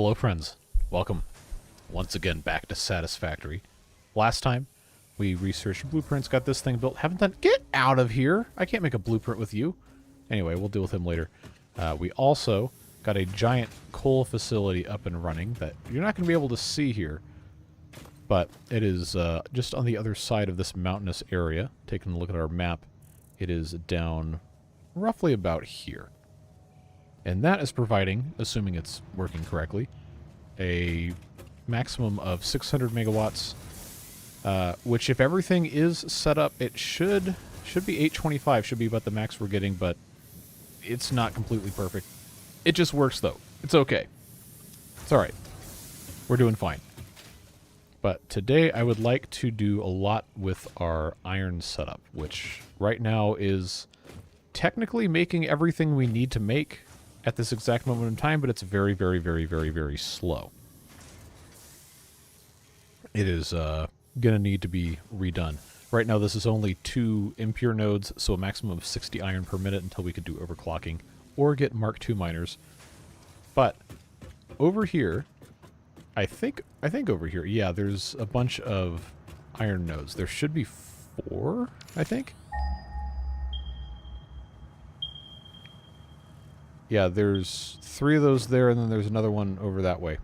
Hello friends, welcome once again back to Satisfactory. Last time we researched blueprints, got this thing built, haven't done— get out of here! I can't make a blueprint with you. Anyway, we'll deal with him later. We also got a giant coal facility up and running that you're not going to be able to see here, but it is just on the other side of this mountainous area. Taking a look at our map, it is down roughly about here. And that is providing, assuming it's working correctly, a maximum of 600 megawatts, which if everything is set up, it should be 825, should be about the max we're getting, but it's not completely perfect. It just works, though. It's okay. It's alright. We're doing fine. But today I would like to do a lot with our iron setup, which right now is technically making everything we need to make at this exact moment in time, but it's very, very, very, very, very slow. It is going to need to be redone. Right now this is only 2 impure nodes, so a maximum of 60 iron per minute until we could do overclocking or get Mark II miners. But over here, I think over here, yeah, there's a bunch of iron nodes. There should be 4, I think. Yeah, there's 3 of those there, and then there's another one over that way.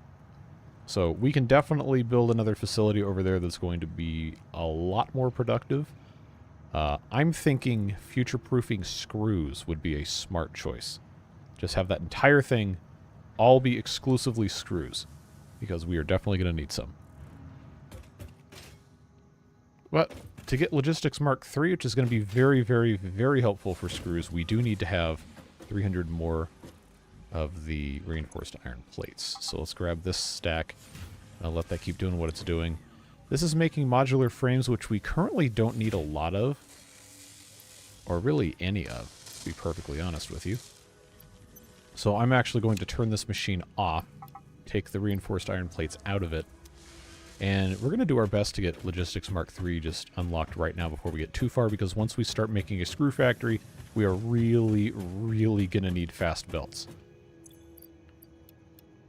So we can definitely build another facility over there that's going to be a lot more productive. I'm thinking future-proofing screws would be a smart choice. Just have that entire thing all be exclusively screws, because we are definitely going to need some. But to get Logistics Mark III, which is going to be very, very, very helpful for screws, we do need to have 300 more of the reinforced iron plates. So let's grab this stack. I'll let that keep doing what it's doing. This is making modular frames, which we currently don't need a lot of, or really any of, to be perfectly honest with you. So I'm actually going to turn this machine off, take the reinforced iron plates out of it, and we're going to do our best to get Logistics Mark III just unlocked right now before we get too far, because once we start making a screw factory, we are really, really going to need fast belts.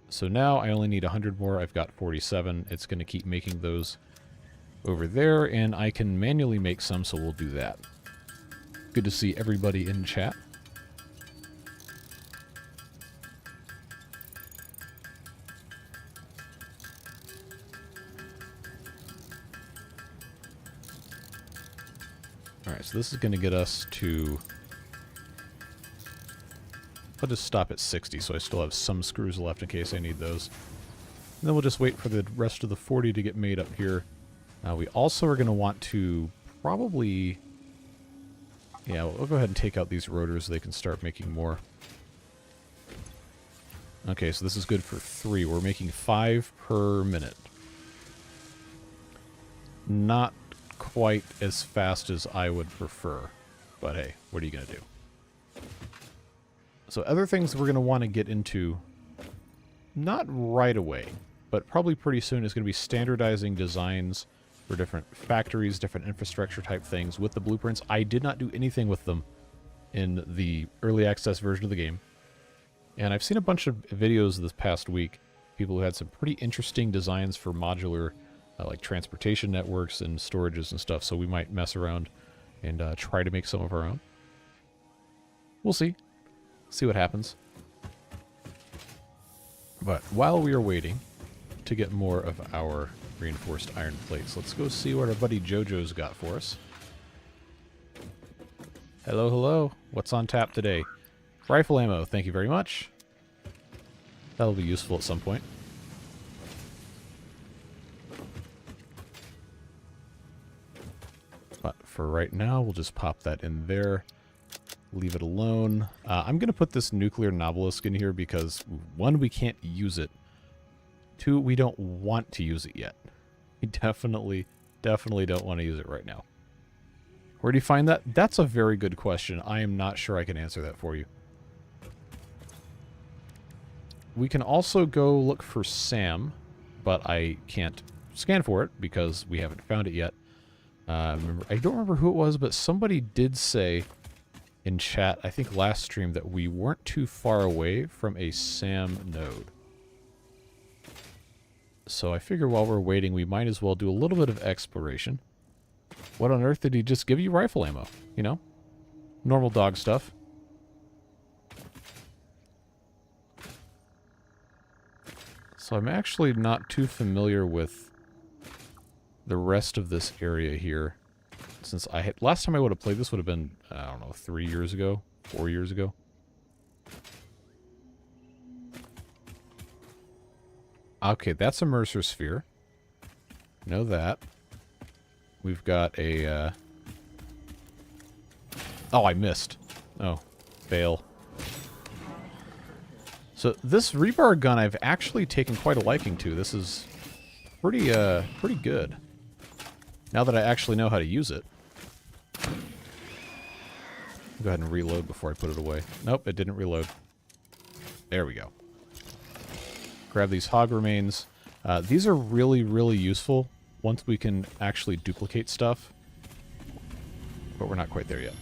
So now I only need 100 more. I've got 47. It's going to keep making those over there, and I can manually make some, so we'll do that. Good to see everybody in chat. Alright, so this is going to get us to— I'll just stop at 60, so I still have some screws left in case I need those. And then we'll just wait for the rest of the 40 to get made up here. We also are going to want to probably— yeah, we'll go ahead and take out these rotors so they can start making more. Okay, so this is good for 3. We're making 5 per minute. Not quite as fast as I would prefer, but hey, what are you going to do? So other things we're going to want to get into, not right away, but probably pretty soon, is going to be standardizing designs for different factories, different infrastructure type things with the blueprints. I did not do anything with them in the early access version of the game. And I've seen a bunch of videos this past week, people who had some pretty interesting designs for modular like transportation networks and storages and stuff, so we might mess around and try to make some of our own. We'll see. See what happens. But while we are waiting to get more of our reinforced iron plates, let's go see what our buddy Jojo's got for us. Hello, hello. What's on tap today? Rifle ammo, thank you very much. That'll be useful at some point. But for right now, we'll just pop that in there. Leave it alone. I'm going to put this nuclear Nobelisk in here because, 1, we can't use it. 2, we don't want to use it yet. We definitely don't want to use it right now. Where do you find that? That's a very good question. I am not sure I can answer that for you. We can also go look for SAM, but I can't scan for it because we haven't found it yet. I don't remember who it was, but somebody did say in chat, I think last stream, that we weren't too far away from a SAM node. So I figure while we're waiting, we might as well do a little bit of exploration. What on earth did he just give you? Rifle ammo, you know? Normal dog stuff. So I'm actually not too familiar with the rest of this area here. Since I had... Last time I would have played this would have been, I don't know, 3 years ago? 4 years ago? Okay, that's a Mercer Sphere. Know that. We've got a, Oh, I missed. Oh, fail. So this rebar gun I've actually taken quite a liking to. This is pretty good. Now that I actually know how to use it. Go ahead and reload before I put it away. Nope, it didn't reload. There we go. Grab these hog remains. These are really, really useful once we can actually duplicate stuff. But we're not quite there yet.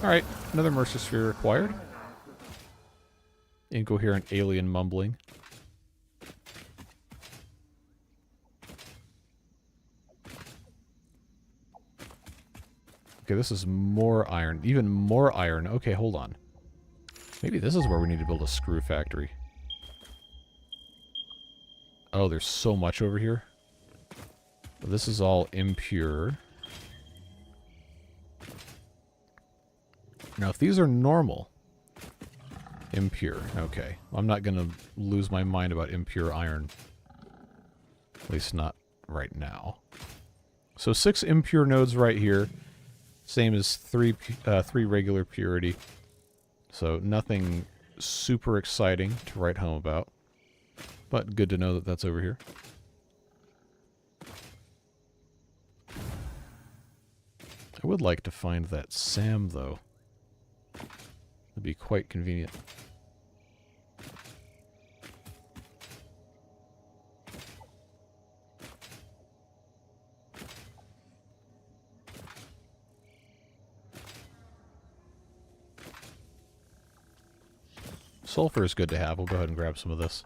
Alright, another Mercer Sphere required. Incoherent alien mumbling. Okay, this is more iron. Even more iron. Okay, hold on. Maybe this is where we need to build a screw factory. Oh, there's so much over here. This is all impure. Now, if these are normal... Impure. Okay. I'm not going to lose my mind about impure iron. At least not right now. So 6 impure nodes right here. Same as 3 regular purity. So nothing super exciting to write home about. But good to know that that's over here. I would like to find that SAM, though. Would be quite convenient. Sulfur is good to have. We'll go ahead and grab some of this.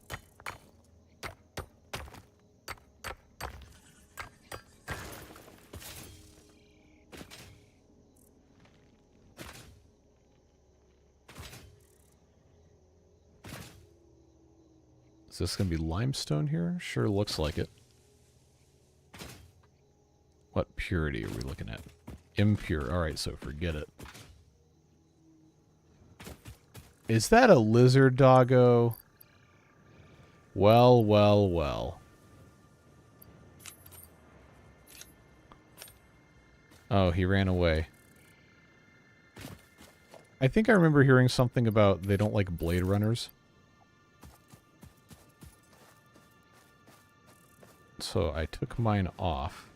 Is this going to be limestone here? Sure looks like it. What purity are we looking at? Impure. Alright, so forget it. Is that a lizard doggo? Well, well, well. Oh, he ran away. I think I remember hearing something about they don't like Blade Runners. So I took mine off.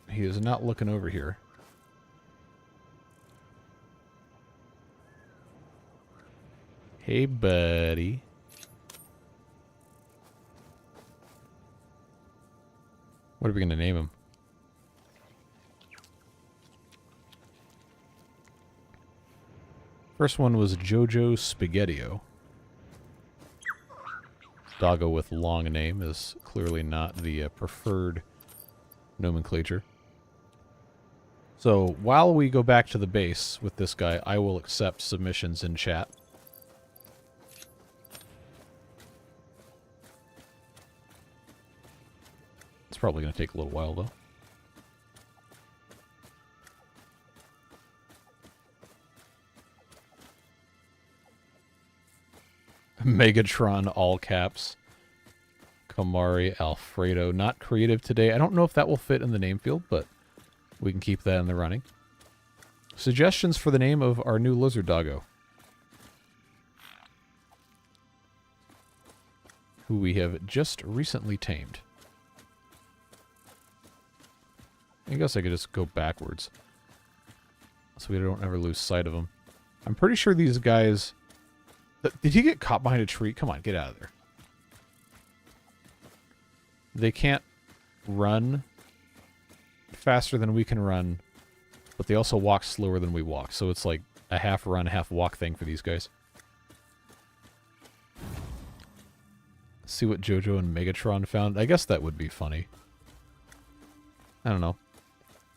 He is not looking over here. Hey, buddy. What are we going to name him? First one was Jojo Spaghettio. Doggo with long name is clearly not the preferred nomenclature. So while we go back to the base with this guy, I will accept submissions in chat. It's probably going to take a little while, though. Megatron, all caps. Kamari, Alfredo. Not creative today. I don't know if that will fit in the name field, but we can keep that in the running. Suggestions for the name of our new lizard doggo, who we have just recently tamed. I guess I could just go backwards, so we don't ever lose sight of them. I'm pretty sure these guys... Did he get caught behind a tree? Come on, get out of there. They can't run faster than we can run, but they also walk slower than we walk. So it's like a half run, half walk thing for these guys. See what JoJo and Megatron found. I guess that would be funny. I don't know.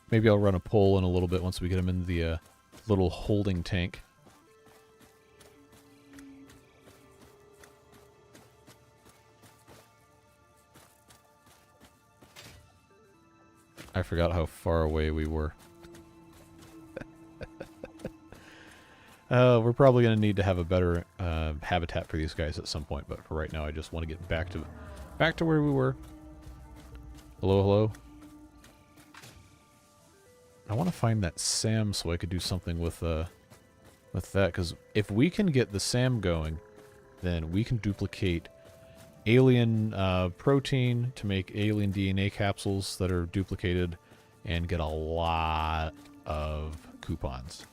Maybe I'll run a poll in a little bit once we get him in the little holding tank. I forgot how far away we were. We're probably going to need to have a better habitat for these guys at some point, but for right now I just want to get back to where we were. Hello, hello. I want to find that SAM so I could do something with that, because if we can get the SAM going, then we can duplicate alien protein to make alien DNA capsules that are duplicated and get a lot of coupons.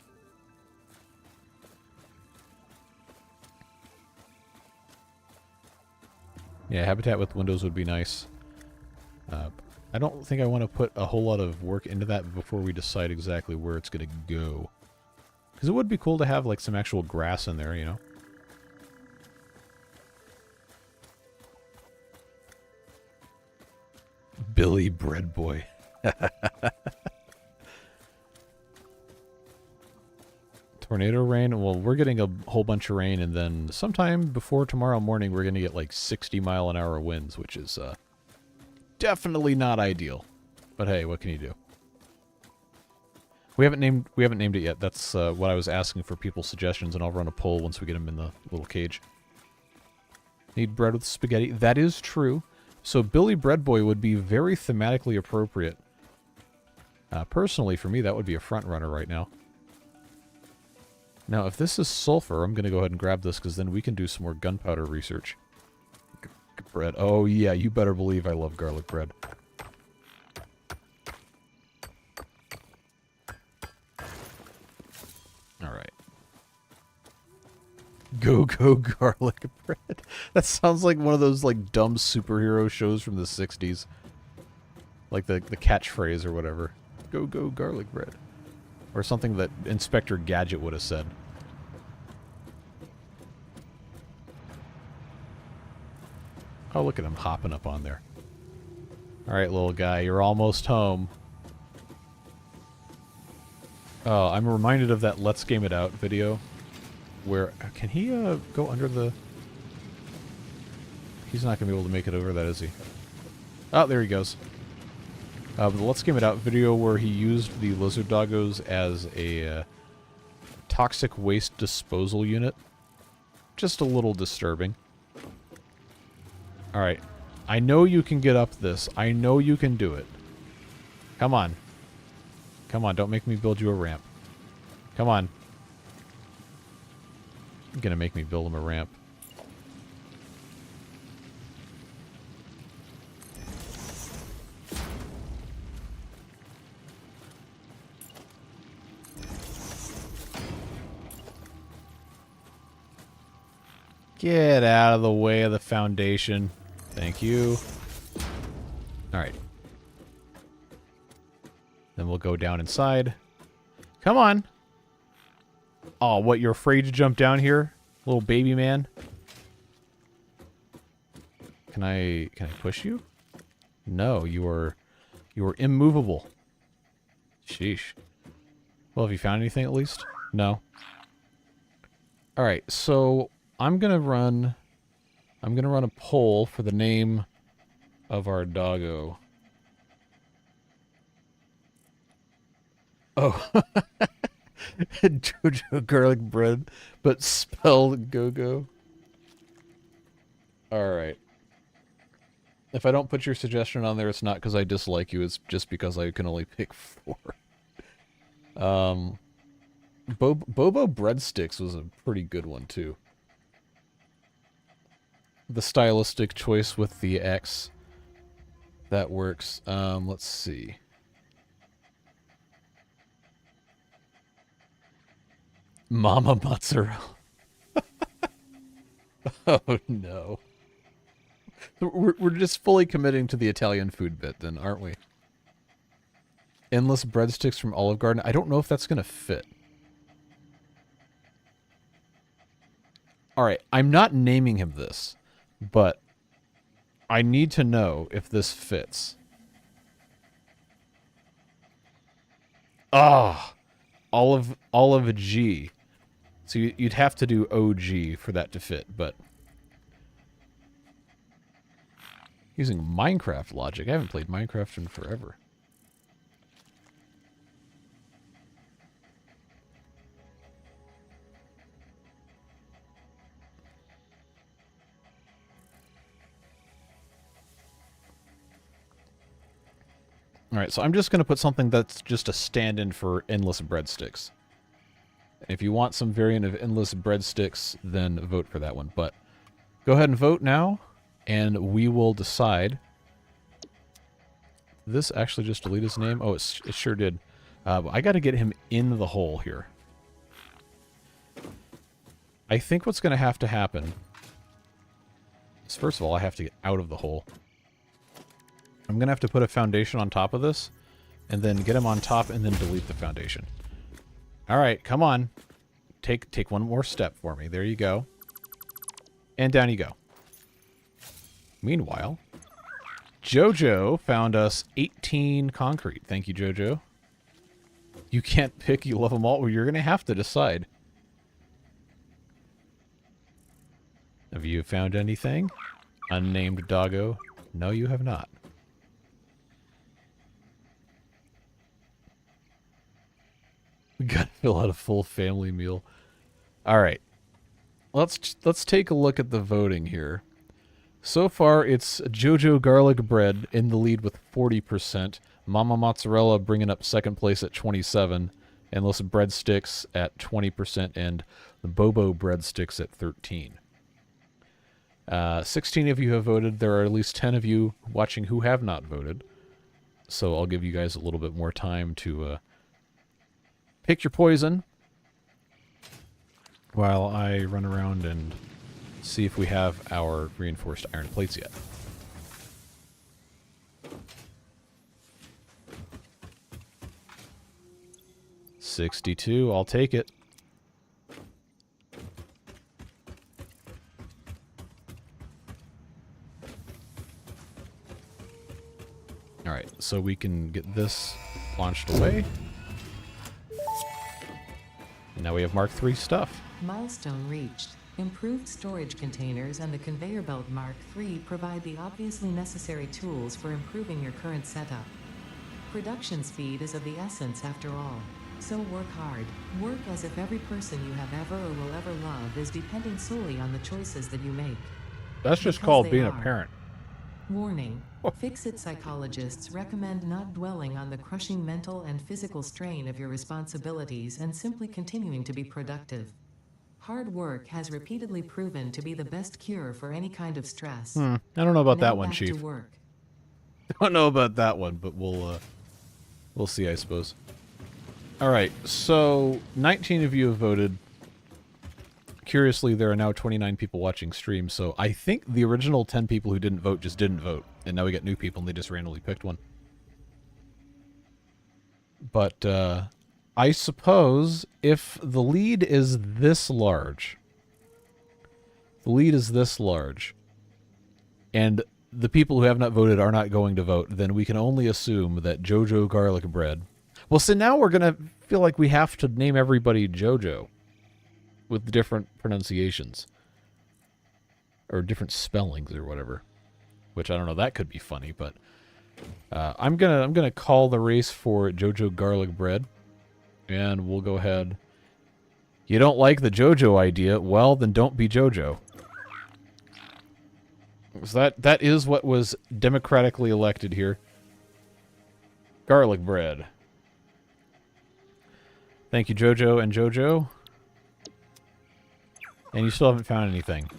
Yeah, habitat with windows would be nice. I don't think I want to put a whole lot of work into that before we decide exactly where it's going to go. Because it would be cool to have like some actual grass in there, you know? Billy Bread Boy. Tornado rain? Well, we're getting a whole bunch of rain, and then sometime before tomorrow morning we're going to get like 60-mile-an-hour winds, which is definitely not ideal. But hey, what can you do? We haven't named it yet. That's what I was asking for people's suggestions, and I'll run a poll once we get them in the little cage. Need bread with spaghetti. That is true. So Billy Bread Boy would be very thematically appropriate. Personally, for me, that would be a front runner right now. Now, if this is sulfur, I'm going to go ahead and grab this, because then we can do some more gunpowder research. Bread. Oh, yeah, you better believe I love garlic bread. Alright. Go, go, garlic bread. That sounds like one of those, like, dumb superhero shows from the 60s. Like the catchphrase or whatever. Go, go, garlic bread. Or something that Inspector Gadget would have said. Oh, look at him hopping up on there. Alright, little guy, you're almost home. Oh, I'm reminded of that Let's Game It Out video. Where, can he go under the... He's not going to be able to make it over that, is he? Oh, there he goes. The Let's Game It Out video where he used the lizard doggos as a toxic waste disposal unit. Just a little disturbing. Alright. I know you can get up this. I know you can do it. Come on. Come on, don't make me build you a ramp. Come on. You're gonna make me build him a ramp. Get out of the way of the foundation. Thank you. Alright. Then we'll go down inside. Come on. Oh, what, you're afraid to jump down here? Little baby man? Can I push you? No, you are immovable. Sheesh. Well, have you found anything at least? No. Alright, so I'm gonna run a poll for the name of our doggo. Oh. Jojo garlic bread, but spelled go-go. Alright. If I don't put your suggestion on there, it's not because I dislike you, it's just because I can only pick 4. Bobo Breadsticks was a pretty good one, too. The stylistic choice with the X. That works. Let's see. Mama Mozzarella. Oh, no. We're just fully committing to the Italian food bit, then, aren't we? Endless breadsticks from Olive Garden. I don't know if that's going to fit. All right, I'm not naming him this, but I need to know if this fits. Ah, Olive G. So you'd have to do OG for that to fit, but using Minecraft logic. I haven't played Minecraft in forever. Alright, so I'm just going to put something that's just a stand-in for endless breadsticks. If you want some variant of endless breadsticks, then vote for that one. But go ahead and vote now, and we will decide. This actually just deleted his name? Oh, it sure did. I got to get him in the hole here. I think what's going to happen is, first of all, I have to get out of the hole. I'm going to have to put a foundation on top of this, and then get him on top, and then delete the foundation. Alright, come on. Take one more step for me. There you go. And down you go. Meanwhile, Jojo found us 18 concrete. Thank you, Jojo. You can't pick, you love them all. Well, you're going to have to decide. Have you found anything? Unnamed doggo? No, you have not. We gotta fill out a full family meal. Alright. Let's take a look at the voting here. So far, it's Jojo Garlic Bread in the lead with 40%. Mama Mozzarella bringing up second place at 27%. Endless Breadsticks at 20%. And the Bobo Breadsticks at 13%. 16 of you have voted. There are at least 10 of you watching who have not voted. So I'll give you guys a little bit more time to pick your poison while I run around and see if we have our reinforced iron plates yet. $62, I'll take it. Alright, so we can get this launched away. And now we have Mark III stuff. Milestone reached. Improved storage containers and the conveyor belt Mark III provide the obviously necessary tools for improving your current setup. Production speed is of the essence after all. So work hard. Work as if every person you have ever or will ever love is depending solely on the choices that you make. That's just called being a parent. Warning. Fix-it psychologists recommend not dwelling on the crushing mental and physical strain of your responsibilities and simply continuing to be productive. Hard work has repeatedly proven to be the best cure for any kind of stress. I don't know about Now that one, back Chief. to work. I don't know about that one, but we'll see, I suppose. All right, so 19 of you have voted. Curiously, there are now 29 people watching stream, so I think the original 10 people who didn't vote just didn't vote, and now we get new people, and they just randomly picked one. But I suppose if the lead is this large, and the people who have not voted are not going to vote, then we can only assume that Jojo Garlic Bread... Well, so now we're going to feel like we have to name everybody Jojo with different pronunciations. Or different spellings or whatever. Which, I don't know, that could be funny, but... I'm gonna call the race for Jojo Garlic Bread. And we'll go ahead. You don't like the Jojo idea? Well, then don't be Jojo. So that is what was democratically elected here. Garlic Bread. Thank you, Jojo and Jojo. And you still haven't found anything.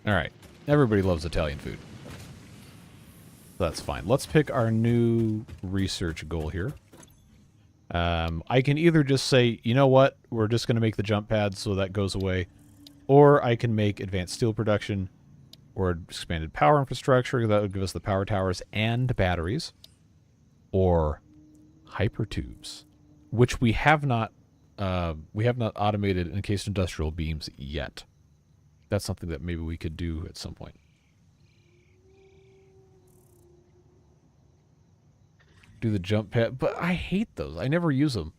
Alright. Everybody loves Italian food. That's fine. Let's pick our new research goal here. I can either just say, you know what, we're just going to make the jump pads so that goes away. Or I can make advanced steel production or expanded power infrastructure. That would give us the power towers and batteries. Or hypertubes, which we have not we have not automated encased industrial beams yet. That's something that maybe we could do at some point. Do the jump pad, but I hate those. I never use them.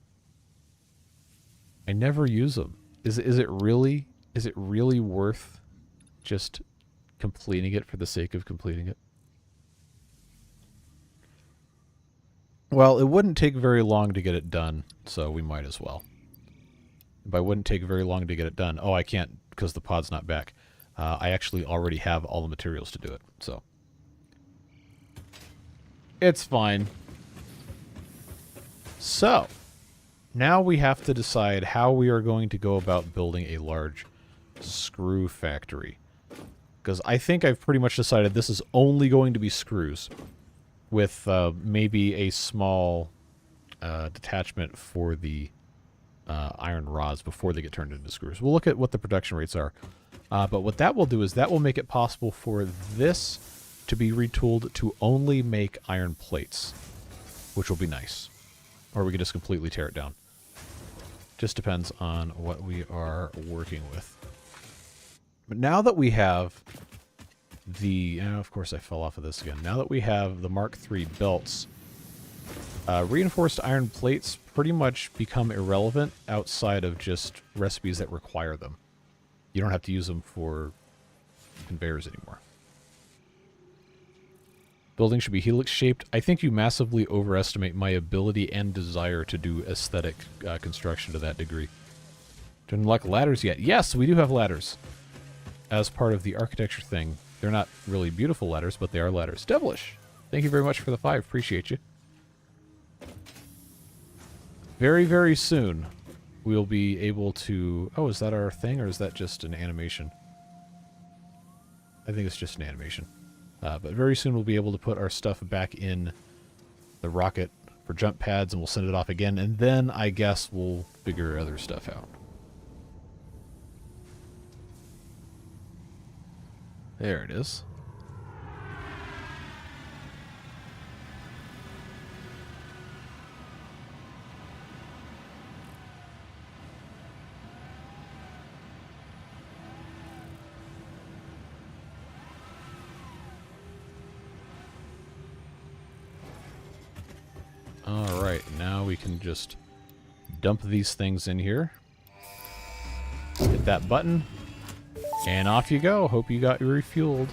I never use them. Is it really worth just completing it for the sake of completing it? Well, it wouldn't take very long to get it done, so we might as well. But it wouldn't take very long to get it done. Oh, I can't because the pod's not back. I actually already have all the materials to do it, so it's fine. So, now we have to decide how we are going to go about building a large screw factory. Because I think I've pretty much decided this is only going to be screws, with maybe a small detachment for the iron rods before they get turned into screws. We'll look at what the production rates are. But what that will do is that will make it possible for this to be retooled to only make iron plates, which will be nice. Or we could just completely tear it down. Just depends on what we are working with. But now that we have the... of course I fell off of this again. Now that we have the Mark III belts, reinforced iron plates pretty much become irrelevant outside of just recipes that require them. You don't have to use them for conveyors anymore. Building should be helix-shaped. I think you massively overestimate my ability and desire to do aesthetic construction to that degree. Didn't unlock ladders yet. Yes, we do have ladders. As part of the architecture thing. They're not really beautiful ladders, but they are ladders. Devilish, thank you very much for the 5. Appreciate you. Very, very soon, we'll be able to... Oh, is that our thing, or is that just an animation? I think it's just an animation. But very soon we'll be able to put our stuff back in the rocket for jump pads, and we'll send it off again, and then I guess we'll figure other stuff out. There it is. Alright, now we can just dump these things in here. Hit that button. And off you go. Hope you got refueled.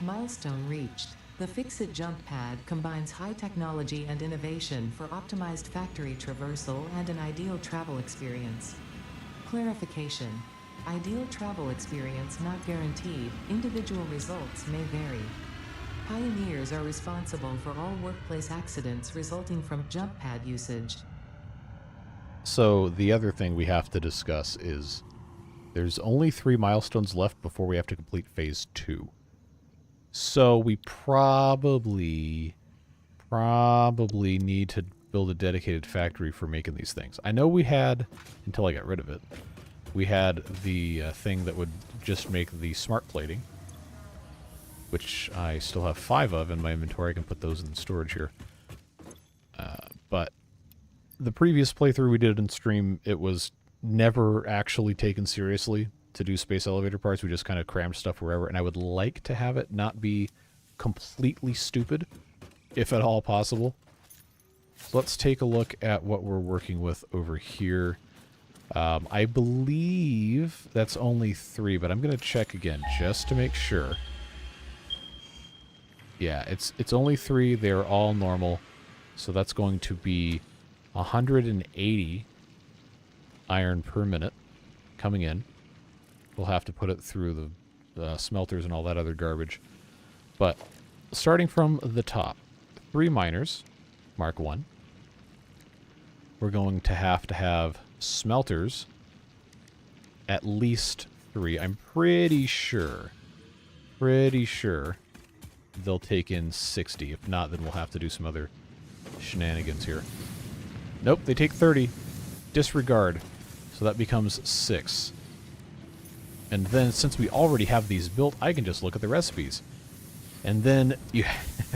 Milestone reached. The Fix-It jump pad combines high technology and innovation for optimized factory traversal and an ideal travel experience. Clarification. Ideal travel experience not guaranteed. Individual results may vary. Pioneers are responsible for all workplace accidents resulting from jump pad usage. So the other thing we have to discuss is there's only 3 milestones left before we have to complete phase 2. So we probably need to build a dedicated factory for making these things. I know we had, until I got rid of it, we had the thing that would just make the smart plating, which I still have 5 of in my inventory. I can put those in storage here. But the previous playthrough we did in stream, it was never actually taken seriously to do space elevator parts. We just kind of crammed stuff wherever, and I would like to have it not be completely stupid, if at all possible. So let's take a look at what we're working with over here. I believe that's only 3, but I'm going to check again just to make sure. Yeah, it's only 3. They're all normal. So that's going to be 180 iron per minute coming in. We'll have to put it through the smelters and all that other garbage. But starting from the top, 3 miners, Mark 1. We're going to have smelters, at least 3. I'm pretty sure they'll take in 60. If not, then we'll have to do some other shenanigans here. Nope, they take 30. Disregard. So that becomes 6. And then, since we already have these built, I can just look at the recipes. And then,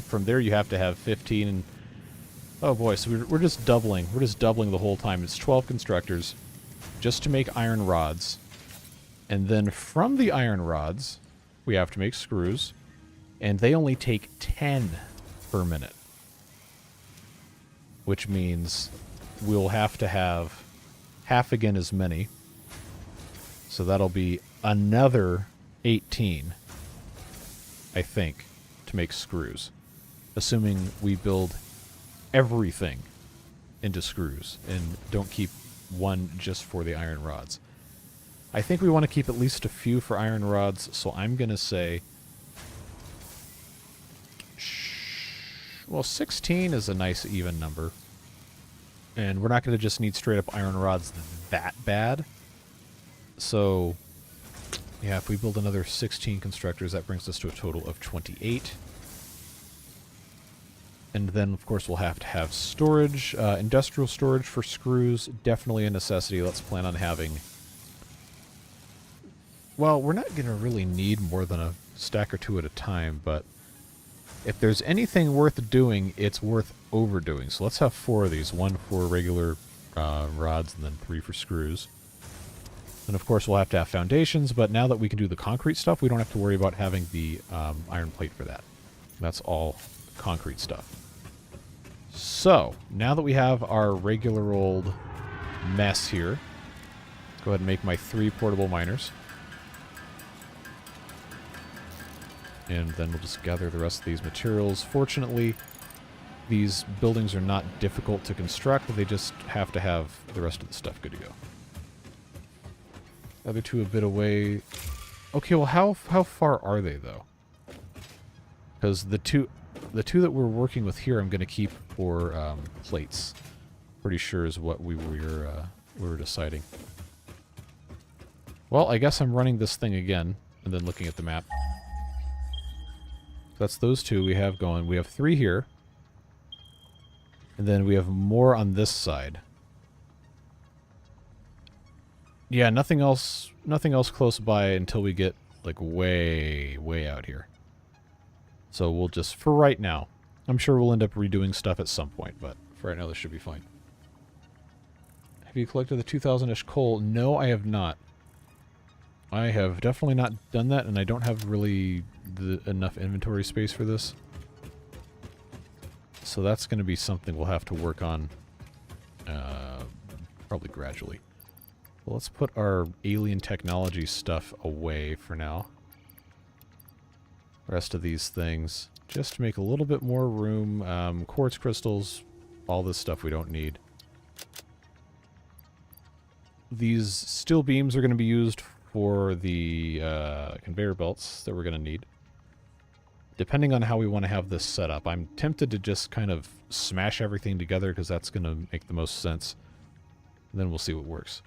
from there you have to have 15. Oh boy, so we're just doubling. We're just doubling the whole time. It's 12 constructors just to make iron rods. And then from the iron rods, we have to make screws. And they only take 10 per minute. Which means we'll have to have half again as many. So that'll be another 18, I think, to make screws. Assuming we build everything into screws and don't keep one just for the iron rods. I think we want to keep at least a few for iron rods, so I'm going to say... Well, 16 is a nice even number. And we're not going to just need straight up iron rods that bad. So, yeah, if we build another 16 constructors, that brings us to a total of 28. And then, of course, we'll have to have storage. Industrial storage for screws, definitely a necessity. Let's plan on having... Well, we're not going to really need more than a stack or two at a time, but if there's anything worth doing, it's worth overdoing. So let's have 4 of these. 1 for regular rods and then 3 for screws. And, of course, we'll have to have foundations, but now that we can do the concrete stuff, we don't have to worry about having the iron plate for that. That's all concrete stuff. So, now that we have our regular old mess here, go ahead and make my 3 portable miners. And then we'll just gather the rest of these materials. Fortunately, these buildings are not difficult to construct. They just have to have the rest of the stuff good to go. The other 2 a bit away. Okay, well, how far are they, though? Because the two that we're working with here I'm going to keep for plates. Pretty sure is what we were deciding. Well, I guess I'm running this thing again, and then looking at the map. That's those 2 we have going. We have 3 here. And then we have more on this side. Yeah, nothing else close by until we get like way out here. So we'll just, for right now, I'm sure we'll end up redoing stuff at some point, but for right now this should be fine. Have you collected the 2,000-ish coal? No, I have not. I have definitely not done that, and I don't have really enough inventory space for this. So that's going to be something we'll have to work on probably gradually. Well, let's put our alien technology stuff away for now. Rest of these things, just to make a little bit more room. Quartz crystals, all this stuff we don't need. These steel beams are going to be used for the conveyor belts that we're going to need. Depending on how we want to have this set up, I'm tempted to just kind of smash everything together because that's going to make the most sense. And then we'll see what works.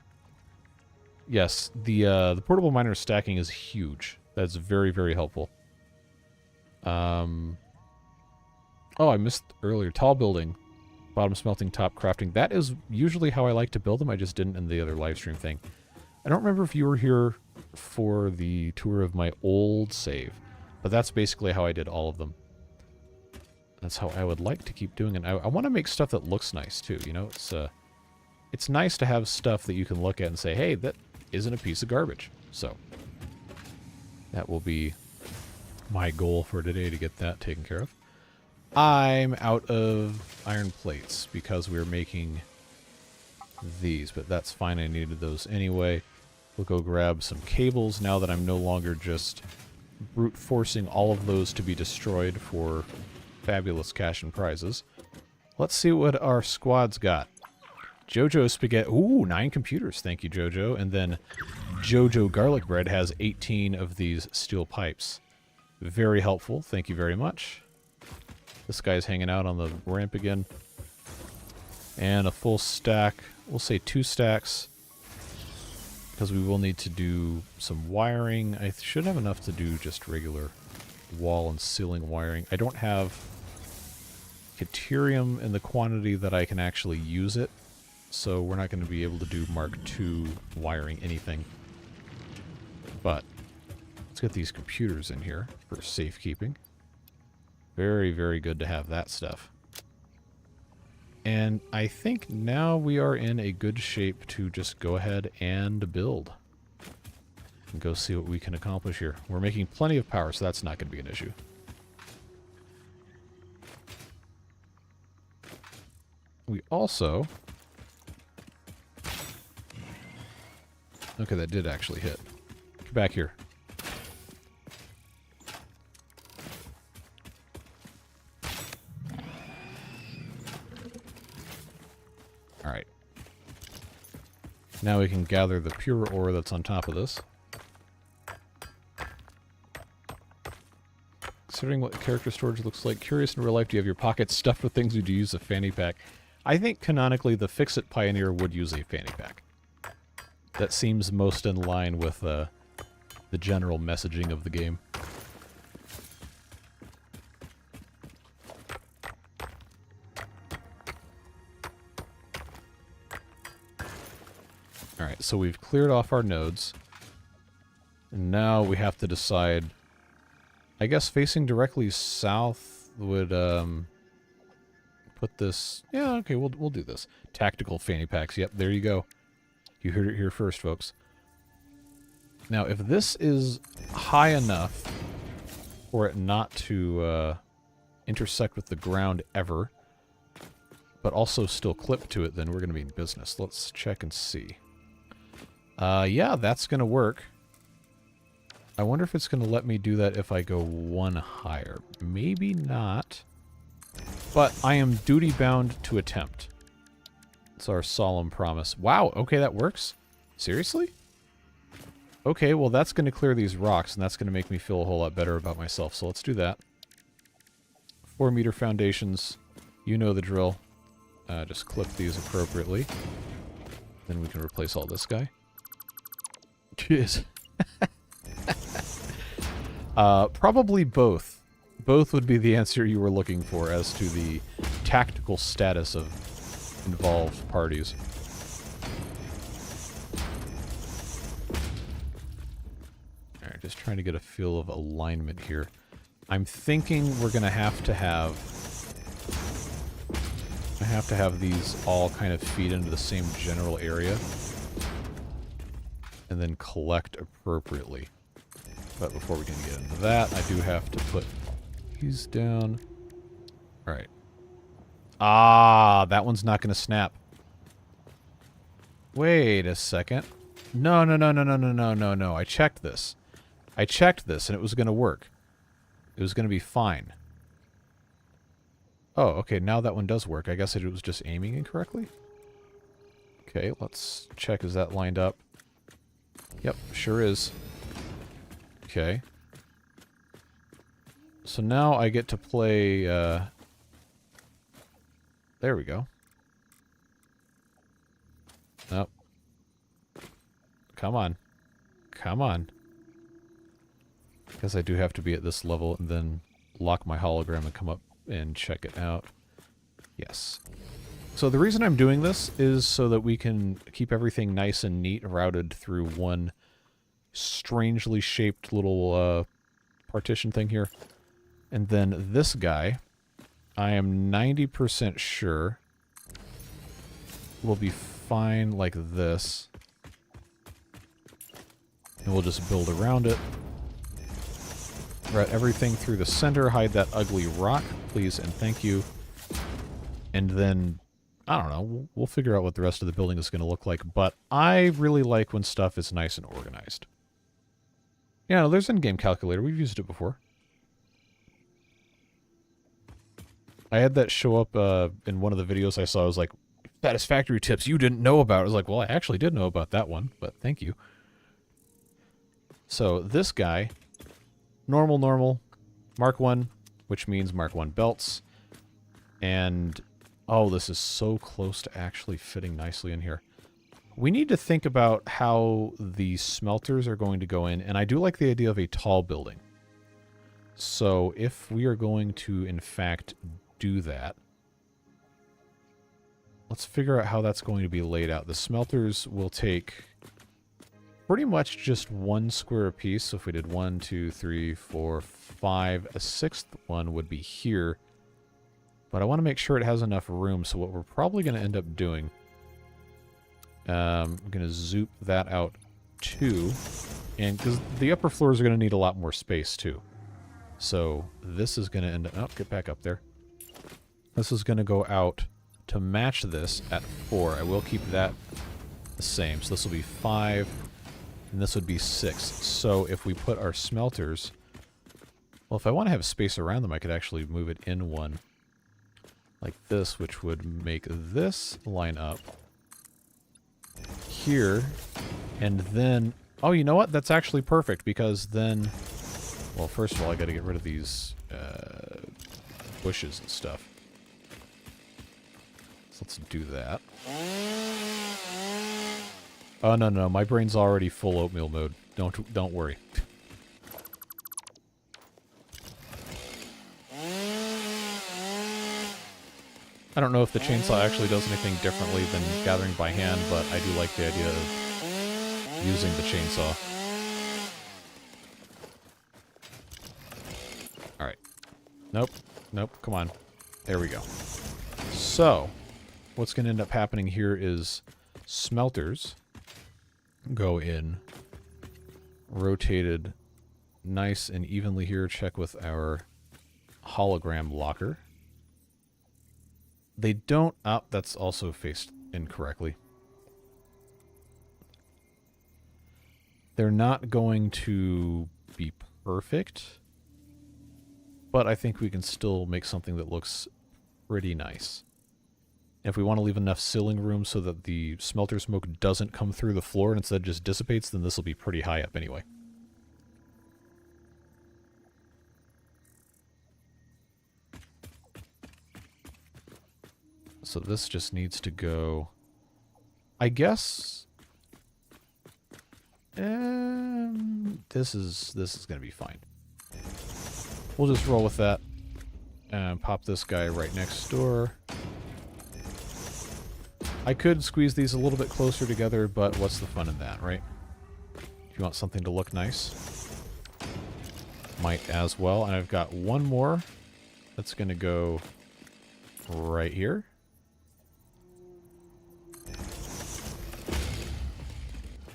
Yes, the portable miner stacking is huge. That's very, very helpful. Oh, I missed earlier. Tall building, bottom smelting, top crafting. That is usually how I like to build them. I just didn't in the other live stream thing. I don't remember if you were here for the tour of my old save, but that's basically how I did all of them. That's how I would like to keep doing it. I want to make stuff that looks nice too. You know, it's nice to have stuff that you can look at and say, hey, that isn't a piece of garbage. So that will be my goal for today, to get that taken care of. I'm out of iron plates because we were making these, but that's fine. I needed those anyway. We'll go grab some cables now that I'm no longer just brute forcing all of those to be destroyed for fabulous cash and prizes. Let's see what our squad's got. Jojo Spaghetti. Ooh, 9 computers. Thank you, Jojo. And then Jojo Garlic Bread has 18 of these steel pipes. Very helpful. Thank you very much. This guy's hanging out on the ramp again. And a full stack. We'll say 2 stacks, because we will need to do some wiring. I should have enough to do just regular wall and ceiling wiring. I don't have Caterium in the quantity that I can actually use it, so we're not going to be able to do Mark II wiring anything. But let's get these computers in here for safekeeping. Very, very good to have that stuff. And I think now we are in a good shape to just go ahead and build. And go see what we can accomplish here. We're making plenty of power, so that's not going to be an issue. We also... Okay, that did actually hit. Get back here. Alright. Now we can gather the pure ore that's on top of this. Considering what character storage looks like, curious in real life, do you have your pockets stuffed with things, or do you use a fanny pack? I think canonically the Fix-It Pioneer would use a fanny pack. That seems most in line with the general messaging of the game. Alright, so we've cleared off our nodes. And now we have to decide... I guess facing directly south would put this... Yeah, okay, we'll do this. Tactical fanny packs. Yep, there you go. You heard it here first, folks. Now, if this is high enough for it not to intersect with the ground ever, but also still clip to it, then we're going to be in business. Let's check and see. Yeah, that's going to work. I wonder if it's going to let me do that if I go one higher. Maybe not. But I am duty-bound to attempt. It's our solemn promise. Wow, okay, that works? Seriously? Okay, well, that's going to clear these rocks, and that's going to make me feel a whole lot better about myself. So let's do that. 4-meter foundations. You know the drill. Just clip these appropriately. Then we can replace all this guy. Jeez. Probably both. Both would be the answer you were looking for as to the tactical status of involved parties. Alright, just trying to get a feel of alignment here. I'm thinking we're gonna have to have... I have to have these all kind of feed into the same general area. And then collect appropriately. But before we can get into that, I do have to put these down. Alright. Ah, that one's not going to snap. Wait a second. No. I checked this. I checked this, and it was going to work. It was going to be fine. Oh, okay, now that one does work. I guess it was just aiming incorrectly. Okay, let's check. Is that lined up? Yep, sure is. Okay. So now I get to play, there we go. Nope. Come on. Come on. Because I do have to be at this level and then lock my hologram and come up and check it out. Yes. So the reason I'm doing this is so that we can keep everything nice and neat, routed through one strangely shaped little partition thing here. And then this guy, I am 90% sure will be fine like this. And we'll just build around it. Route everything through the center, hide that ugly rock, please and thank you. And then, I don't know, we'll figure out what the rest of the building is going to look like, but I really like when stuff is nice and organized. Yeah, no, there's an in-game calculator. We've used it before. I had that show up in one of the videos I saw. I was like, Satisfactory tips you didn't know about. I was like, well, I actually did know about that one, but thank you. So this guy, normal, Mark 1, which means Mark 1 belts. And, oh, this is so close to actually fitting nicely in here. We need to think about how the smelters are going to go in, and I do like the idea of a tall building. So if we are going to, in fact, do that, let's figure out how that's going to be laid out. The smelters will take pretty much just one square apiece. So if we did 1, 2, 3, 4, 5, a sixth one would be here. But I want to make sure it has enough room, so what we're probably going to end up doing... I'm going to zoop that out too. And because the upper floors are going to need a lot more space too. So this is going to end up... Oh, get back up there. This is going to go out to match this at 4. I will keep that the same. So this will be 5, and this would be 6. So if we put our smelters... Well, if I want to have space around them, I could actually move it in one like this, which would make this line up here, and then... Oh, you know what? That's actually perfect, because then... Well, first of all, I got to get rid of these bushes and stuff. So let's do that. Oh, no, no, my brain's already full oatmeal mode. Don't worry. I don't know if the chainsaw actually does anything differently than gathering by hand, but I do like the idea of using the chainsaw. Alright. Nope. Nope. Come on. There we go. So, what's going to end up happening here is smelters go in, rotated nice and evenly here. Check with our hologram locker. They don't... Oh, that's also faced incorrectly. They're not going to be perfect, but I think we can still make something that looks pretty nice. If we want to leave enough ceiling room so that the smelter smoke doesn't come through the floor and instead just dissipates, then this will be pretty high up anyway. So this just needs to go, I guess, this is going to be fine. We'll just roll with that and pop this guy right next door. I could squeeze these a little bit closer together, but what's the fun in that, right? If you want something to look nice, might as well. And I've got one more that's going to go right here.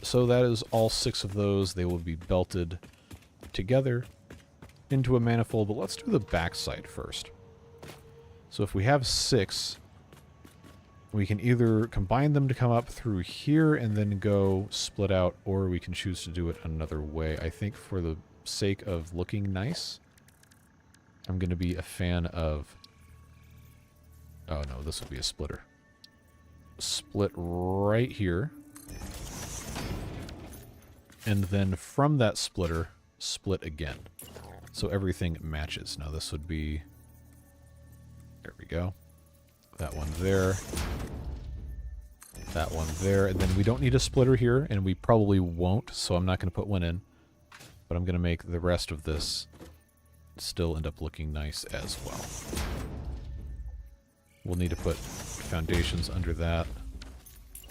So that is all 6 of those. They will be belted together into a manifold, but let's do the backside first. So if we have 6, we can either combine them to come up through here and then go split out, or we can choose to do it another way. I think for the sake of looking nice, I'm going to be a fan of... Oh no, this will be a splitter. Split right here. And then from that splitter, split again. So everything matches. Now this would be... There we go. That one there. That one there. And then we don't need a splitter here, and we probably won't, so I'm not going to put one in. But I'm going to make the rest of this still end up looking nice as well. We'll need to put foundations under that.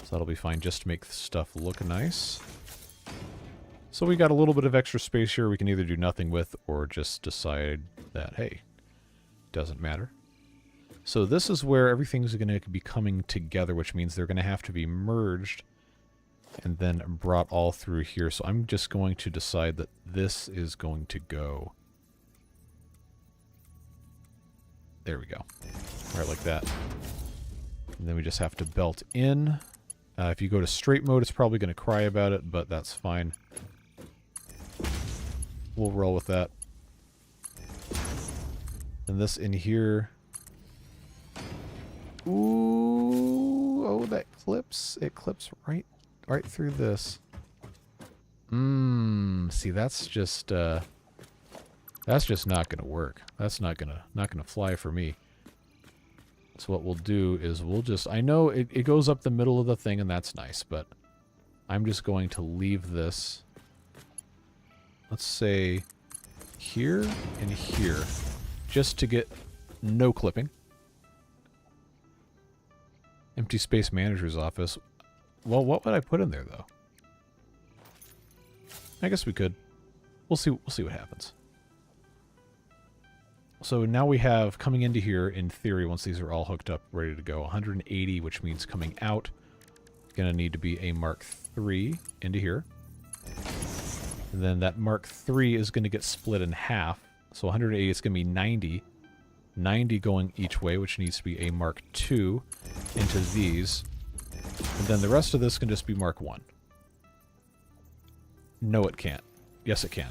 So that'll be fine just to make stuff look nice. So we got a little bit of extra space here we can either do nothing with or just decide that, hey, doesn't matter. So this is where everything's going to be coming together, which means they're going to have to be merged and then brought all through here. So I'm just going to decide that this is going to go... There we go. Right like that. And then we just have to belt in. If you go to straight mode, it's probably going to cry about it, but that's fine. We'll roll with that. And this in here. Ooh, oh, that clips. It clips right through this. See, that's just not gonna work. That's not gonna fly for me. So what we'll do is we'll just, I know it goes up the middle of the thing and that's nice, but I'm just going to leave this, let's say here and here, just to get no clipping. Empty space manager's office. Well, what would I put in there though? I guess we could. We'll see what happens. So now we have coming into here, in theory, once these are all hooked up, ready to go, 180, which means coming out, going to need to be a Mark III into here. And then that Mark III is going to get split in half. So 180 is going to be 90. 90 going each way, which needs to be a Mark II into these. And then the rest of this can just be Mark I. No, it can't. Yes, it can.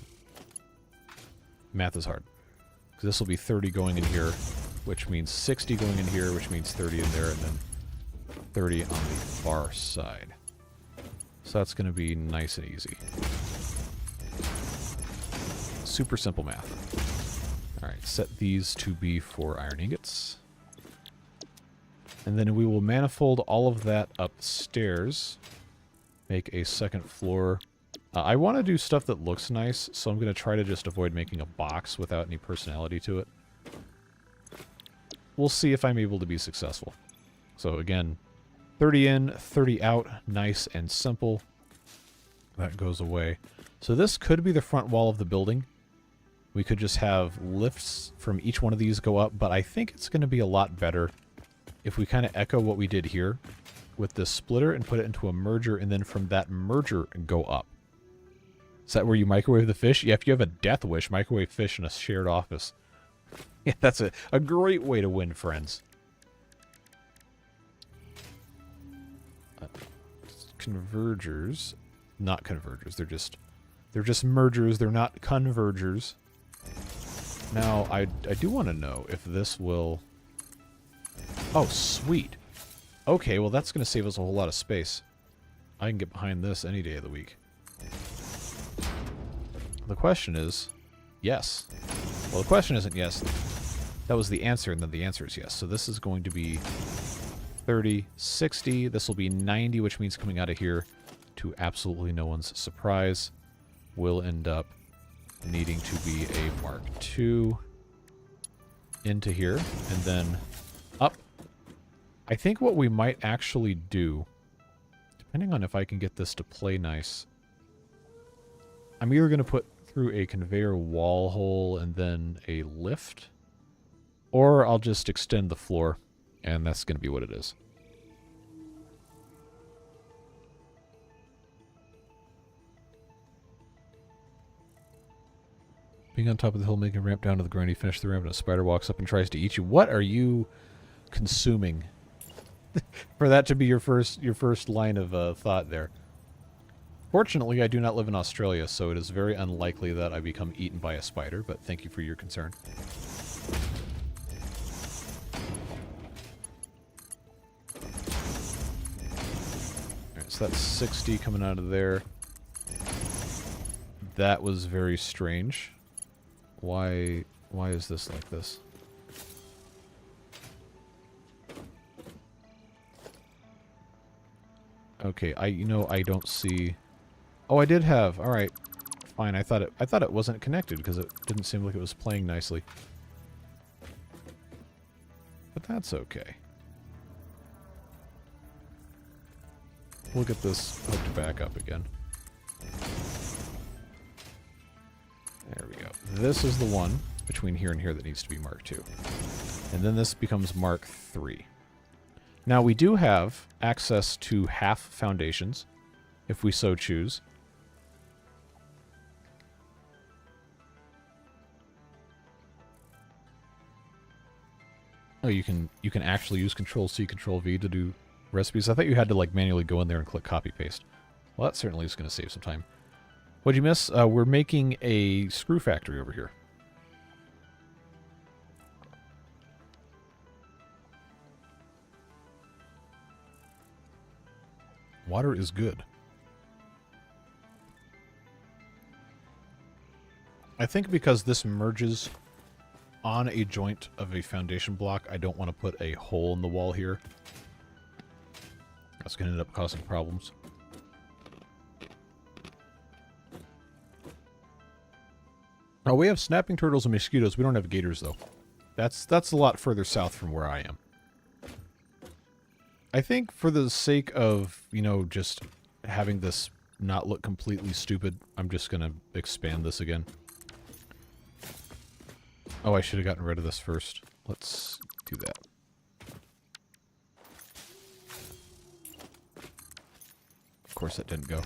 Math is hard. So this will be 30 going in here, which means 60 going in here, which means 30 in there, and then 30 on the far side. So that's going to be nice and easy. Super simple math. Alright, set these to be for iron ingots. And then we will manifold all of that upstairs. Make a second floor. I want to do stuff that looks nice, so I'm going to try to just avoid making a box without any personality to it. We'll see if I'm able to be successful. So again, 30 in, 30 out, nice and simple. That goes away. So this could be the front wall of the building. We could just have lifts from each one of these go up, but I think it's going to be a lot better if we kind of echo what we did here with this splitter and put it into a merger, and then from that merger go up. Is that where you microwave the fish? Yeah, if you have a death wish, microwave fish in a shared office. Yeah, that's a great way to win, friends. Convergers. Not convergers, they're just mergers, they're not convergers. Now, I do want to know if this will... Oh, sweet. Okay, well that's going to save us a whole lot of space. I can get behind this any day of the week. The question is, yes. Well, the question isn't yes. That was the answer, and then the answer is yes. So this is going to be 30, 60. This will be 90, which means coming out of here, to absolutely no one's surprise, will end up needing to be a Mark II into here, and then up. I think what we might actually do, depending on if I can get this to play nice, I'm either going to put through a conveyor wall hole and then a lift, or I'll just extend the floor, and that's going to be what it is. Being on top of the hill, making a ramp down to the ground, you finish the ramp and a spider walks up and tries to eat you. What are you consuming for that to be your first line of thought there? Fortunately, I do not live in Australia, so it is very unlikely that I become eaten by a spider, but thank you for your concern. Alright, so that's 60 coming out of there. That was very strange. Why is this like this? Okay, I don't see... Oh, I did have... Alright. Fine, I thought it wasn't connected because it didn't seem like it was playing nicely. But that's okay. We'll get this hooked back up again. There we go. This is the one between here and here that needs to be Mark II. And then this becomes Mark III. Now, we do have access to half foundations, if we so choose. Oh, you can actually use Control-C, Control-V to do recipes. I thought you had to like manually go in there and click copy-paste. Well, that certainly is going to save some time. What'd you miss? We're making a screw factory over here. Water is good. I think because this merges on a joint of a foundation block, I don't want to put a hole in the wall here. That's going to end up causing problems. Oh, we have snapping turtles and mosquitoes. We don't have gators, though. That's a lot further south from where I am. I think for the sake of, just having this not look completely stupid, I'm just going to expand this again. Oh, I should have gotten rid of this first. Let's do that. Of course, that didn't go.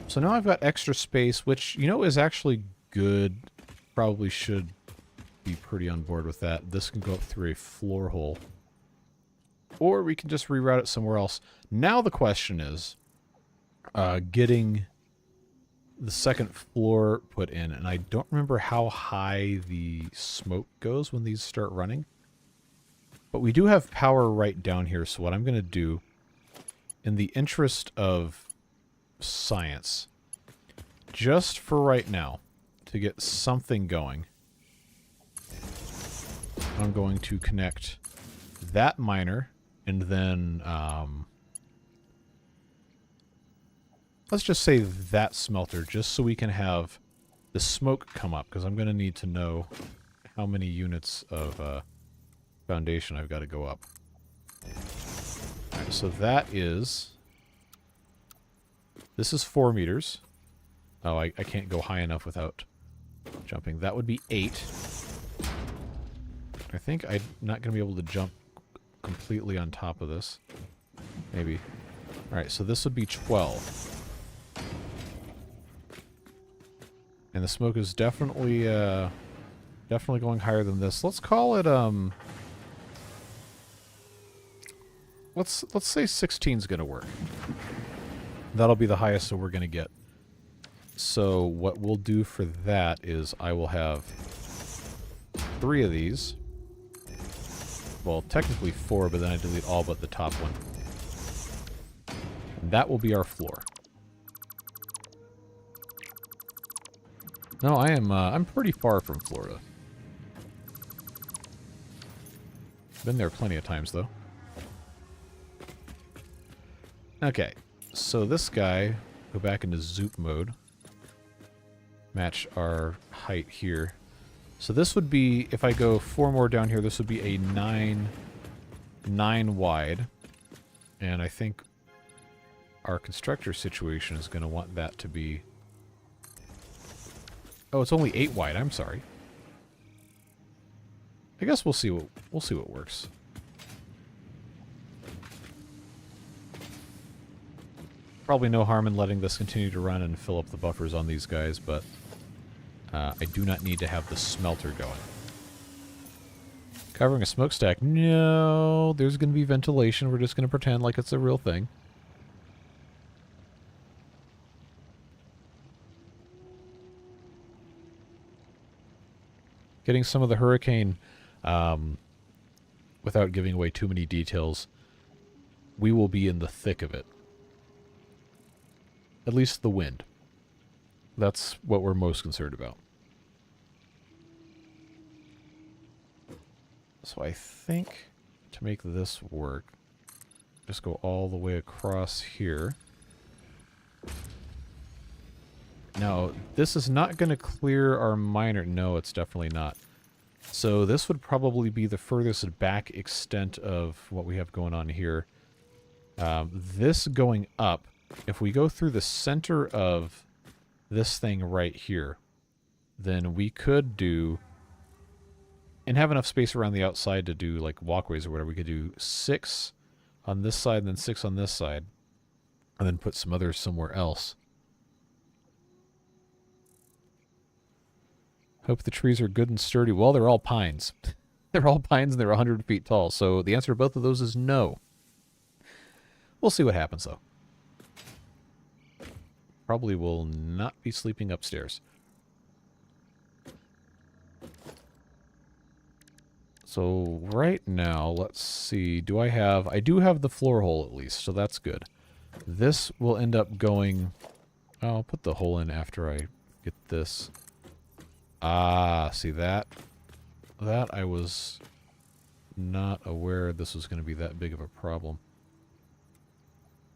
So now I've got extra space, which, you know, is actually good. Probably should be pretty on board with that. This can go up through a floor hole. Or we can just reroute it somewhere else. Now the question is getting the second floor put in. And I don't remember how high the smoke goes when these start running. But we do have power right down here. So what I'm going to do, in the interest of science, just for right now, to get something going, I'm going to connect that miner and then let's just say that smelter, just so we can have the smoke come up, because I'm going to need to know how many units of foundation I've got to go up. Alright, so that is... This is 4 meters. Oh, I can't go high enough without jumping. That would be 8. I think I'm not going to be able to jump completely on top of this. Maybe. Alright, so this would be 12. And the smoke is definitely definitely going higher than this. Let's call it let's say 16 is going to work. That'll be the highest that we're going to get. So what we'll do for that is I will have 3 of these. Well, technically 4, but then I delete all but the top one. And that will be our floor. No, I'm pretty far from Florida. Been there plenty of times, though. Okay, so this guy, go back into zoop mode. Match our height here. So this would be, if I go 4 more down here, this would be a 9 wide. And I think our constructor situation is going to want that to be... Oh, it's only 8 wide. I'm sorry. I guess we'll see what works. Probably no harm in letting this continue to run and fill up the buffers on these guys, but I do not need to have the smelter going. Covering a smokestack? No, there's going to be ventilation. We're just going to pretend like it's a real thing. Getting some of the hurricane, without giving away too many details, we will be in the thick of it. At least the wind. That's what we're most concerned about. So I think to make this work, just go all the way across here. Now, this is not going to clear our miner. No, it's definitely not. So this would probably be the furthest back extent of what we have going on here. This going up, if we go through the center of this thing right here, then we could do, and have enough space around the outside to do like walkways or whatever, we could do 6 on this side and then 6 on this side, and then put some others somewhere else. Hope the trees are good and sturdy. Well, they're all pines. They're all pines and they're 100 feet tall. So the answer to both of those is no. We'll see what happens, though. Probably will not be sleeping upstairs. So right now, let's see. Do I have... I do have the floor hole at least, so that's good. This will end up going... I'll put the hole in after I get this... Ah, see that? That I was not aware this was going to be that big of a problem.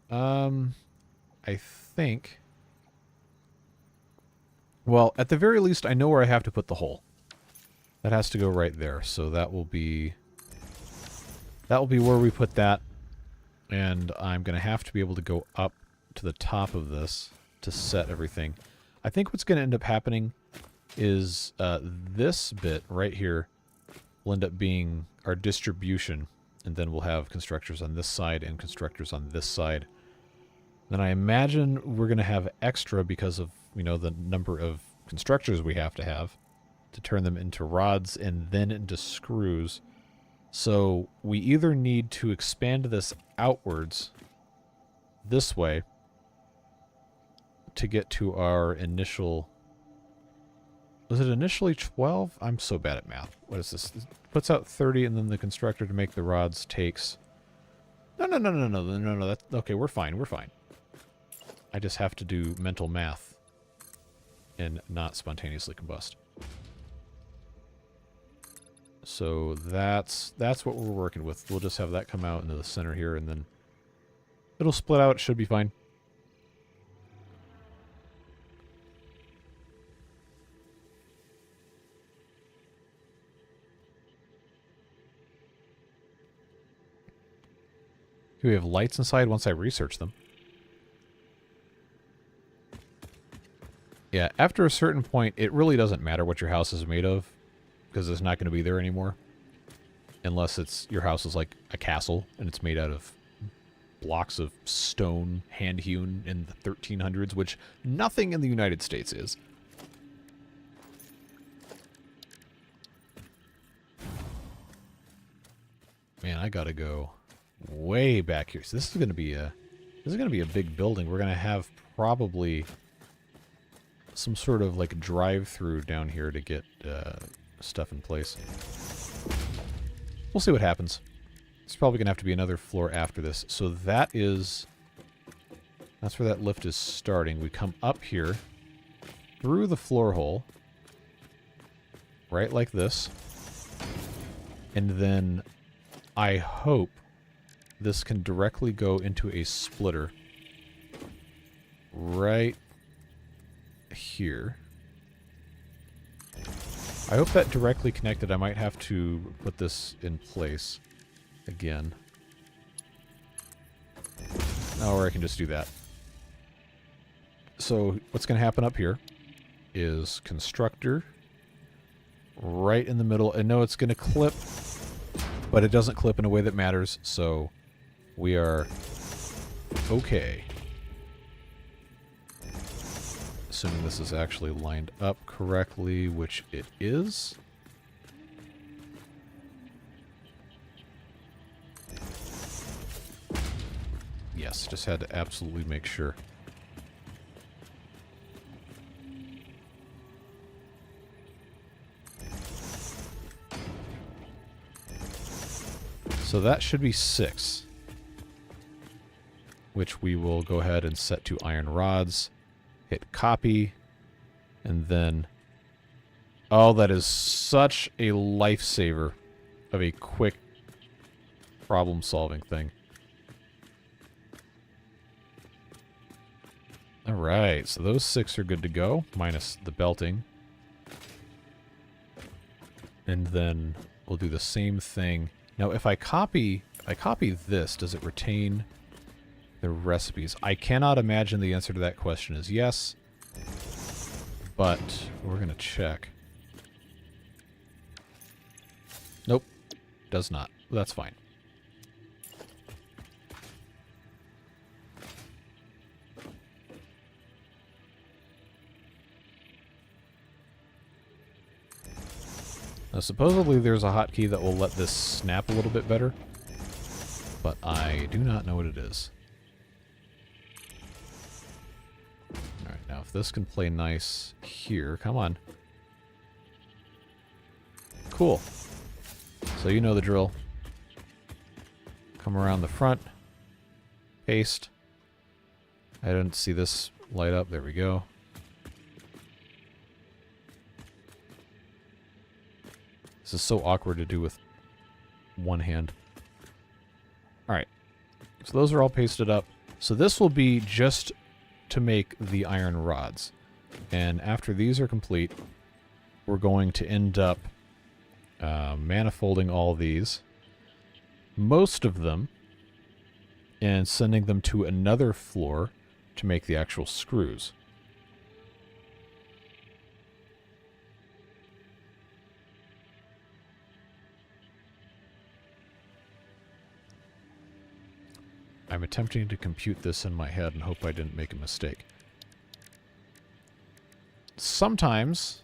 I think... Well, at the very least, I know where I have to put the hole. That has to go right there, so that will be... That will be where we put that. And I'm going to have to be able to go up to the top of this to set everything. I think what's going to end up happening is this bit right here will end up being our distribution, and then we'll have constructors on this side and constructors on this side. Then I imagine we're going to have extra because of, you know, the number of constructors we have to turn them into rods and then into screws. So we either need to expand this outwards this way to get to our initial... Was it initially 12? I'm so bad at math. What is this? It puts out 30, and then the constructor to make the rods takes... No. That's, okay, we're fine. We're fine. I just have to do mental math and not spontaneously combust. So that's what we're working with. We'll just have that come out into the center here, and then it'll split out. It should be fine. Here we have lights inside once I research them. Yeah, after a certain point, it really doesn't matter what your house is made of, because it's not going to be there anymore. Unless it's your house is like a castle, and it's made out of blocks of stone, hand-hewn in the 1300s, which nothing in the United States is. Man, I gotta go way back here. So this is gonna be a big building. We're gonna have probably some sort of like drive-through down here to get stuff in place. We'll see what happens. It's probably gonna have to be another floor after this. So that's where that lift is starting. We come up here through the floor hole, right like this, and then I hope this can directly go into a splitter right here. I hope that directly connected. I might have to put this in place again. Or I can just do that. So what's going to happen up here is constructor right in the middle. I know it's going to clip, but it doesn't clip in a way that matters, so we are okay. Assuming this is actually lined up correctly, which it is. Yes, just had to absolutely make sure. So that should be 6, which we will go ahead and set to iron rods. Hit copy, and then... Oh, that is such a lifesaver of a quick problem-solving thing. Alright, so those 6 are good to go, minus the belting. And then we'll do the same thing. Now, if I copy this, does it retain the recipes? I cannot imagine the answer to that question is yes, but we're going to check. Nope, does not. That's fine. Now, supposedly there's a hotkey that will let this snap a little bit better, but I do not know what it is. Alright, now if this can play nice here, come on. Cool. So you know the drill. Come around the front. Paste. I didn't see this light up. There we go. This is so awkward to do with one hand. Alright. So those are all pasted up. So this will be just to make the iron rods. And after these are complete, we're going to end up manifolding all these. Most of them. And sending them to another floor to make the actual screws. I'm attempting to compute this in my head and hope I didn't make a mistake. Sometimes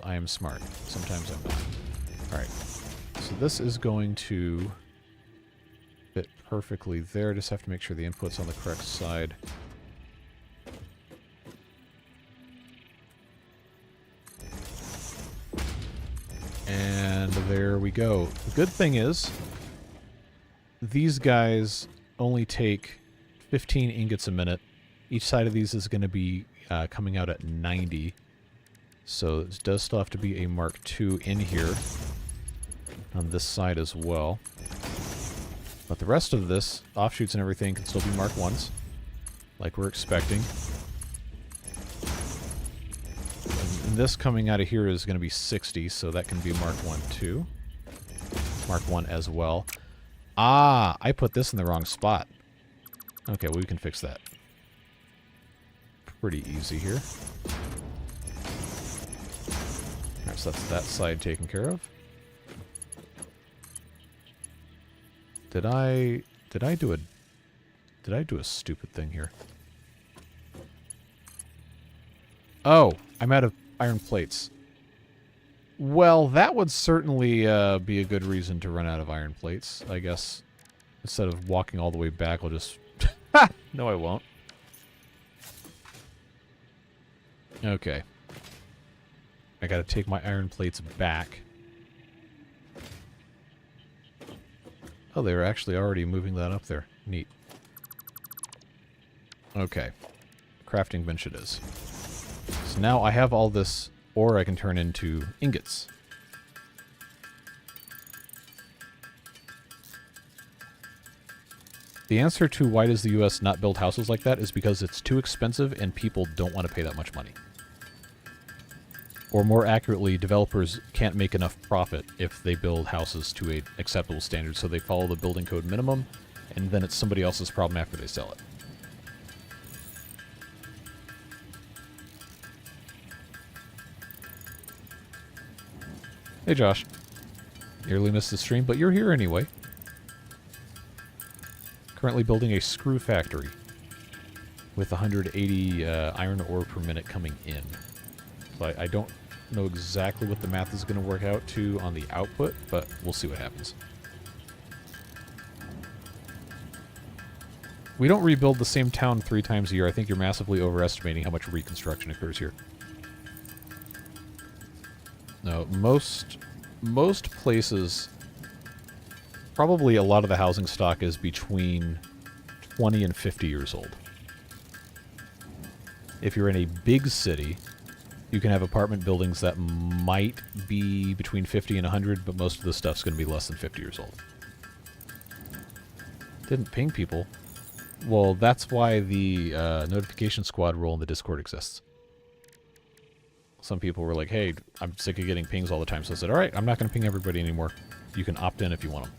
I am smart. Sometimes I'm not. Alright. So this is going to fit perfectly there. Just have to make sure the input's on the correct side. And there we go. The good thing is, these guys only take 15 ingots a minute. Each side of these is going to be coming out at 90. So it does still have to be a Mark II in here on this side as well. But the rest of this, offshoots and everything, can still be Mark Is, like we're expecting. And this coming out of here is going to be 60, so that can be Mark I too. Mark I as well. Ah, I put this in the wrong spot. Okay, well, we can fix that. Pretty easy here. Alright, so that's that side taken care of. Did I do a stupid thing here? Oh, I'm out of iron plates. Well, that would certainly be a good reason to run out of iron plates, I guess. Instead of walking all the way back, I'll just... No, I won't. Okay. I gotta take my iron plates back. Oh, they were actually already moving that up there. Neat. Okay. Crafting bench it is. So now I have all this ore I can turn into ingots. The answer to why does the US not build houses like that is because it's too expensive and people don't want to pay that much money. Or more accurately, developers can't make enough profit if they build houses to an acceptable standard, so they follow the building code minimum, and then it's somebody else's problem after they sell it. Hey Josh. Nearly missed the stream, but you're here anyway. Currently building a screw factory with 180 iron ore per minute coming in. So I don't know exactly what the math is going to work out to on the output, but we'll see what happens. We don't rebuild the same town 3 times a year. I think you're massively overestimating how much reconstruction occurs here. No, most places, probably a lot of the housing stock is between 20 and 50 years old. If you're in a big city, you can have apartment buildings that might be between 50 and 100, but most of the stuff's going to be less than 50 years old. Didn't ping people. Well, that's why the notification squad role in the Discord exists. Some people were like, hey, I'm sick of getting pings all the time. So I said, all right, I'm not going to ping everybody anymore. You can opt in if you want them.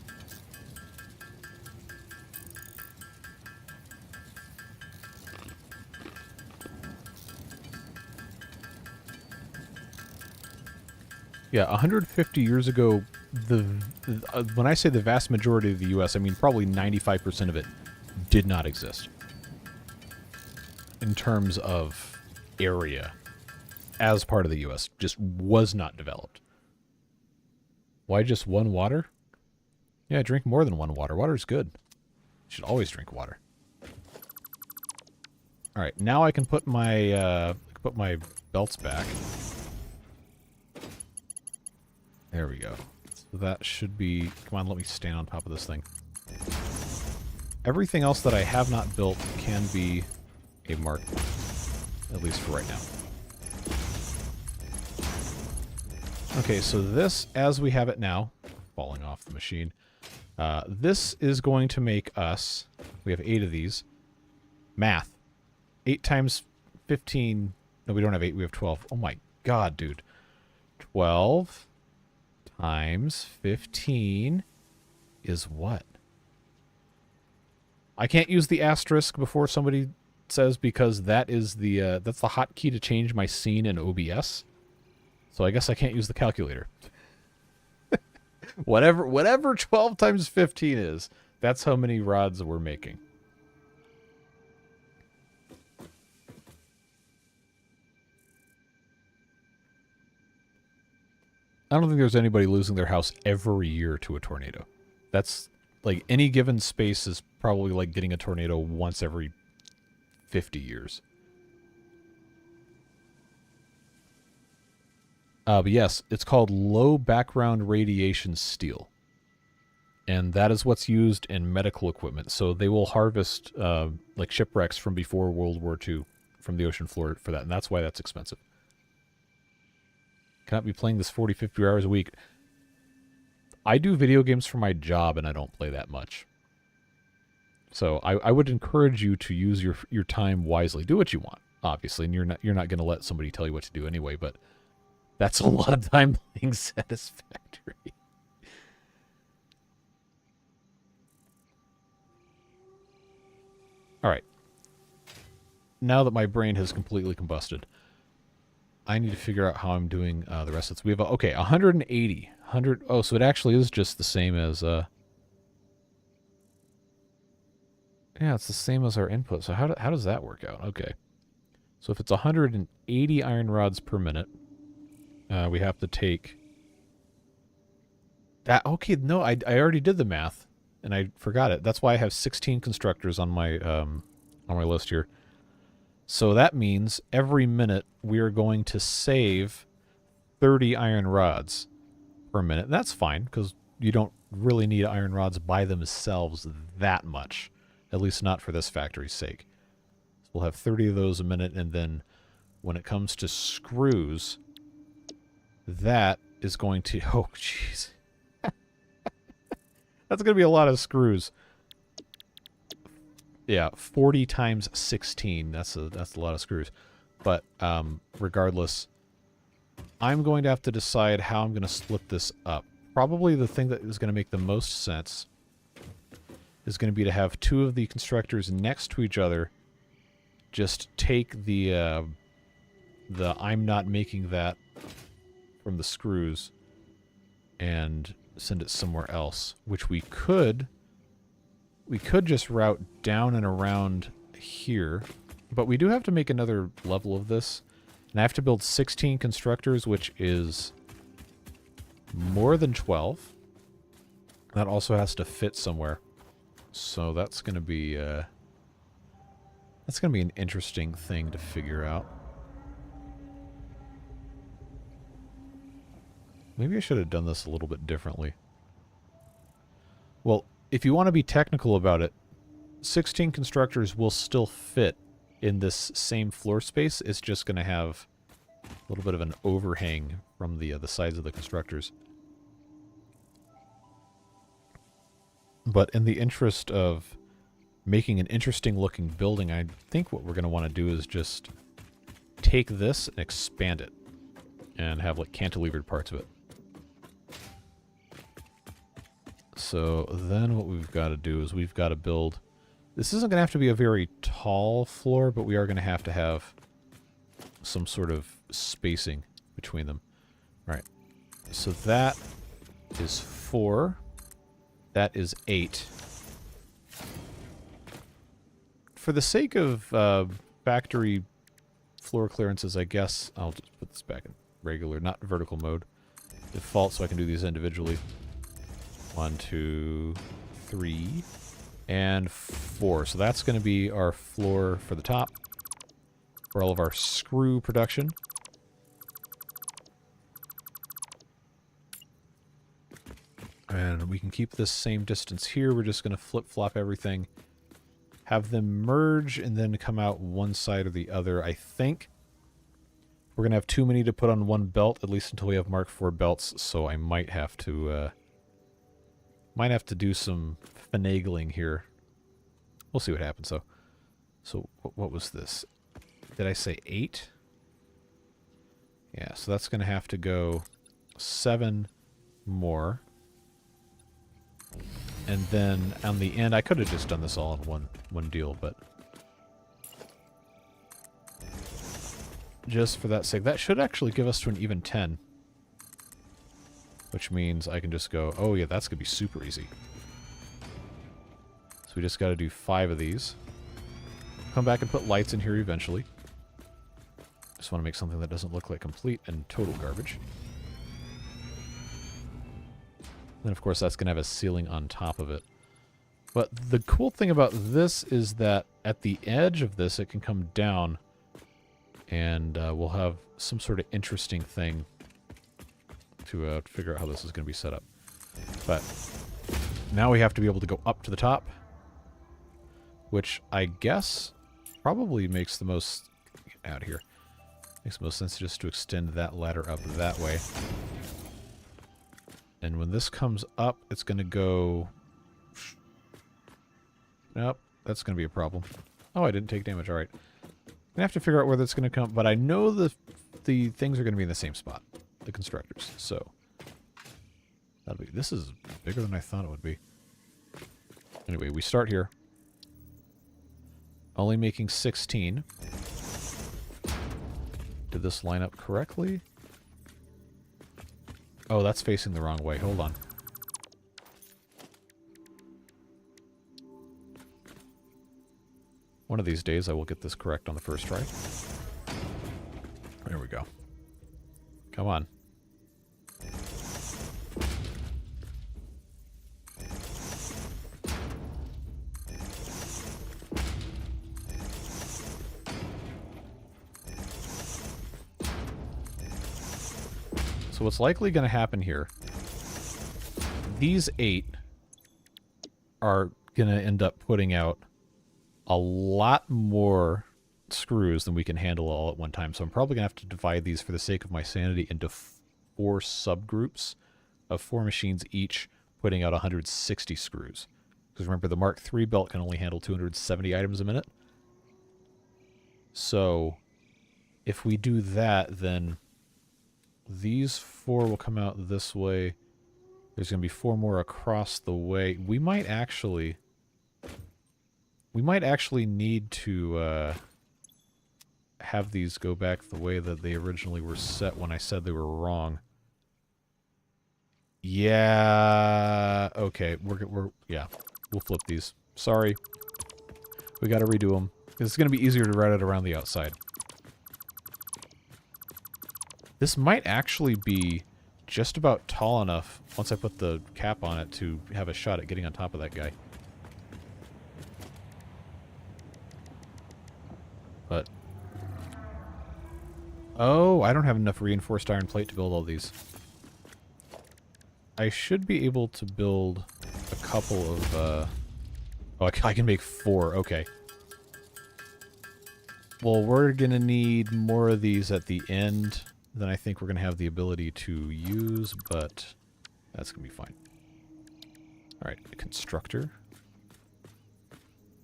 Yeah, 150 years ago, when I say the vast majority of the U.S., I mean probably 95% of it did not exist. In terms of area, as part of the U.S., just was not developed. Why just one water? Yeah, drink more than one water. Water's good. You should always drink water. All right, now I can put my belts back. There we go. So that should be... Come on, let me stand on top of this thing. Everything else that I have not built can be a mark, at least for right now. Okay, so this, as we have it now, falling off the machine, this is going to make us... We have 8 of these. Math. 8 times 15... No, we don't have 8, we have 12. Oh my god, dude. 12... times 15 is what? I can't use the asterisk before somebody says because that is the that's the hotkey to change my scene in OBS. So I guess I can't use the calculator. whatever 12 times 15 is, That's how many rods we're making. I don't think there's anybody losing their house every year to a tornado. That's like any given space is probably like getting a tornado once every 50 years. But yes, it's called low background radiation steel. And that is what's used in medical equipment. So they will harvest like shipwrecks from before World War II from the ocean floor for that. And that's why that's expensive. Cannot be playing this 40, 50 hours a week. I do video games for my job and I don't play that much. So I would encourage you to use your time wisely. Do what you want, obviously. And you're not going to let somebody tell you what to do anyway. But that's a lot of time playing Satisfactory. All right. Now that my brain has completely combusted, I need to figure out how I'm doing the rest of this. We have, okay, 180. Oh, so it actually is just the same as... yeah, it's the same as our input. So how does that work out? Okay. So if it's 180 iron rods per minute, we have to take... that. Okay, no, I already did the math, and I forgot it. That's why I have 16 constructors on my list here. So that means every minute we are going to save 30 iron rods per minute. That's fine, because you don't really need iron rods by themselves that much, at least not for this factory's sake. So we'll have 30 of those a minute, and then when it comes to screws, that is going to... oh, jeez. That's going to be a lot of screws. Yeah, 40 times 16. That's a lot of screws. But regardless, I'm going to have to decide how I'm going to split this up. Probably the thing that is going to make the most sense is going to be to have two of the constructors next to each other. Just take the I'm not making that from the screws and send it somewhere else, which we could just route down and around here, but we do have to make another level of this, and I have to build 16 constructors, which is more than 12. That also has to fit somewhere, so that's going to be an interesting thing to figure out. Maybe I should have done this a little bit differently. Well, if you want to be technical about it, 16 constructors will still fit in this same floor space. It's just going to have a little bit of an overhang from the sides of the constructors. But in the interest of making an interesting looking building, I think what we're going to want to do is just take this and expand it and have like cantilevered parts of it. So then what we've got to do is we've got to build... this isn't going to have to be a very tall floor, but we are going to have some sort of spacing between them. All right. So that is 4. That is 8. For the sake of factory floor clearances, I guess I'll just put this back in regular, not vertical mode. Default, so I can do these individually. 1, 2, 3, and 4. So that's going to be our floor for the top for all of our screw production. And we can keep this same distance here. We're just going to flip-flop everything, have them merge, and then come out one side or the other, I think. We're going to have too many to put on one belt, at least until we have Mark IV belts, so I might have to do some finagling here. We'll see what happens, though. So what was this? Did I say 8? Yeah, so that's going to have to go 7 more. And then on the end, I could have just done this all in one deal, but just for that sake, that should actually give us to an even 10. Which means I can just go, oh yeah, that's going to be super easy. So we just got to do 5 of these. Come back and put lights in here eventually. Just want to make something that doesn't look like complete and total garbage. Then, of course, that's going to have a ceiling on top of it. But the cool thing about this is that at the edge of this, it can come down, and we'll have some sort of interesting thing to figure out how this is going to be set up. But now we have to be able to go up to the top, which I guess probably makes the most... Get out of here. Makes the most sense just to extend that ladder up that way. And when this comes up, it's going to go... Nope, that's going to be a problem. Oh, I didn't take damage. All right. I'm going to have to figure out where that's going to come. But I know the things are going to be in the same spot. The constructors. So, that'll be... This is bigger than I thought it would be. Anyway, we start here. Only making 16. Did this line up correctly? Oh, that's facing the wrong way. Hold on. One of these days I will get this correct on the first try. There we go. Come on. So what's likely going to happen here, these 8 are going to end up putting out a lot more screws than we can handle all at one time. So I'm probably going to have to divide these, for the sake of my sanity, into 4 subgroups of 4 machines each, putting out 160 screws. Because remember, the Mark III belt can only handle 270 items a minute. So if we do that, then these 4 will come out this way. There's going to be 4 more across the way. We might actually need to have these go back the way that they originally were set when I said they were wrong. Yeah, okay, yeah, we'll flip these. Sorry. We got to redo them. It's going to be easier to route it around the outside. This might actually be just about tall enough, once I put the cap on it, to have a shot at getting on top of that guy. But... Oh, I don't have enough reinforced iron plate to build all these. I should be able to build a couple of... Oh, I can make 4. Okay. Well, we're going to need more of these at the end than I think we're going to have the ability to use, but that's going to be fine. Alright, a constructor.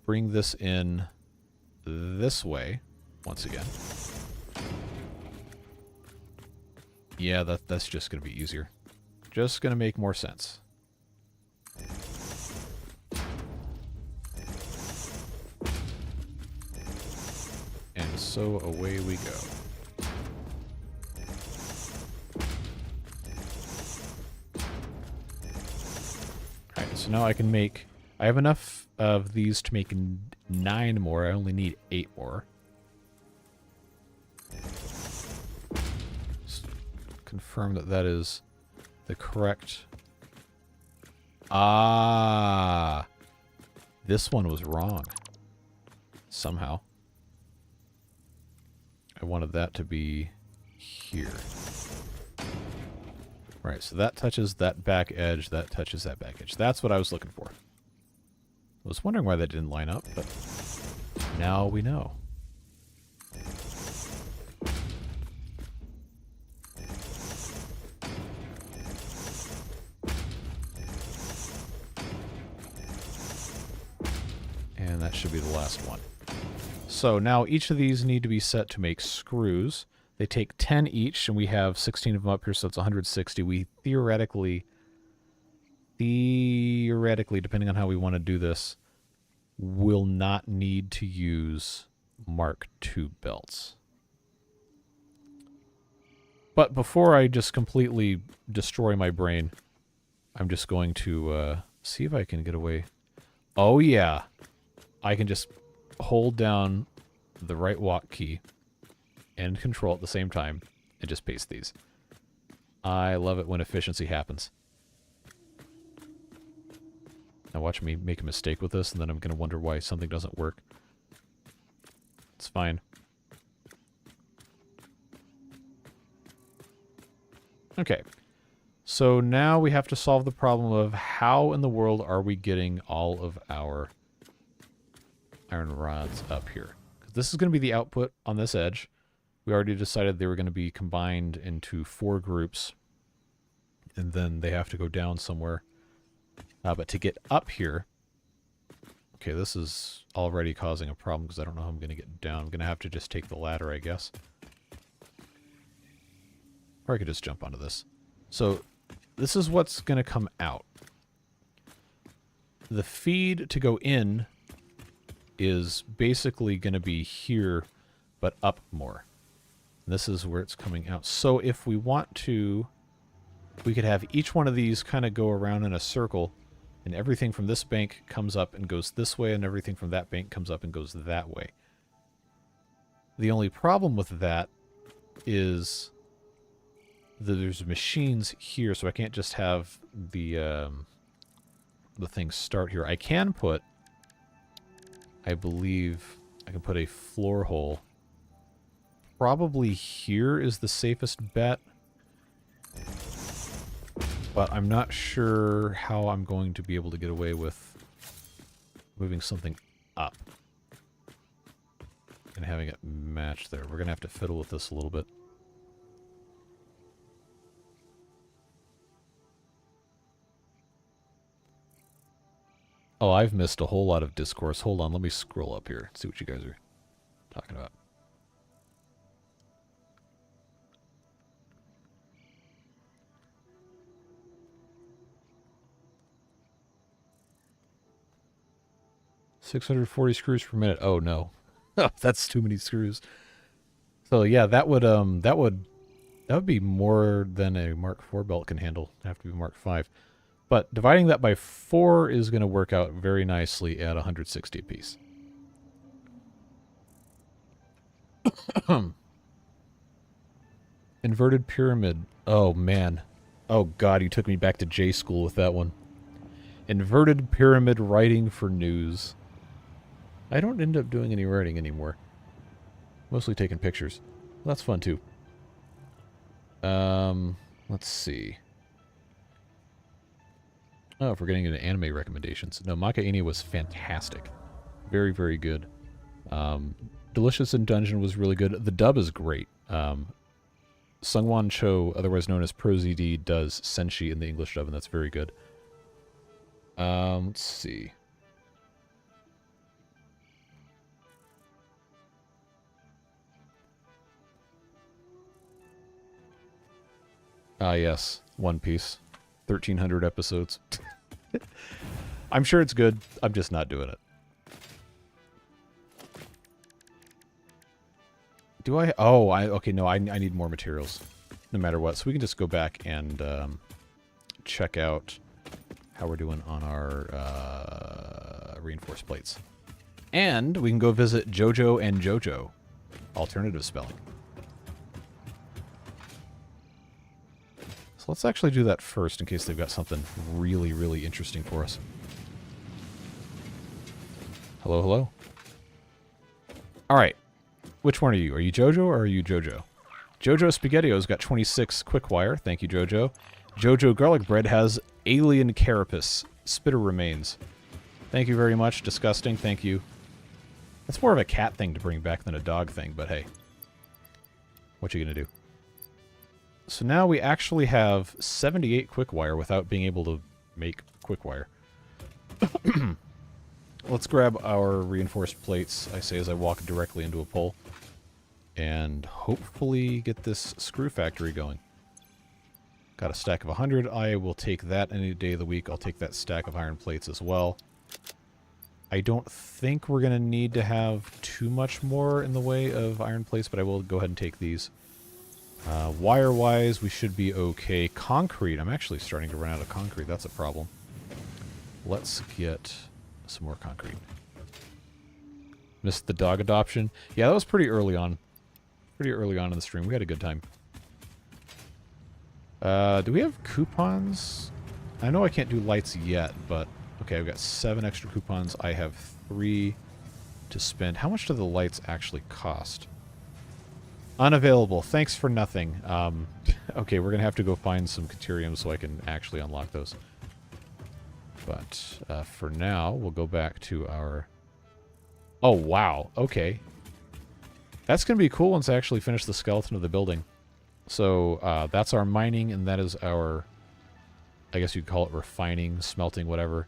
Bring this in this way, once again. Yeah, that's just going to be easier. Just going to make more sense. And so away we go. Alright, so now I can make... I have enough of these to make 9 more. I only need 8 more. Just confirm that that is the correct... Ah! This one was wrong. Somehow. I wanted that to be here. Right, so that touches that back edge, that touches that back edge. That's what I was looking for. I was wondering why that didn't line up, but now we know. And that should be the last one. So now each of these need to be set to make screws. They take 10 each, and we have 16 of them up here, so it's 160. We theoretically, depending on how we want to do this, will not need to use Mark II belts. But before I just completely destroy my brain, I'm just going to see if I can get away. Oh yeah. I can just hold down the right walk key and control at the same time and just paste these. I love it when efficiency happens. Now watch me make a mistake with this, and then I'm going to wonder why something doesn't work. It's fine. Okay. So now we have to solve the problem of how in the world are we getting all of our iron rods up here. 'Cause this is going to be the output on this edge. We already decided they were going to be combined into 4 groups. And then they have to go down somewhere. But to get up here... Okay, this is already causing a problem because I don't know how I'm going to get down. I'm going to have to just take the ladder, I guess. Or I could just jump onto this. So, this is what's going to come out. The feed to go in is basically going to be here, but up more. And this is where it's coming out. So if we want to, we could have each one of these kind of go around in a circle, and everything from this bank comes up and goes this way, and everything from that bank comes up and goes that way. The only problem with that is there's machines here, so I can't just have the thing start here. I can put, I believe, I can put a floor hole. Probably here is the safest bet. But I'm not sure how I'm going to be able to get away with moving something up and having it match there. We're going to have to fiddle with this a little bit. Oh, I've missed a whole lot of discourse. Hold on, let me scroll up here and see what you guys are talking about. $640 screws per minute. Oh no, that's too many screws. So yeah, that would be more than a Mark IV belt can handle. It'd have to be Mark V. But dividing that by 4 is going to work out very nicely at 160 apiece. Inverted pyramid. Oh man. Oh god, you took me back to J school with that one. Inverted pyramid writing for news. I don't end up doing any writing anymore. Mostly taking pictures. Well, that's fun too. Let's see. Oh, if we're getting into anime recommendations. No, Maka Ini was fantastic. Very, very good. Delicious in Dungeon was really good. The dub is great. Sungwon Cho, otherwise known as ProZD, does Senshi in the English dub, and that's very good. Let's see. Ah, yes. One Piece. 1,300 episodes. I'm sure it's good. I'm just not doing it. Do I? Oh, okay, no, I need more materials. No matter what. So we can just go back and check out how we're doing on our reinforced plates. And we can go visit Jojo and Jojo. Alternative spelling. So let's actually do that first in case they've got something really, really interesting for us. Hello, hello. Alright. Which one are you? Are you Jojo or are you Jojo? Jojo Spaghettio's got 26 quick wire. Thank you, Jojo. Jojo Garlic Bread has alien carapace. Spitter remains. Thank you very much. Disgusting. Thank you. That's more of a cat thing to bring back than a dog thing, but hey. What you gonna do? So now we actually have 78 quick wire without being able to make quick wire. Let's grab our reinforced plates, I say as I walk directly into a pole, and hopefully get this screw factory going. Got a stack of 100. I will take that any day of the week. I'll take that stack of iron plates as well. I don't think we're going to need to have too much more in the way of iron plates, but I will go ahead and take these. Wire-wise, we should be okay. Concrete. I'm actually starting to run out of concrete. That's a problem. Let's get some more concrete. Missed the dog adoption. Yeah, that was pretty early on. Pretty early on in the stream. We had a good time. Do we have coupons? I know I can't do lights yet, but... Okay, I've got 7 extra coupons. I have 3 to spend. How much do the lights actually cost? Unavailable. Thanks for nothing. Okay, we're going to have to go find some Caterium so I can actually unlock those. But for now, we'll go back to our... Oh, wow. Okay. That's going to be cool once I actually finish the skeleton of the building. So that's our mining, and that is our... I guess you'd call it refining, smelting, whatever.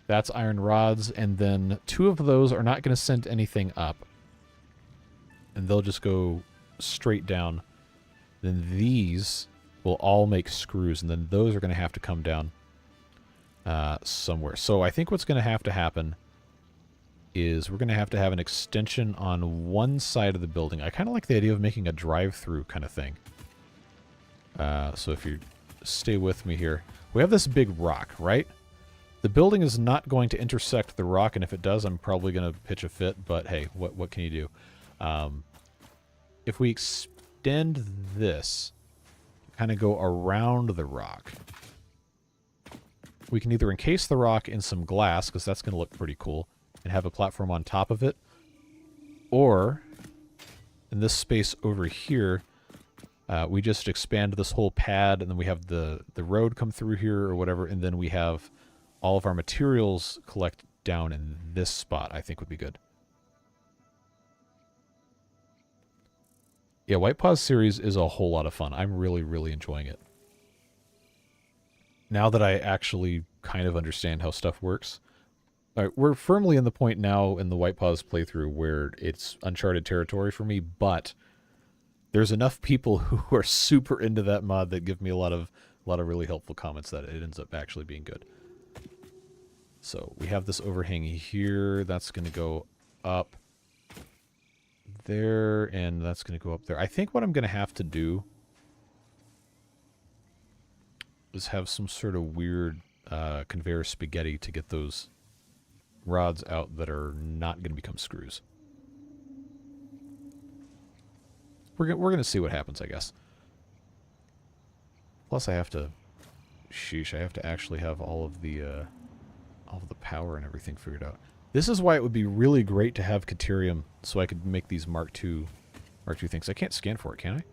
That's iron rods, and then 2 of those are not going to send anything up. And they'll just go straight down. Then these will all make screws, and then those are going to have to come down somewhere. So I think what's going to happen is we're going to have an extension on one side of the building. I kind of like the idea of making a drive-through kind of thing. So if you stay with me here. We have this big rock, right? The building is not going to intersect the rock, and if it does, I'm probably going to pitch a fit, but hey, what can you do? If we extend this, kind of go around the rock, we can either encase the rock in some glass, because that's going to look pretty cool, and have a platform on top of it, or in this space over here, we just expand this whole pad, and then we have the road come through here or whatever, and then we have all of our materials collect down in this spot, I think would be good. Yeah, White Paws series is a whole lot of fun. I'm really, really enjoying it. Now that I actually kind of understand how stuff works. All right, we're firmly in the point now in the White Paws playthrough where it's uncharted territory for me, but there's enough people who are super into that mod that give me a lot of really helpful comments that it ends up actually being good. So we have this overhang here. That's going to go up there, and that's going to go up there. I think what I'm going to have to do is have some sort of weird conveyor spaghetti to get those rods out that are not going to become screws. We're going to see what happens, I guess. Plus, I have to... Sheesh, I have to actually have all of the power and everything figured out. This is why it would be really great to have Caterium, so I could make these Mark II things. I can't scan for it, can I?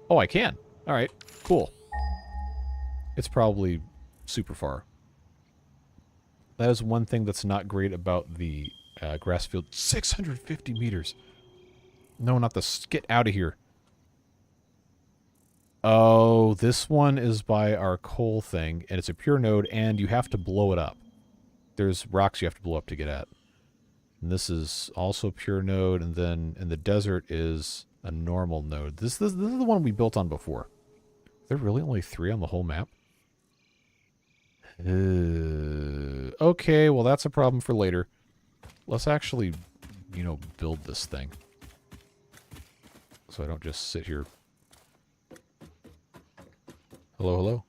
Oh, I can. All right, cool. It's probably super far. That is one thing that's not great about the grass field. 650 meters. No, not the... Get out of here. Oh, this one is by our coal thing, and it's a pure node, and you have to blow it up. There's rocks you have to blow up to get at. And this is also pure node, and then in the desert is a normal node. This is the one we built on before. Are there really only 3 on the whole map? Okay, well that's a problem for later. Let's actually, you know, build this thing. So I don't just sit here. Hello, hello.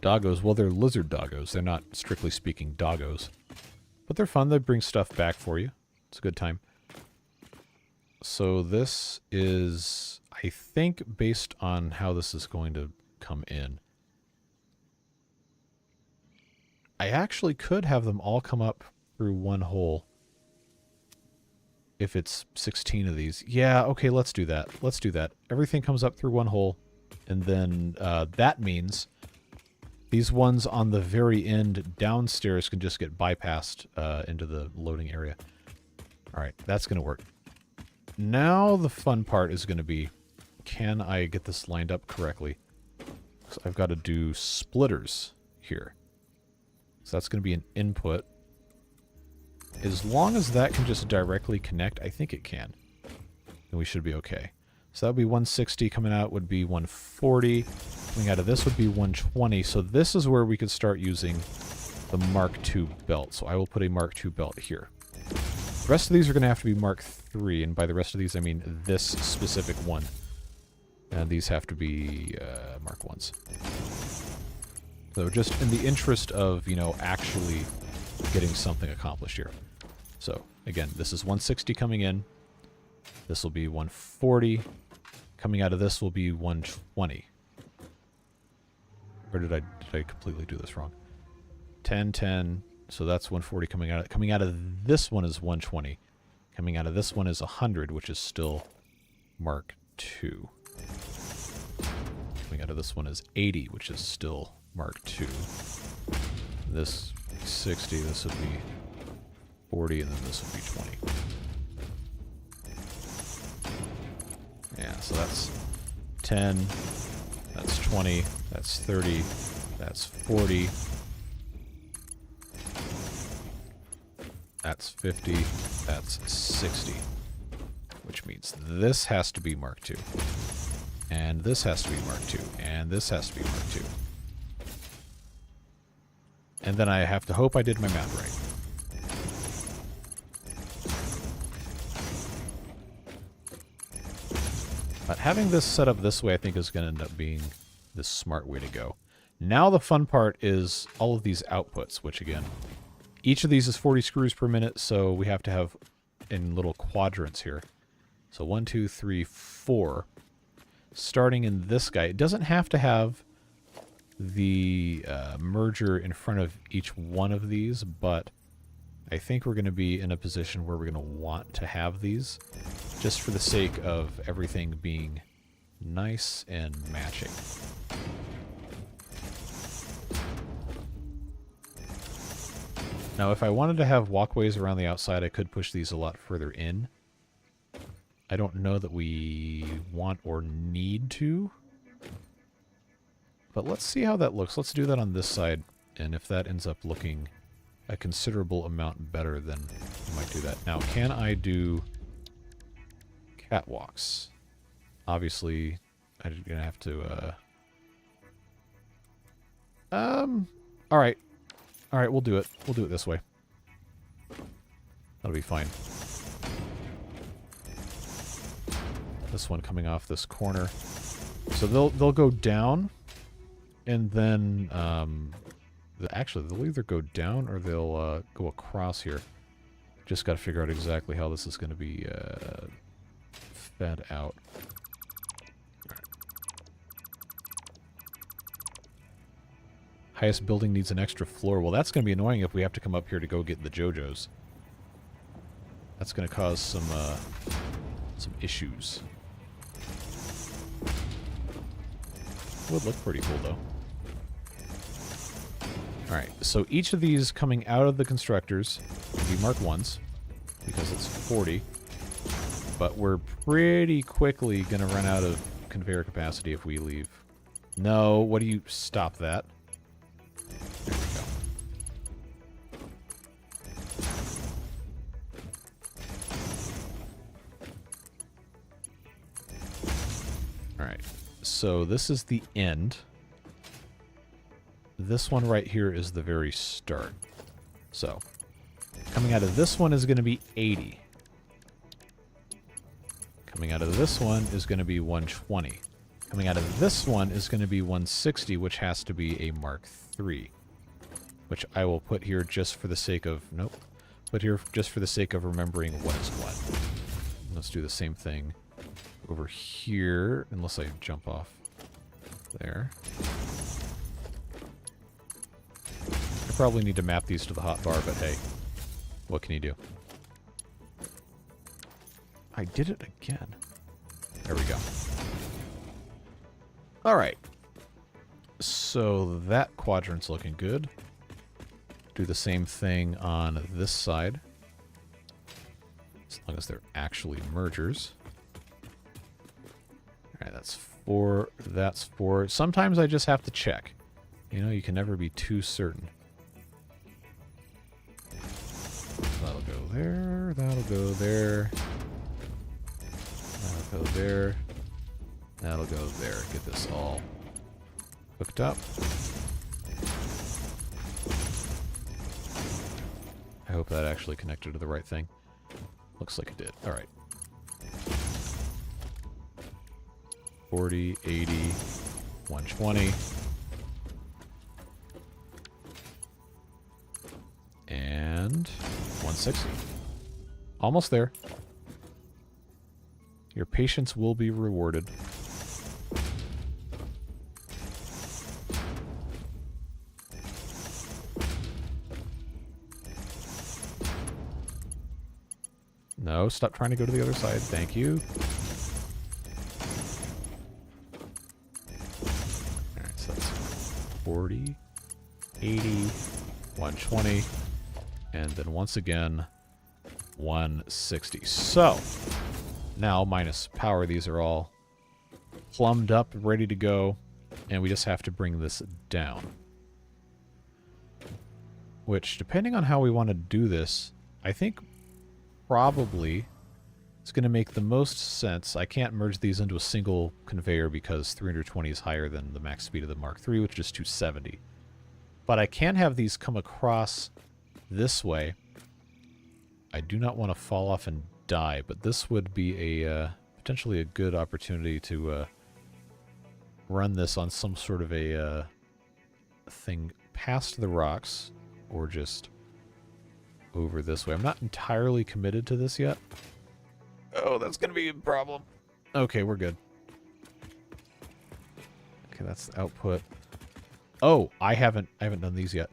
Doggos. Well, they're lizard doggos. They're not, strictly speaking, doggos. But they're fun. They bring stuff back for you. It's a good time. So this is, I think, based on how this is going to come in. I actually could have them all come up through one hole. If it's 16 of these. Yeah, okay, let's do that. Let's do that. Everything comes up through one hole. And then that means these ones on the very end downstairs can just get bypassed into the loading area. All right, that's going to work. Now the fun part is going to be, can I get this lined up correctly? So I've got to do splitters here. So that's going to be an input. As long as that can just directly connect, I think it can. Then we should be okay. So that would be 160. Coming out would be 140. Coming out of this would be 120. So this is where we could start using the Mark II belt. So I will put a Mark II belt here. The rest of these are going to have to be Mark III. And by the rest of these, I mean this specific one. And these have to be Mark Is. So just in the interest of, you know, actually getting something accomplished here. So, again, this is 160 coming in. This will be 140. Coming out of this will be 120. Or did I completely do this wrong? 10, 10. So that's 140 coming out. Coming out of this one is 120. Coming out of this one is 100, which is still Mark II. Coming out of this one is 80, which is still Mark II. This 60, this would be 40, and then this would be 20. Yeah, so that's 10, that's 20, that's 30, that's 40, that's 50, that's 60. Which means this has to be Mark II. And this has to be Mark II. And this has to be Mark II. And then I have to hope I did my math right. But having this set up this way, I think, is going to end up being the smart way to go. Now the fun part is all of these outputs, which, again, each of these is 40 screws per minute, so we have to have in little quadrants here. So 1, 2, 3, 4. Starting in this guy. It doesn't have to have the merger in front of each one of these, but I think we're going to be in a position where we're going to want to have these, just for the sake of everything being nice and matching. Now, if I wanted to have walkways around the outside, I could push these a lot further in. I don't know that we want or need to. But let's see how that looks. Let's do that on this side, and if that ends up looking a considerable amount better, then I might do that. Now, can I do catwalks? Obviously, I'm gonna have to, alright. Alright, we'll do it. We'll do it this way. That'll be fine. This one coming off this corner. So they'll go down, and then, actually, they'll either go down or they'll go across here. Just got to figure out exactly how this is going to be fed out. Highest building needs an extra floor. Well, that's going to be annoying if we have to come up here to go get the JoJo's. That's going to cause some issues. Would look pretty cool, though. Alright, so each of these coming out of the constructors will be Mark 1s, because it's 40. But we're pretty quickly going to run out of conveyor capacity if we leave. No, what do you... Stop that. There we go. Alright, so this is the end. This one right here is the very start. So, coming out of this one is going to be 80. Coming out of this one is going to be 120. Coming out of this one is going to be 160, which has to be a Mark III. Which I will put here just for the sake of... Nope. Put here just for the sake of remembering what is what. Let's do the same thing over here, unless I jump off there. I probably need to map these to the hotbar, but hey, what can you do? I did it again. There we go. Alright. So that quadrant's looking good. Do the same thing on this side. As long as they're actually mergers. Alright, that's 4. That's 4. Sometimes I just have to check. You know, you can never be too certain. That'll go there. That'll go there. That'll go there. That'll go there. Get this all hooked up. I hope that actually connected to the right thing. Looks like it did. Alright. 40, 80, 120. And 160. Almost there. Your patience will be rewarded. No, stop trying to go to the other side. Thank you. Alright, so that's 40, 80, 120, and then once again, 160. So, now, minus power, these are all plumbed up, ready to go, and we just have to bring this down. Which, depending on how we want to do this, I think probably it's going to make the most sense. I can't merge these into a single conveyor because 320 is higher than the max speed of the Mark III, which is 270. But I can have these come across this way. I do not want to fall off and die, but this would be a potentially a good opportunity to run this on some sort of a thing past the rocks, or just over this way. I'm not entirely committed to this yet. Oh, that's going to be a problem. Okay, we're good. Okay, that's the output. Oh, I haven't done these yet.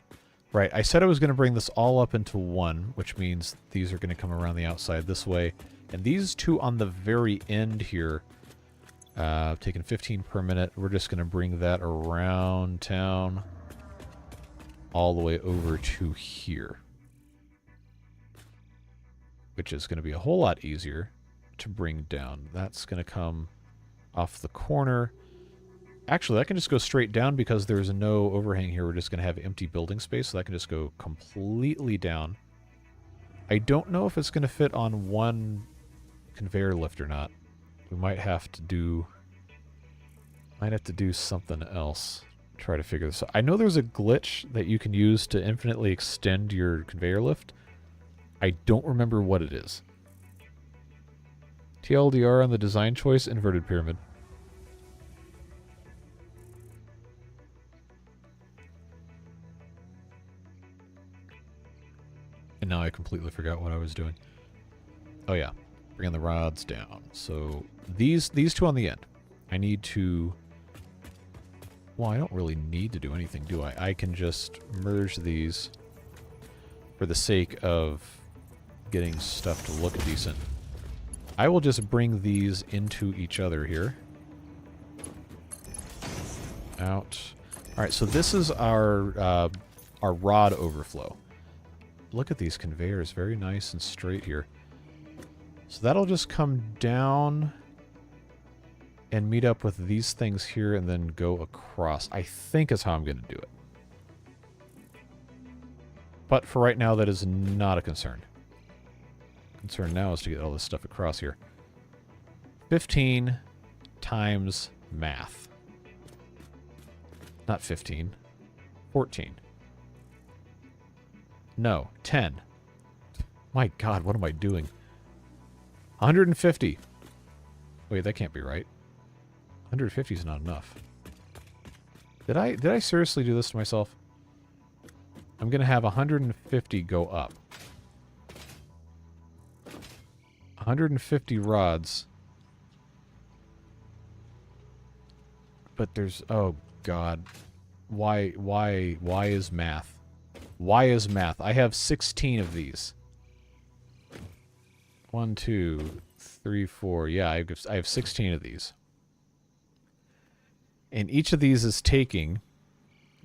Right, I said I was going to bring this all up into one, which means these are going to come around the outside this way. And these two on the very end here, taking 15 per minute, we're just going to bring that around town all the way over to here. Which is going to be a whole lot easier to bring down. That's going to come off the corner. Actually, that can just go straight down because there's no overhang here. We're just going to have empty building space, so that can just go completely down. I don't know if it's going to fit on one conveyor lift or not. We might have to do something else. Try to figure this out. I know there's a glitch that you can use to infinitely extend your conveyor lift. I don't remember what it is. TLDR on the design choice, inverted pyramid. And now I completely forgot what I was doing. Oh yeah, bringing the rods down. So these two on the end. I need to... Well, I don't really need to do anything, do I? I can just merge these for the sake of getting stuff to look decent. I will just bring these into each other here. Out. Alright, so this is our rod overflow. Look at these conveyors, very nice and straight here. So that'll just come down and meet up with these things here and then go across. I think is how I'm going to do it. But for right now, that is not a concern. Concern now is to get all this stuff across here. 15 times math. Not 15. 14. No, 10. My God, what am I doing? 150. Wait, that can't be right. 150 is not enough. Did I seriously do this to myself? I'm going to have 150 go up. 150 rods. But there's... Oh, God. Why is math? Why is math? I have 16 of these. 1, 2, 3, 4. Yeah, I have 16 of these. And each of these is taking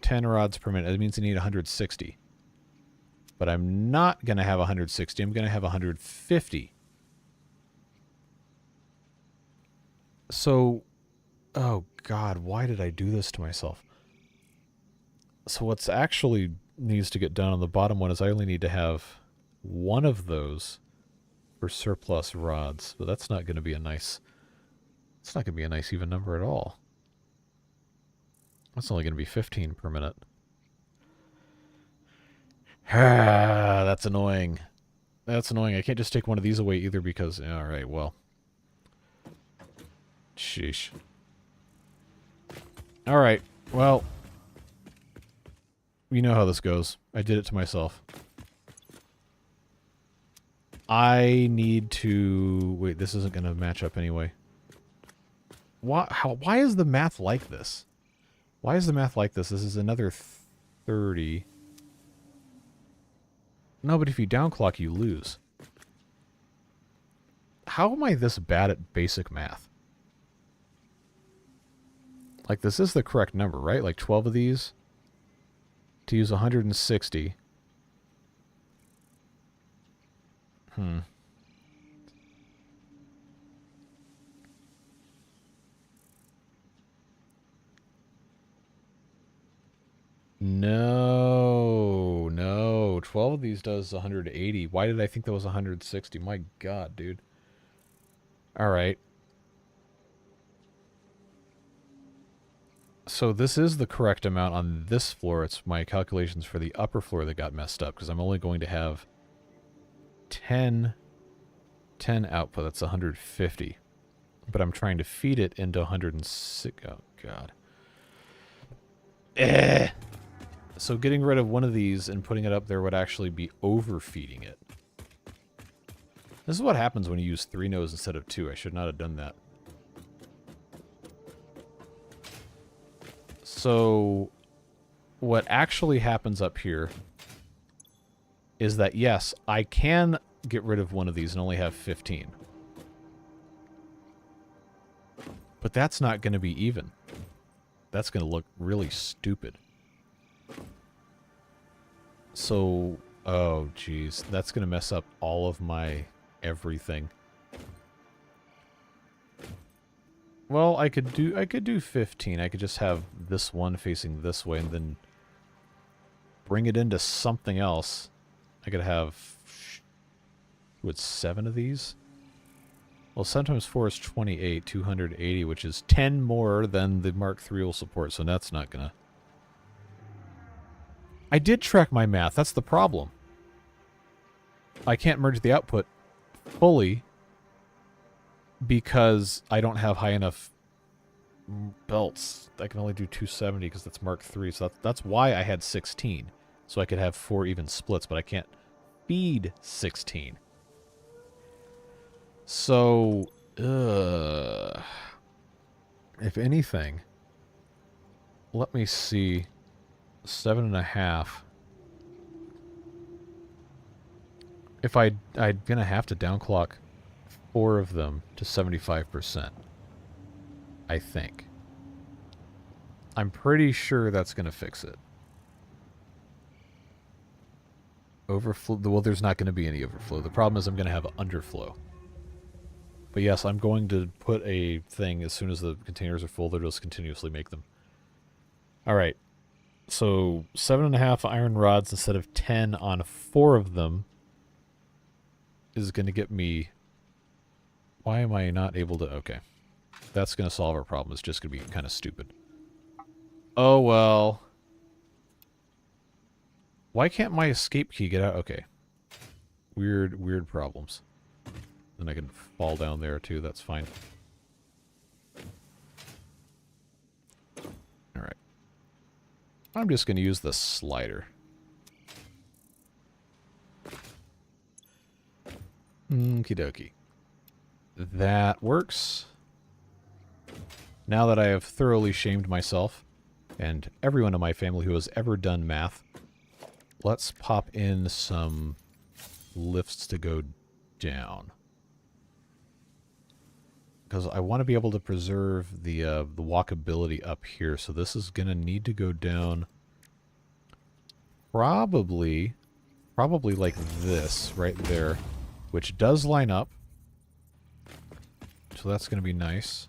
10 rods per minute. That means I need 160. But I'm not going to have 160. I'm going to have 150. So, oh God, why did I do this to myself? So what's actually needs to get done on the bottom one is I only need to have one of those for surplus rods. But that's not going to be a nice... It's not going to be a nice even number at all. That's only going to be 15 per minute. Ah, that's annoying. That's annoying. I can't just take one of these away either because... Alright, well. Sheesh. Alright, well. You know how this goes. I did it to myself. I need to... Wait, this isn't going to match up anyway. Why is the math like this? Why is the math like this? This is another 30. No, but if you downclock, you lose. How am I this bad at basic math? Like, this is the correct number, right? Like, 12 of these to use 160. No. 12 of these does 180. Why did I think that was 160? My God, dude. All right. So this is the correct amount on this floor. It's my calculations for the upper floor that got messed up because I'm only going to have 10 output. That's 150. But I'm trying to feed it into 106. Oh, God. So getting rid of one of these and putting it up there would actually be overfeeding it. This is what happens when you use 3 nodes instead of 2. I should not have done that. So what actually happens up here is that, yes, I can get rid of one of these and only have 15. But that's not going to be even. That's going to look really stupid. So, oh geez, that's going to mess up all of my everything. Well, I could do 15. I could just have this one facing this way and then bring it into something else. I could have, what, 7 of these? Well, sometimes 4 is 28, 280, which is 10 more than the Mark III will support, so that's not gonna... I did track my math, that's the problem. I can't merge the output fully because I don't have high enough belts. I can only do 270 because that's Mark III, so that's why I had 16. So I could have 4 even splits, but I can't feed 16. So, if anything, let me see, 7.5. If I'm gonna have to downclock 4 of them to 75%. I think. I'm pretty sure that's gonna fix it. Overflow. Well, there's not going to be any overflow. The problem is I'm going to have underflow. But yes, I'm going to put a thing as soon as the containers are full. They'll just continuously make them. All right. So 7.5 iron rods instead of 10 on 4 of them is going to get me... Why am I not able to... Okay. That's going to solve our problem. It's just going to be kind of stupid. Oh, well... Why can't my escape key get out? Okay. Weird problems. Then I can fall down there too, that's fine. Alright. I'm just going to use the slider. Okie dokie. That works. Now that I have thoroughly shamed myself, and everyone in my family who has ever done math, let's pop in some lifts to go down. Because I want to be able to preserve the walkability up here. So this is going to need to go down probably like this right there, which does line up. So that's going to be nice.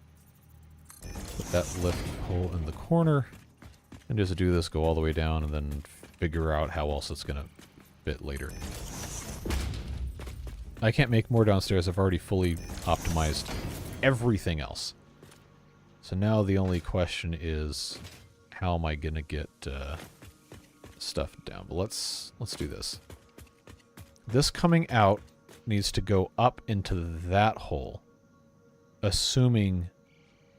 Put that lift hole in the corner. And just do this, go all the way down, and then figure out how else it's going to fit later. I can't make more downstairs. I've already fully optimized everything else. So now the only question is, how am I going to get stuff down? But let's do this. This coming out needs to go up into that hole, assuming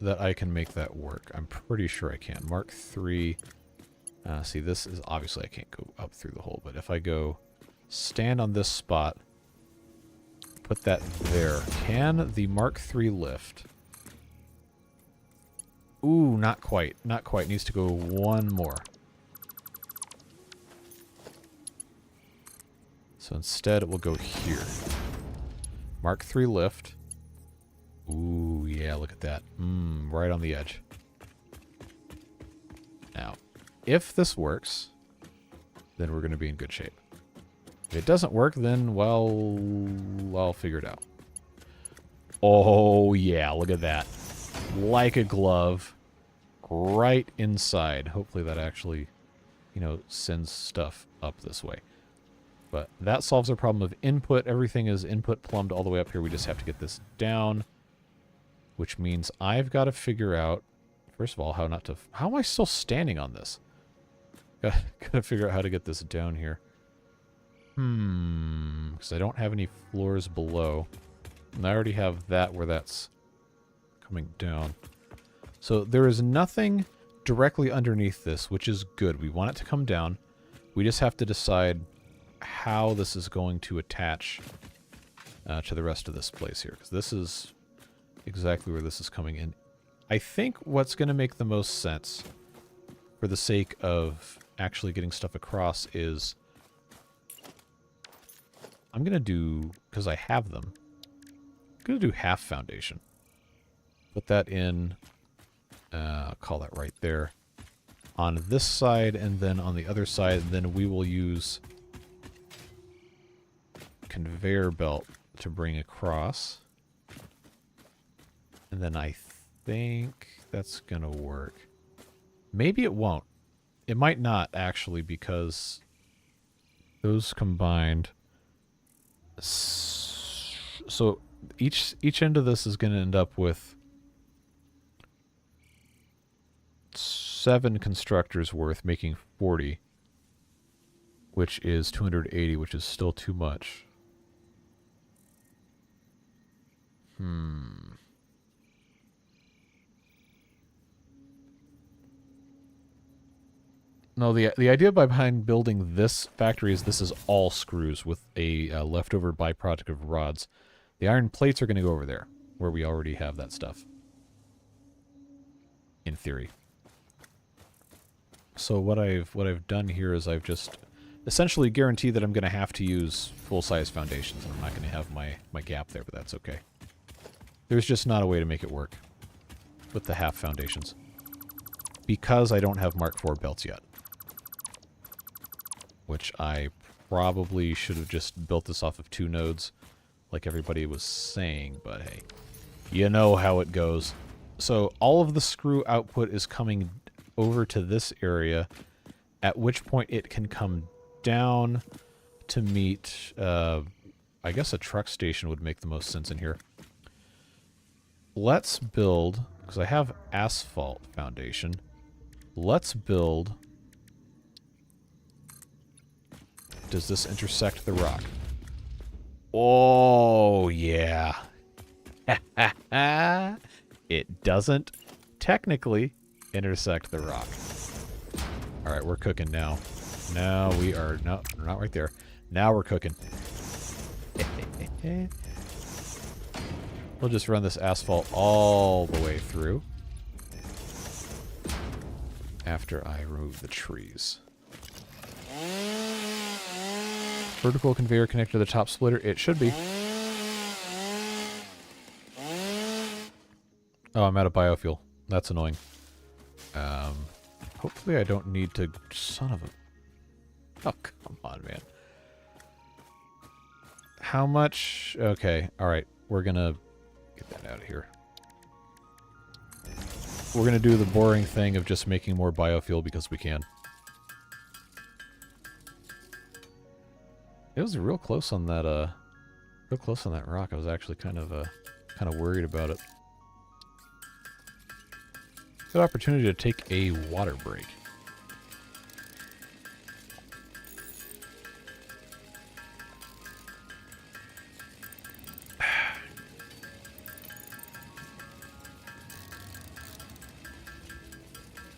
that I can make that work. I'm pretty sure I can. Mark III. See, this is obviously I can't go up through the hole, but if I go stand on this spot Put that there. Can the Mark III lift? Ooh, not quite. Not quite. Needs to go one more. So instead, it will go here. Mark III lift. Ooh, yeah, look at that. Right on the edge. Now, if this works, then we're going to be in good shape. If it doesn't work, then, well, I'll figure it out. Oh, yeah, look at that. Like a glove. Right inside. Hopefully that actually, you know, sends stuff up this way. But that solves our problem of input. Everything is input plumbed all the way up here. We just have to get this down. Which means I've got to figure out, first of all, how not to... How am I still standing on this? Gotta figure out how to get this down here. Because I don't have any floors below. And I already have that where that's coming down. So there is nothing directly underneath this, which is good. We want it to come down. We just have to decide how this is going to attach to the rest of this place here. Because this is exactly where this is coming in. I think what's going to make the most sense for the sake of actually getting stuff across is I'm going to do, because I have them, I'm going to do half foundation. Put that in, call that right there, on this side, and then on the other side, and then we will use conveyor belt to bring across. And then I think that's going to work. Maybe it won't. It might not, actually, because those combined... So each end of this is going to end up with 7 constructors worth, making 40, which is 280, which is still too much. No, the idea behind building this factory is this is all screws with a leftover byproduct of rods. The iron plates are going to go over there, where we already have that stuff. In theory. So what I've done here is I've just essentially guaranteed that I'm going to have to use full-size foundations, and I'm not going to have my gap there, but that's okay. There's just not a way to make it work with the half foundations. Because I don't have Mark IV belts yet. Which I probably should have just built this off of 2 nodes, like everybody was saying, but hey, you know how it goes. So all of the screw output is coming over to this area, at which point it can come down to meet, I guess a truck station would make the most sense in here. Let's build, because I have asphalt foundation, let's build... Does this intersect the rock? Oh, yeah. It doesn't technically intersect the rock. Alright, we're cooking now. Now we are... No, we're not right there. Now we're cooking. We'll just run this asphalt all the way through. After I remove the trees. Vertical conveyor connected to the top splitter. It should be. Oh, I'm out of biofuel. That's annoying. Hopefully I don't need to... Son of a... Oh, come on, man. How much... Okay, alright. We're gonna... Get that out of here. We're gonna do the boring thing of just making more biofuel because we can. It was real close on that, real close on that rock. I was actually kind of worried about it. Good opportunity to take a water break.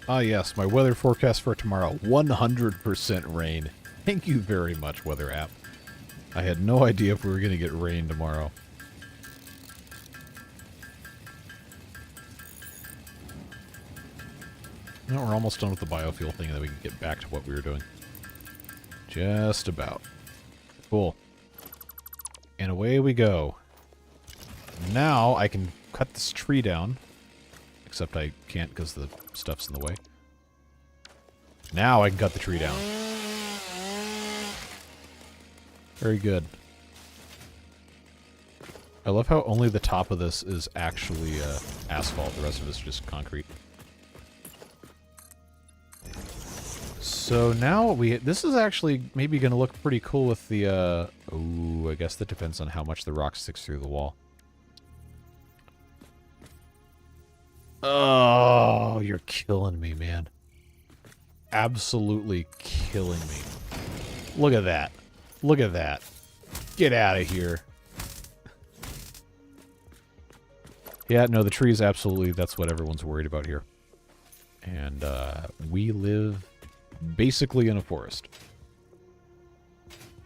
Ah yes, my weather forecast for tomorrow. 100% rain. Thank you very much, weather app. I had no idea if we were going to get rain tomorrow. No, we're almost done with the biofuel thing, and then we can get back to what we were doing. Just about. Cool. And away we go. Now I can cut this tree down. Except I can't because the stuff's in the way. Now I can cut the tree down. Very good. I love how only the top of this is actually asphalt. The rest of it's just concrete. So now this is actually maybe going to look pretty cool with the, oh, I guess that depends on how much the rock sticks through the wall. Oh, you're killing me, man. Absolutely killing me. Look at that. Look at that. Get out of here. Yeah, no, the trees absolutely, that's what everyone's worried about here. And we live basically in a forest.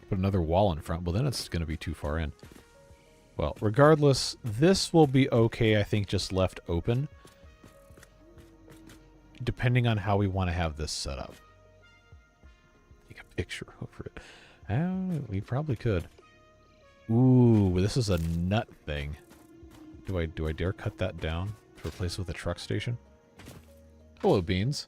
Put another wall in front, well then it's going to be too far in. Well, regardless, this will be okay, I think, just left open. Depending on how we want to have this set up. Take a picture over it. We probably could. Ooh, this is a nut thing. Do I dare cut that down to replace it with a truck station? Hello, beans.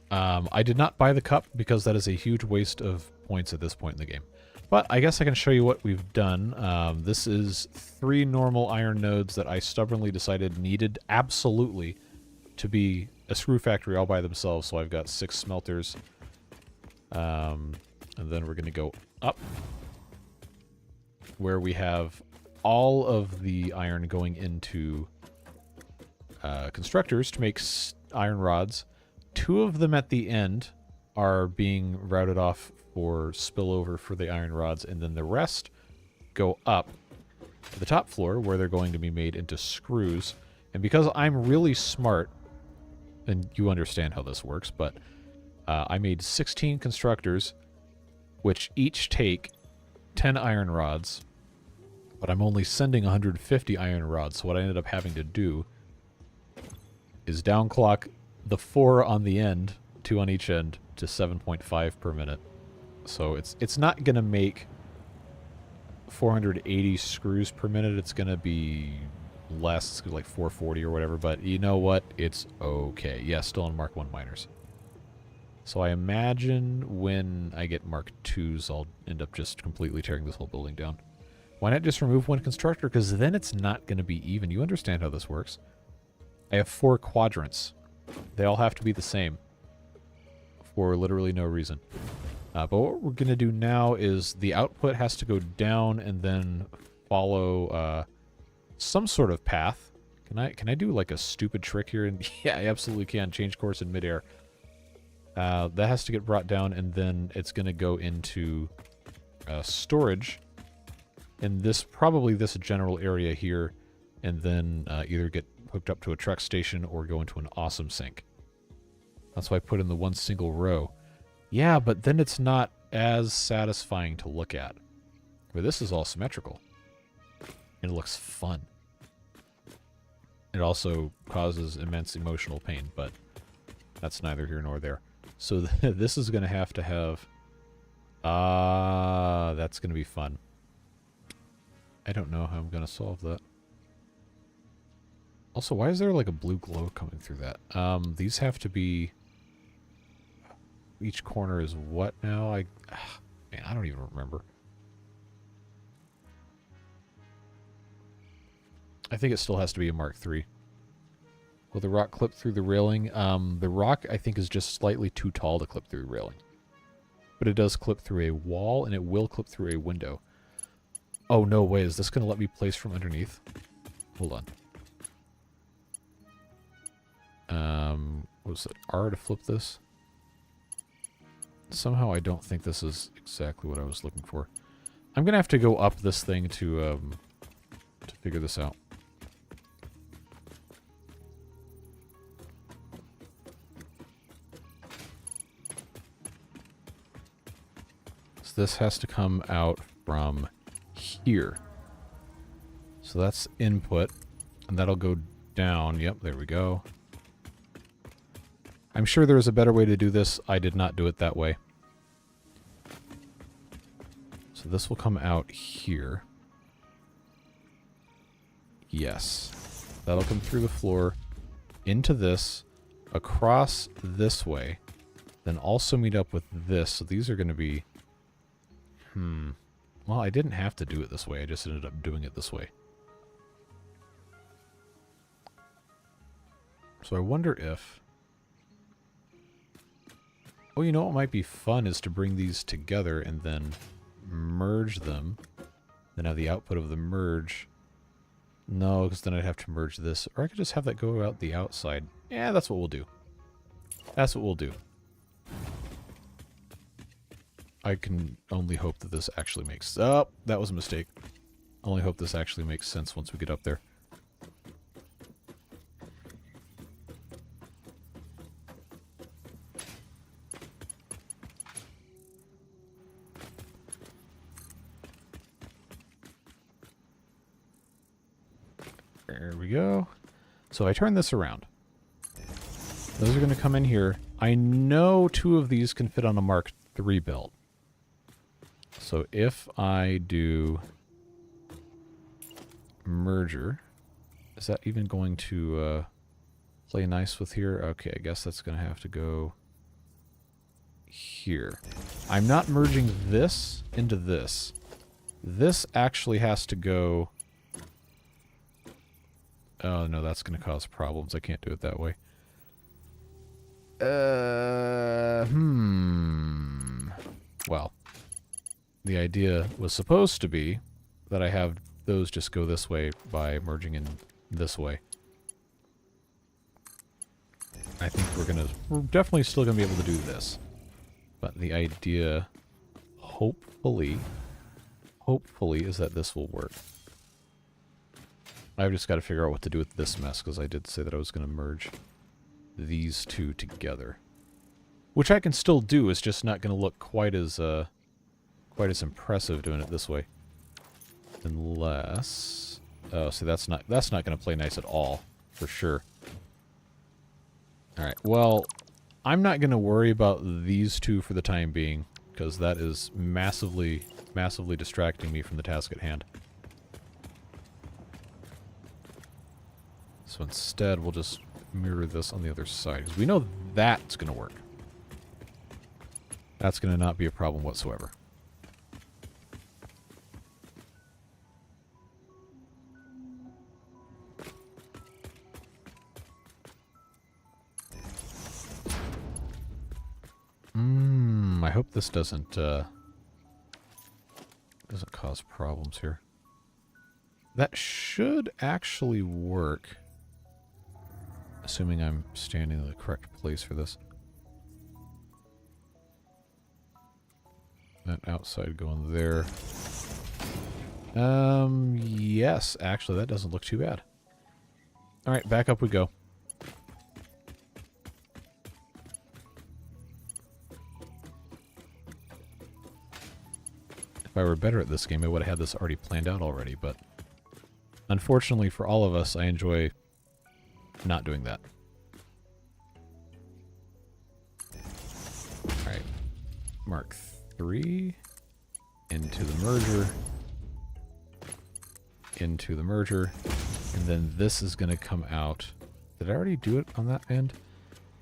I did not buy the cup because that is a huge waste of points at this point in the game. But I guess I can show you what we've done. This is 3 normal iron nodes that I stubbornly decided needed absolutely to be a screw factory all by themselves. So I've got 6 smelters. And then we're going to go up where we have all of the iron going into constructors to make iron rods. 2 of them at the end are being routed off for spillover for the iron rods, and then the rest go up to the top floor where they're going to be made into screws. And because I'm really smart, and you understand how this works, but I made 16 constructors, which each take 10 iron rods, but I'm only sending 150 iron rods, so what I ended up having to do is downclock the 4 on the end, 2 on each end, to 7.5 per minute. So it's not going to make 480 screws per minute, it's going to be less, it's gonna be like 440 or whatever, but you know what? It's okay. Yeah, still on Mark 1 miners. So I imagine when I get Mark 2s, I'll end up just completely tearing this whole building down. Why not just remove 1 constructor? Because then it's not going to be even. You understand how this works. I have 4 quadrants. They all have to be the same for literally no reason. But what we're going to do now is the output has to go down and then follow some sort of path. Can I do like a stupid trick here? And yeah, I absolutely can. Change course in midair. That has to get brought down, and then it's going to go into storage in this, probably this general area here, and then either get hooked up to a truck station or go into an awesome sink. That's why I put in the 1 single row. Yeah, but then it's not as satisfying to look at. But this is all symmetrical. And it looks fun. It also causes immense emotional pain, but that's neither here nor there. So this is going to have... that's going to be fun. I don't know how I'm going to solve that. Also, why is there like a blue glow coming through that? These have to be... Each corner is what now? Man, I don't even remember. I think it still has to be a Mark III. Will the rock clip through the railing? The rock, I think, is just slightly too tall to clip through the railing. But it does clip through a wall, and it will clip through a window. Oh, no way. Is this going to let me place from underneath? Hold on. What was it? R to flip this? Somehow I don't think this is exactly what I was looking for. I'm going to have to go up this thing to figure this out. this has to come out from here. So that's input, and that'll go down. Yep, there we go. I'm sure there's a better way to do this. I did not do it that way. So this will come out here. Yes. That'll come through the floor, into this, across this way, then also meet up with this. So these are going to be... Well, I didn't have to do it this way. I just ended up doing it this way. So I wonder if... Oh, you know what might be fun is to bring these together and then merge them. Then have the output of the merge. No, because then I'd have to merge this. Or I could just have that go out the outside. Yeah, that's what we'll do. That's what we'll do. I can only hope that this actually makes... Oh, that was a mistake. Only hope this actually makes sense once we get up there. There we go. So I turn this around. Those are going to come in here. I know 2 of these can fit on a Mark III belt. So if I do merger, is that even going to play nice with here? Okay, I guess that's going to have to go here. I'm not merging this into this. This actually has to go... Oh, no, that's going to cause problems. I can't do it that way. Well, the idea was supposed to be that I have those just go this way by merging in this way. I think we're definitely still going to be able to do this. But the idea, hopefully, is that this will work. I've just got to figure out what to do with this mess, because I did say that I was going to merge these 2 together. Which I can still do, it's just not going to look quite as impressive doing it this way. Unless... Oh, see, that's not going to play nice at all, for sure. Alright, well, I'm not going to worry about these 2 for the time being, because that is massively distracting me from the task at hand. So instead, we'll just mirror this on the other side, because we know that's going to work. That's going to not be a problem whatsoever. I hope this doesn't cause problems here. That should actually work. Assuming I'm standing in the correct place for this. That outside going there. Yes, actually that doesn't look too bad. Alright, back up we go. If I were better at this game, I would have had this already planned out already, but unfortunately for all of us, I enjoy not doing that. Alright. Mark III. Into the merger. Into the merger. And then this is going to come out. Did I already do it on that end?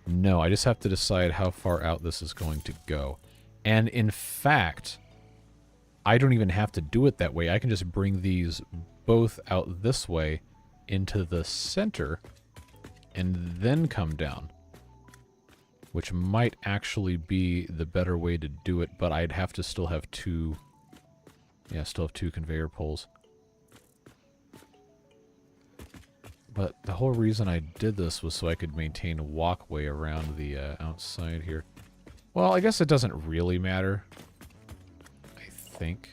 No, I just have to decide how far out this is going to go. And in fact, I don't even have to do it that way. I can just bring these both out this way into the center and then come down, which might actually be the better way to do it, but I'd have to still have 2 conveyor poles. But the whole reason I did this was so I could maintain a walkway around the outside here. Well, I guess it doesn't really matter, I think.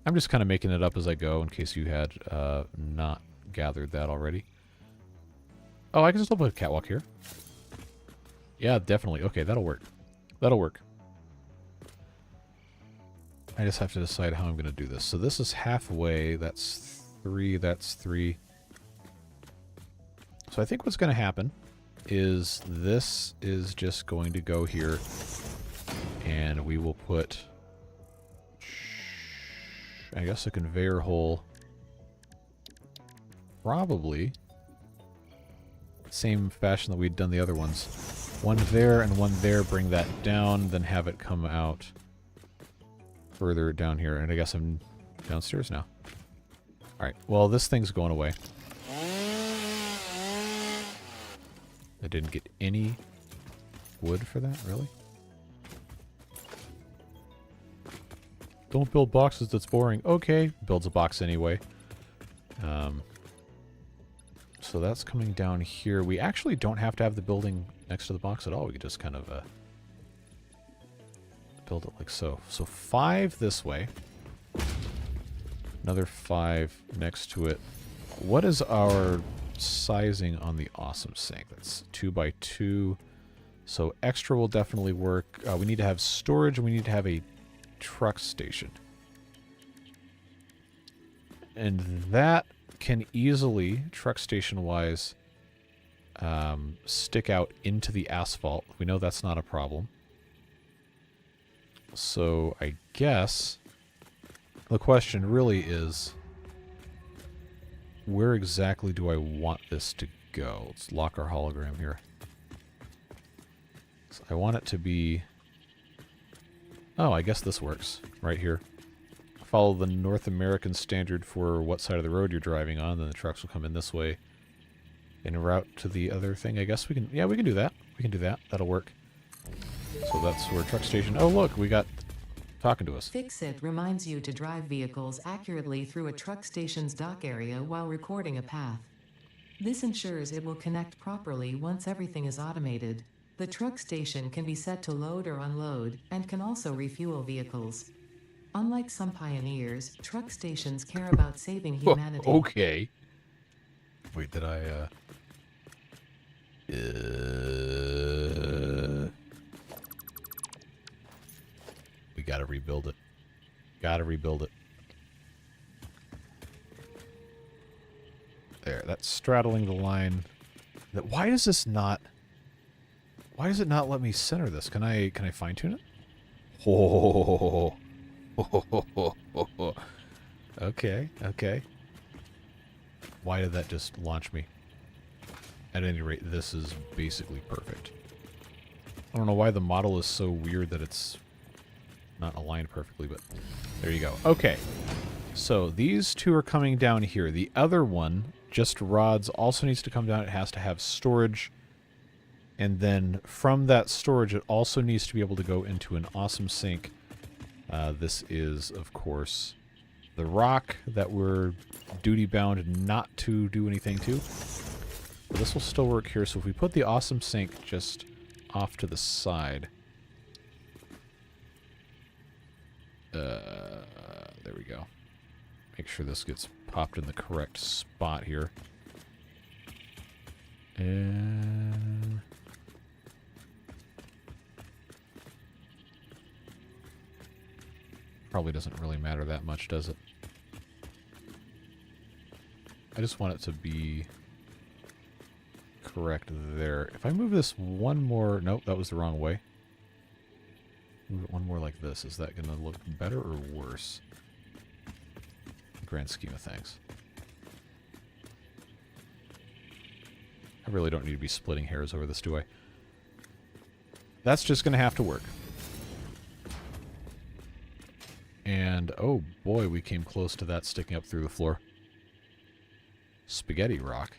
I'm just kind of making it up as I go in case you had not gathered that already. Oh, I can still put a catwalk here. Yeah, definitely. Okay, that'll work. That'll work. I just have to decide how I'm going to do this. So this is halfway. That's 3. That's 3. So I think what's going to happen is this is just going to go here. And we will put, I guess, a conveyor hole. Probably same fashion that we'd done the other ones. One there and one there, bring that down, then have it come out further down here. And I guess I'm downstairs now. Alright, well, this thing's going away. I didn't get any wood for that, really? Don't build boxes, that's boring. Okay, builds a box anyway. So that's coming down here. We actually don't have to have the building next to the box at all. We could just kind of build it like so. So 5 this way. Another 5 next to it. What is our sizing on the awesome sink? That's 2 by 2. So extra will definitely work. We need to have storage and we need to have a truck station. And that can easily, truck station wise, stick out into the asphalt. We know that's not a problem. So I guess the question really is, where exactly do I want this to go? Let's lock our hologram here. So I want it to be... Oh, I guess this works right here. Follow the North American standard for what side of the road you're driving on, then the trucks will come in this way en route to the other thing. I guess we can... Yeah, we can do that. We can do that. That'll work. So that's where truck station... Oh, look, we got talking to us. Fix-It reminds you to drive vehicles accurately through a truck station's dock area while recording a path. This ensures it will connect properly once everything is automated. The truck station can be set to load or unload, and can also refuel vehicles. Unlike some pioneers, truck stations care about saving humanity. Okay. Wait, did I, We gotta rebuild it. Gotta rebuild it. There, that's straddling the line. Why does this not... Why does it not let me center this? Can I fine tune it? Oh. Okay, okay. Why did that just launch me? At any rate, this is basically perfect. I don't know why the model is so weird that it's not aligned perfectly, but there you go. Okay, so these two are coming down here. The other one, just rods, also needs to come down. It has to have storage. And then from that storage, it also needs to be able to go into an awesome sink. This is, of course, the rock that we're duty-bound not to do anything to. But this will still work here. So if we put the awesome sink just off to the side... there we go. Make sure this gets popped in the correct spot here. And... Probably doesn't really matter that much, does it? I just want it to be correct there. If I move this one more... Nope, that was the wrong way. Move it one more like this. Is that going to look better or worse? In the grand scheme of things. I really don't need to be splitting hairs over this, do I? That's just going to have to work. And, oh boy, we came close to that sticking up through the floor. Spaghetti rock?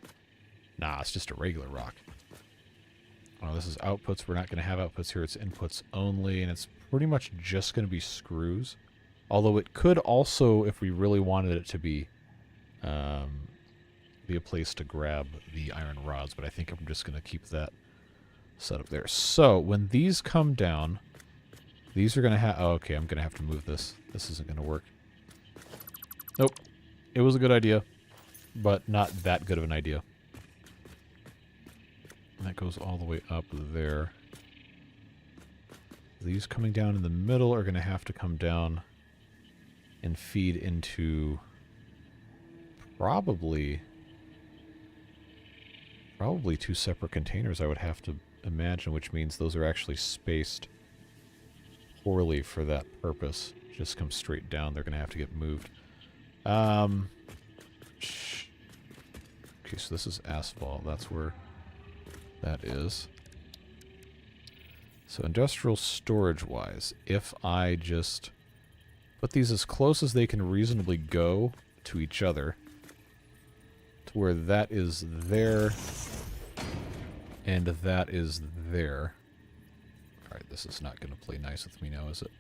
Nah, it's just a regular rock. Oh, this is outputs. We're not going to have outputs here. It's inputs only, and it's pretty much just going to be screws. Although it could also, if we really wanted it to be a place to grab the iron rods, but I think I'm just going to keep that set up there. So, when these come down... These are going to have... Oh, okay, I'm going to have to move this. This isn't going to work. Nope. It was a good idea, but not that good of an idea. And that goes all the way up there. These coming down in the middle are going to have to come down and feed into probably two separate containers, I would have to imagine, which means those are actually spaced poorly for that purpose. Just come straight down. They're going to have to get moved. Okay, so this is asphalt. That's where that is. So industrial storage-wise, if I just put these as close as they can reasonably go to each other, to where that is there and that is there. Alright, this is not going to play nice with me now, is it?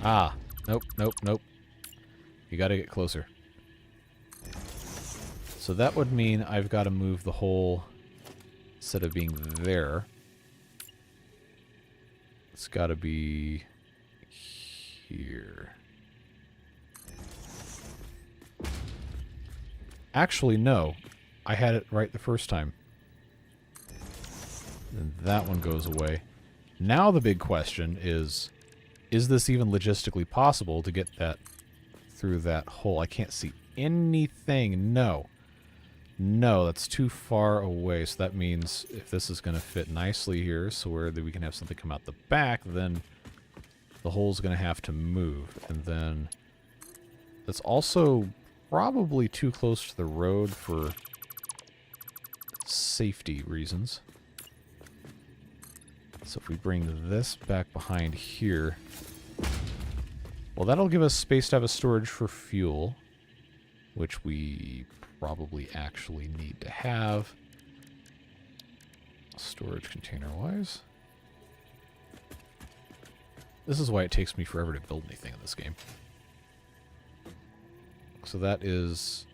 Ah! Nope, nope, nope. You gotta get closer. So that would mean I've got to move the whole... Instead of being there, it's got to be here. Actually, no. I had it right the first time. And that one goes away. Now the big question is this even logistically possible to get that through that hole? I can't see anything. No. No, that's too far away. So that means if this is going to fit nicely here, so where we can have something come out the back, then the hole's going to have to move. And then that's also probably too close to the road for safety reasons. So if we bring this back behind here, well, that'll give us space to have a storage for fuel, which we probably actually need to have. Storage container-wise. This is why it takes me forever to build anything in this game. So that is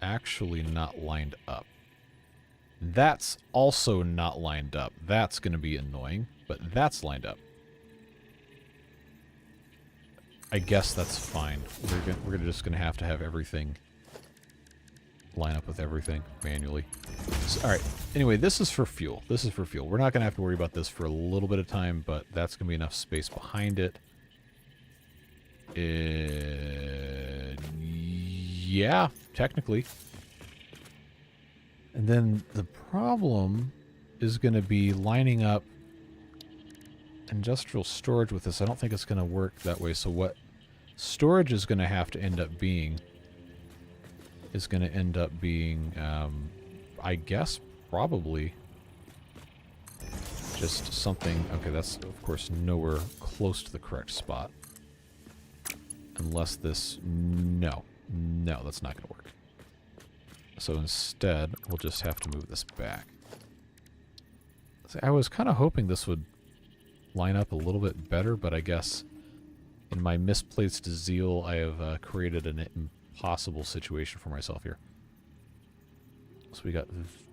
actually not lined up. That's also not lined up. That's going to be annoying, but that's lined up. I guess that's fine. We're just going to have everything line up with everything manually. So, all right. Anyway, this is for fuel. This is for fuel. We're not going to have to worry about this for a little bit of time, but that's going to be enough space behind it. Yeah, technically. And then the problem is going to be lining up industrial storage with this. I don't think it's going to work that way. So what storage is going to have to end up being I guess, probably just something... Okay, that's, of course, nowhere close to the correct spot. Unless this... No, that's not going to work. So instead, we'll just have to move this back. See, I was kind of hoping this would line up a little bit better, but I guess in my misplaced zeal, I have created an impossible situation for myself here. So we got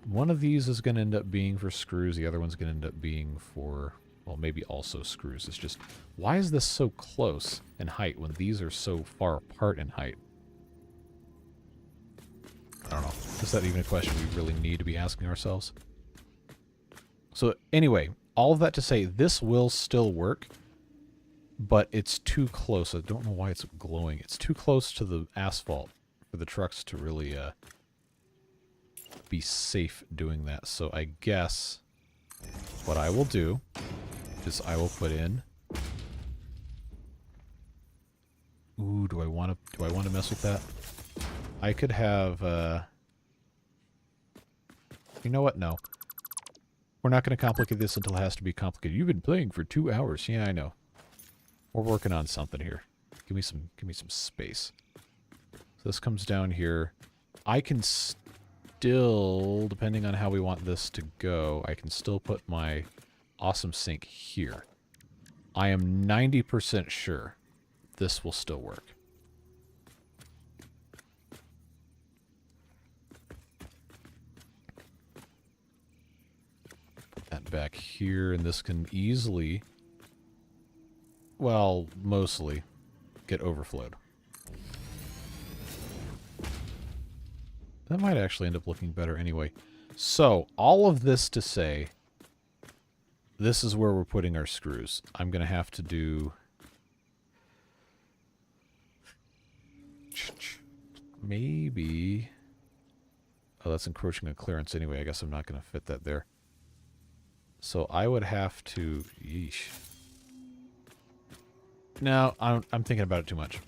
one of these is going to end up being for screws. The other one's going to end up being for, well, maybe also screws. It's just, why is this so close in height when these are so far apart in height? I don't know. Is that even a question we really need to be asking ourselves? So anyway, all of that to say, this will still work, but it's too close. I don't know why it's glowing. It's too close to the asphalt for the trucks to really be safe doing that. So I guess what I will do is I will put in... Ooh, do I want to mess with that? I could have, you know what? No. We're not going to complicate this until it has to be complicated. You've been playing for 2 hours. Yeah, I know. We're working on something here. Give me some space. So this comes down here. I can still, depending on how we want this to go, I can still put my awesome sink here. I am 90% sure this will still work. That back here, and this can easily, well, mostly get overflowed. That might actually end up looking better anyway. So, all of this to say, this is where we're putting our screws. I'm going to have to do maybe... Oh, that's encroaching on clearance anyway. I guess I'm not going to fit that there. So I would have to... Yeesh. No, I'm thinking about it too much.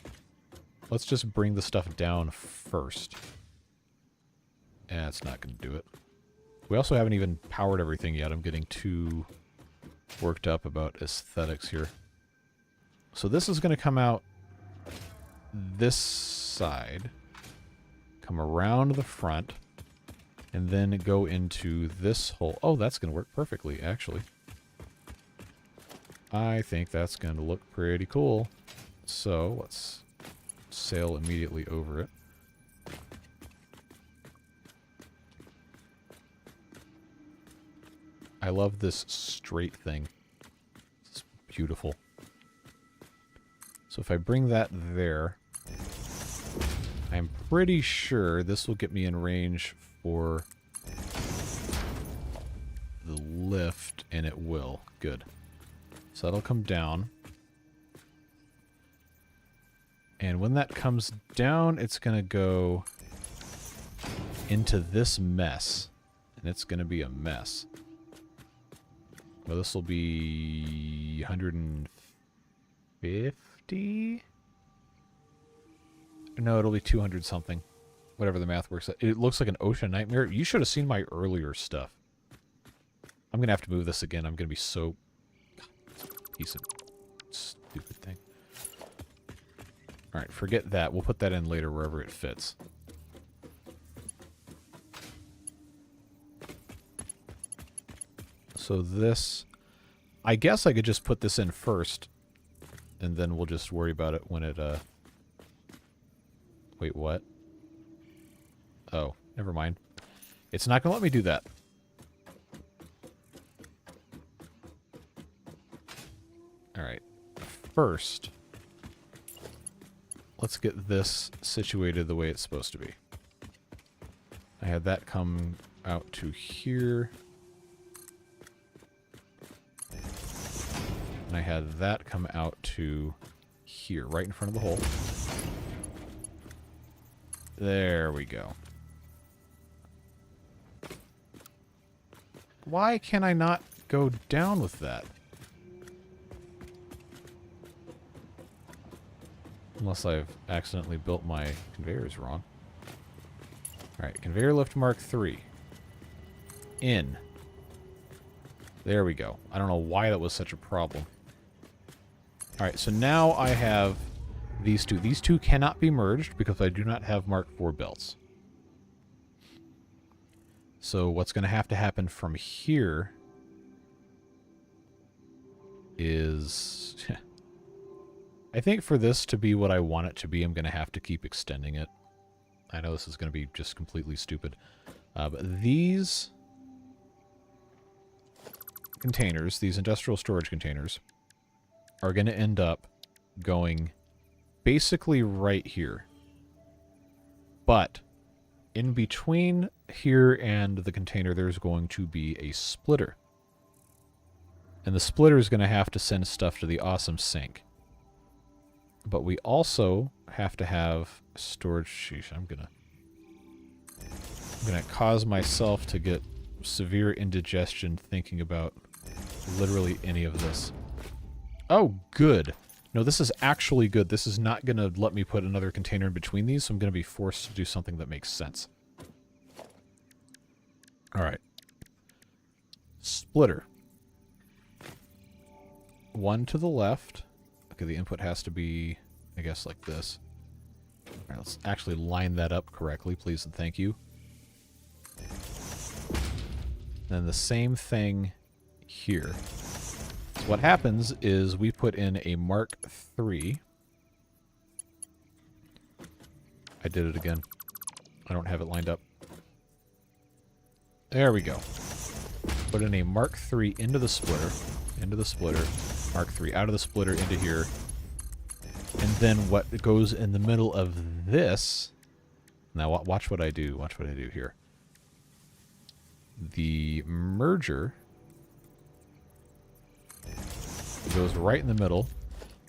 Let's just bring the stuff down first. It's not going to do it. We also haven't even powered everything yet. I'm getting too worked up about aesthetics here. So this is going to come out this side, come around the front, and then go into this hole. Oh, that's going to work perfectly, actually. I think that's going to look pretty cool. So let's sail immediately over it. I love this straight thing. It's beautiful. So if I bring that there, I'm pretty sure this will get me in range for the lift, and it will. Good. So that'll come down. And when that comes down, it's going to go into this mess. And it's going to be a mess. Well, this will be 150? No, it'll be 200 something. Whatever the math works out. It looks like an ocean nightmare. You should have seen my earlier stuff. I'm going to have to move this again. I'm going to be so... Piece of stupid thing. Alright, forget that. We'll put that in later wherever it fits. So this... I guess I could just put this in first, and then we'll just worry about it when it, Wait, what? Oh, never mind. It's not going to let me do that. Alright. First, let's get this situated the way it's supposed to be. I had that come out to here. And I had that come out to here, right in front of the hole. There we go. Why can I not go down with that? Unless I've accidentally built my conveyors wrong. Alright, conveyor lift Mark 3. In. There we go. I don't know why that was such a problem. Alright, so now I have these two. These two cannot be merged because I do not have Mark 4 belts. So what's going to happen from here is... I think for this to be what I want it to be, I'm going to have to keep extending it. I know this is going to be just completely stupid. But these containers, these industrial storage containers, are going to end up going basically right here. But in between here and the container, there's going to be a splitter. And the splitter is going to have to send stuff to the awesome sink. But we also have to have storage. Sheesh, I'm gonna cause myself to get severe indigestion thinking about literally any of this. Oh, good. No, this is actually good. This is not gonna let me put another container in between these, so I'm gonna be forced to do something that makes sense. Alright. Splitter. One to the left. Okay, the input has to be, I guess, like this. Alright, let's actually line that up correctly, please and thank you. Then the same thing here. So what happens is we put in a Mark 3. I did it again. I don't have it lined up. There we go. Put in a Mark 3 into the splitter. Into the splitter. Mark 3 out of the splitter into here. And then what goes in the middle of this... Now watch what I do. Watch what I do here. The merger goes right in the middle.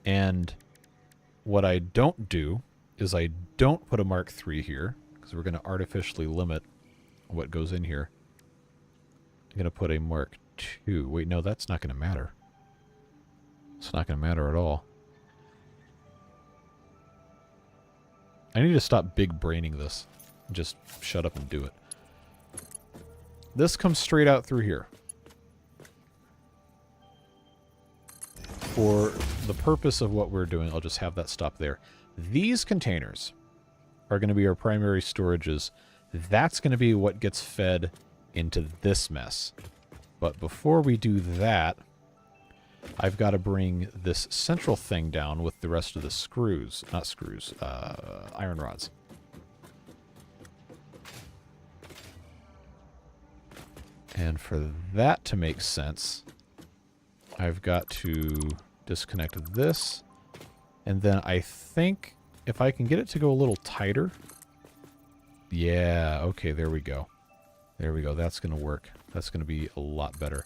And what I don't do is I don't put a Mark III here, because we're going to artificially limit what goes in here. I'm going to put a Mark II. Wait, no, that's not going to matter. It's not going to matter at all. I need to stop big braining this. Just shut up and do it. This comes straight out through here. For the purpose of what we're doing, I'll just have that stop there. These containers are going to be our primary storages. That's going to be what gets fed into this mess. But before we do that, I've got to bring this central thing down with the rest of the screws. Not screws, iron rods. And for that to make sense, I've got to disconnect this. And then I think if I can get it to go a little tighter. Yeah, okay, there we go. There we go. That's going to work. That's going to be a lot better.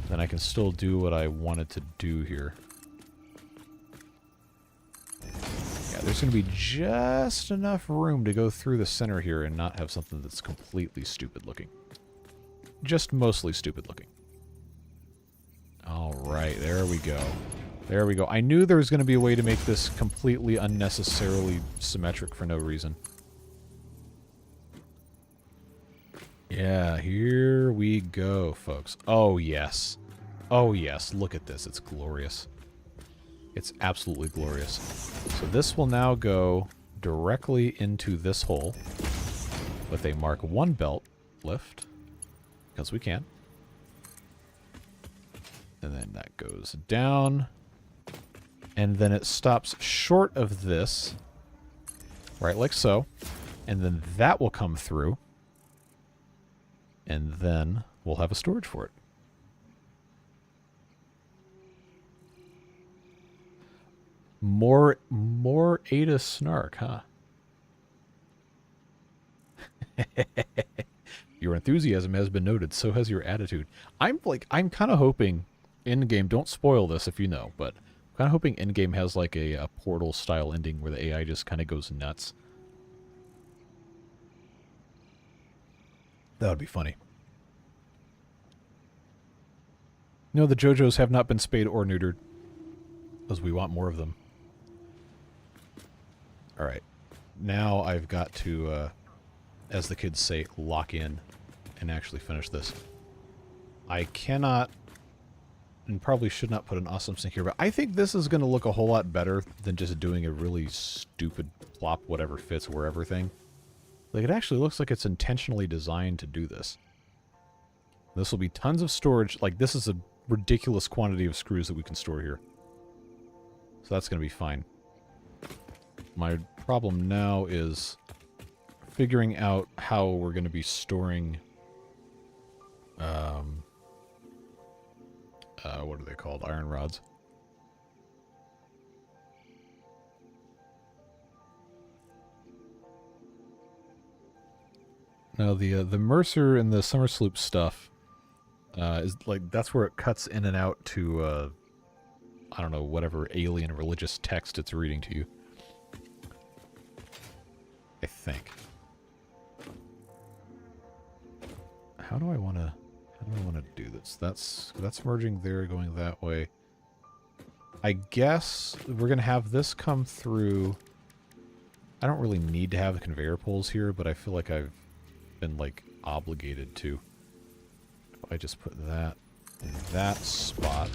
Then I can still do what I wanted to do here. Yeah, there's going to be just enough room to go through the center here and not have something that's completely stupid looking. Just mostly stupid looking. Alright, there we go. There we go. I knew there was going to be a way to make this completely unnecessarily symmetric for no reason. Yeah, here we go, folks. Oh, yes. Oh, yes. Look at this. It's glorious. It's absolutely glorious. So this will now go directly into this hole with a Mark I belt lift, because we can. And then that goes down. And then it stops short of this, right like so. And then that will come through. And then we'll have a storage for it. More Ada snark, huh? Your enthusiasm has been noted, so has your attitude. I'm kind of hoping in-game, don't spoil this if you know, but I'm kind of hoping in-game has like a Portal style ending where the AI just kind of goes nuts. That would be funny. No, the JoJos have not been spayed or neutered, because we want more of them. Alright. Now I've got to, as the kids say, lock in and actually finish this. I cannot, and probably should not put an awesome sink here, but I think this is going to look a whole lot better than just doing a really stupid plop whatever fits wherever thing. Like, it actually looks like it's intentionally designed to do this. This will be tons of storage. Like, this is a ridiculous quantity of screws that we can store here. So that's going to be fine. My problem now is figuring out how we're going to be storing... what are they called? Iron rods. Now the Mercer and the Summer Sloop stuff is like, that's where it cuts in and out to I don't know, whatever alien religious text it's reading to you. I think. How do I want to do this? That's merging there, going that way. I guess we're going to have this come through. I don't really need to have the conveyor poles here, but I feel like I've been, like, obligated to. If I just put that in that spot,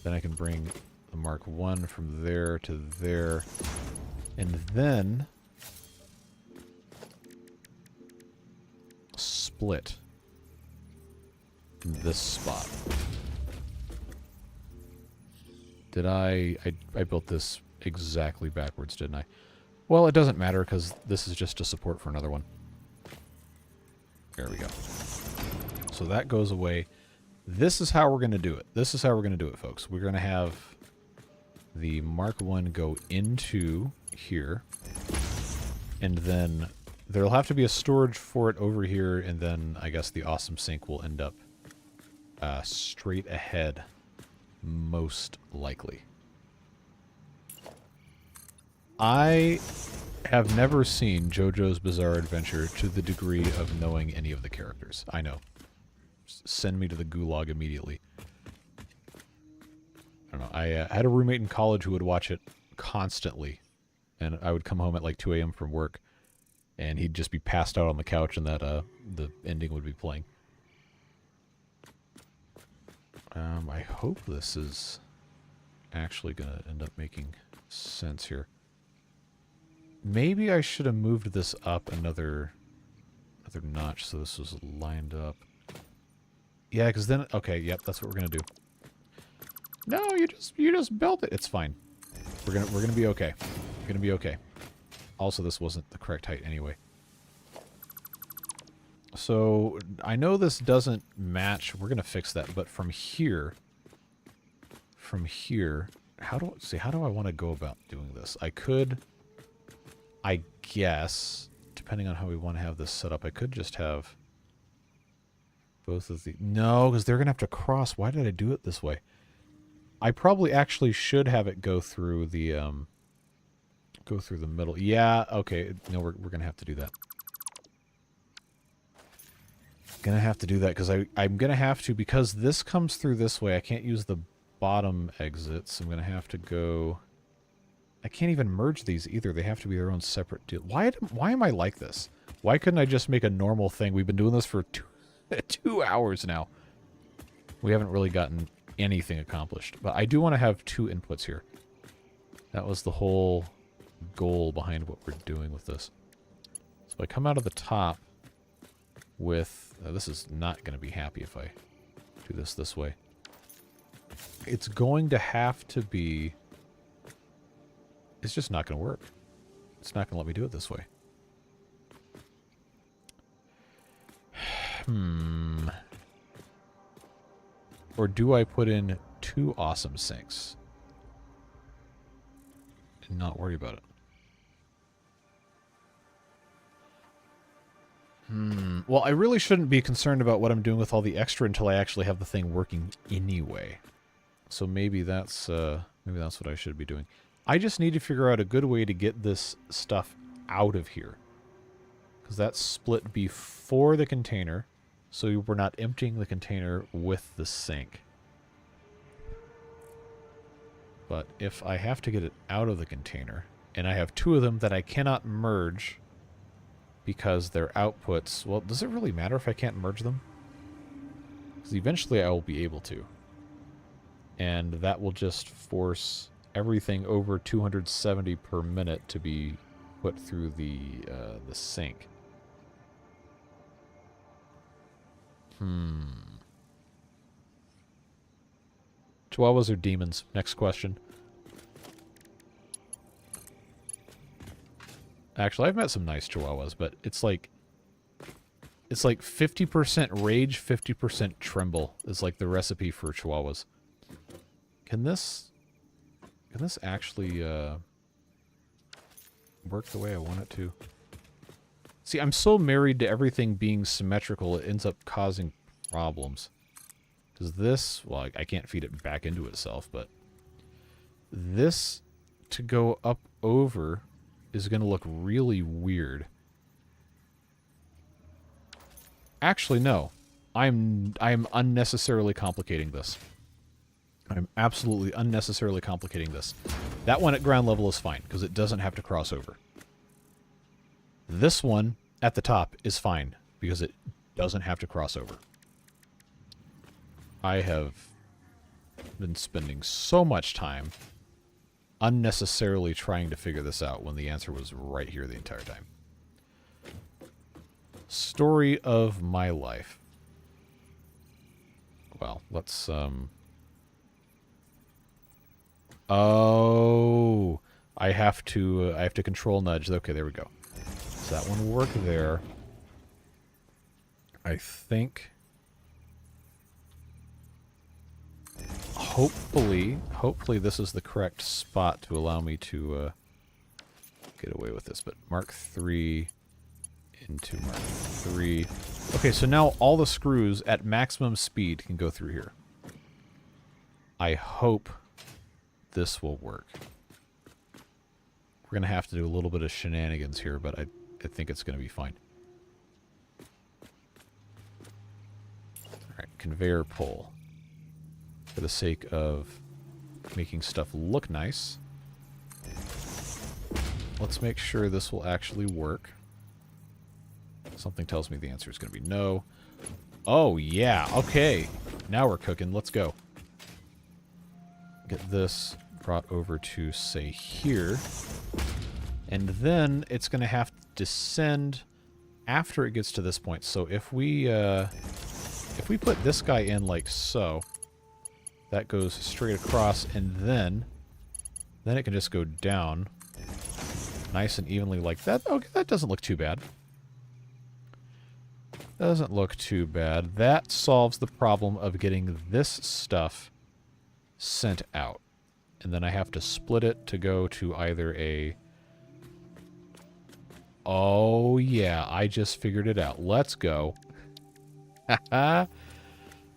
then I can bring the Mark I from there to there, and then split in this spot. Did I built this exactly backwards, didn't I? Well, it doesn't matter, because this is just a support for another one. There we go. So that goes away. This is how we're going to do it. This is how we're going to do it, folks. We're going to have the Mark I go into here. And then there'll have to be a storage for it over here. And then I guess the awesome sink will end up straight ahead, most likely. I have never seen JoJo's Bizarre Adventure to the degree of knowing any of the characters. I know. Send me to the gulag immediately. I don't know. I had a roommate in college who would watch it constantly. And I would come home at like 2 a.m. from work. And he'd just be passed out on the couch and that the ending would be playing. I hope this is actually going to end up making sense here. Maybe I should have moved this up another notch so this was lined up. Yeah, because then... Okay, yep, that's what we're going to do. No, you just built it. It's fine. We're gonna be okay. We're gonna be okay. Also, this wasn't the correct height anyway. So, I know this doesn't match. We're gonna fix that, but from here, how do I want to go about doing this? I could, I guess, depending on how we want to have this set up, I could just have both of the... No, because they're gonna have to cross. Why did I do it this way? I probably actually should have it go through the middle. Yeah, okay. No, we're gonna have to do that. Gonna have to do that because I'm gonna have to, because this comes through this way. I can't use the bottom exits. I'm gonna have to go. I can't even merge these either. They have to be their own separate deal. Why am I like this? Why couldn't I just make a normal thing? We've been doing this for 2 hours now. We haven't really gotten anything accomplished. But I do want to have 2 inputs here. That was the whole goal behind what we're doing with this. So I come out of the top with... this is not going to be happy if I do this way. It's going to have to be... It's just not going to work. It's not going to let me do it this way. Or do I put in 2 awesome sinks and not worry about it? Well, I really shouldn't be concerned about what I'm doing with all the extra until I actually have the thing working anyway. So maybe that's what I should be doing. I just need to figure out a good way to get this stuff out of here. Because that's split before the container, so we're not emptying the container with the sink. But if I have to get it out of the container, and I have 2 of them that I cannot merge because their outputs... Well, does it really matter if I can't merge them? Because eventually I will be able to. And that will just force everything over 270 per minute to be put through the sink. Chihuahuas or demons? Next question. Actually, I've met some nice Chihuahuas, but it's like 50% rage, 50% tremble is like the recipe for Chihuahuas. Can this actually work the way I want it to? See, I'm so married to everything being symmetrical, it ends up causing problems. Because this, well, I can't feed it back into itself, but this to go up over is going to look really weird. Actually, no. I'm unnecessarily complicating this. I'm absolutely unnecessarily complicating this. That one at ground level is fine, because it doesn't have to cross over. This one at the top is fine, because it doesn't have to cross over. I have been spending so much time unnecessarily trying to figure this out when the answer was right here the entire time. Story of my life. Well, let's, oh, I have to control nudge. Okay, there we go. So that one will work there. I think... Hopefully this is the correct spot to allow me to get away with this. But Mark 3 into Mark 3. Okay, so now all the screws at maximum speed can go through here. I hope this will work. We're going to have to do a little bit of shenanigans here, but I think it's going to be fine. Alright, conveyor pull. For the sake of making stuff look nice, let's make sure this will actually work. Something tells me the answer is going to be no. Oh, yeah. Okay. Now we're cooking. Let's go. Get this brought over to, say, here. And then it's going to have to descend after it gets to this point. So if we put this guy in like so, that goes straight across, and then it can just go down nice and evenly like that. Okay, that doesn't look too bad. Doesn't look too bad. That solves the problem of getting this stuff sent out. And then I have to split it to go to either a... Oh, yeah, I just figured it out. Let's go.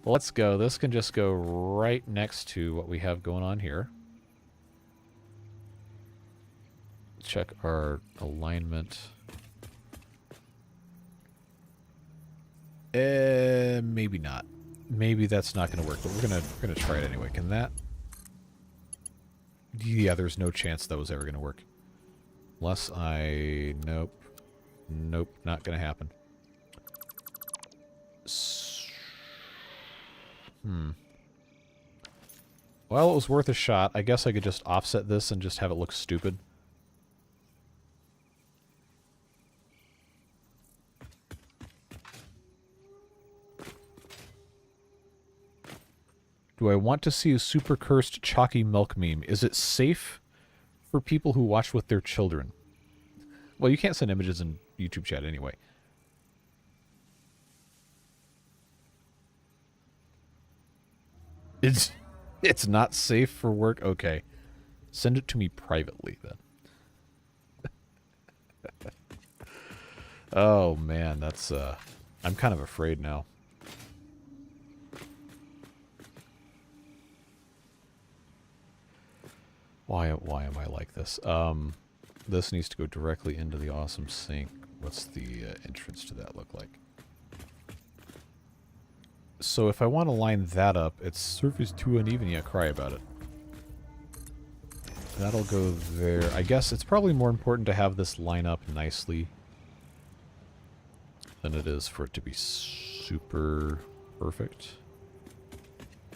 Let's go. This can just go right next to what we have going on here. Check our alignment. Maybe not. Maybe that's not going to work, but we're gonna try it anyway. Can that? Yeah, there's no chance that was ever going to work. Unless I... Nope. Nope, not going to happen. Well, it was worth a shot. I guess I could just offset this and just have it look stupid. Do I want to see a super cursed chalky milk meme? Is it safe for people who watch with their children? Well, you can't send images in YouTube chat anyway. It's not safe for work? Okay. Send it to me privately, then. Oh, man, that's, I'm kind of afraid now. Why am I like this? This needs to go directly into the awesome sink. What's the entrance to that look like? So if I want to line that up, it's surface too uneven, yeah, cry about it. That'll go there. I guess it's probably more important to have this line up nicely than it is for it to be super perfect.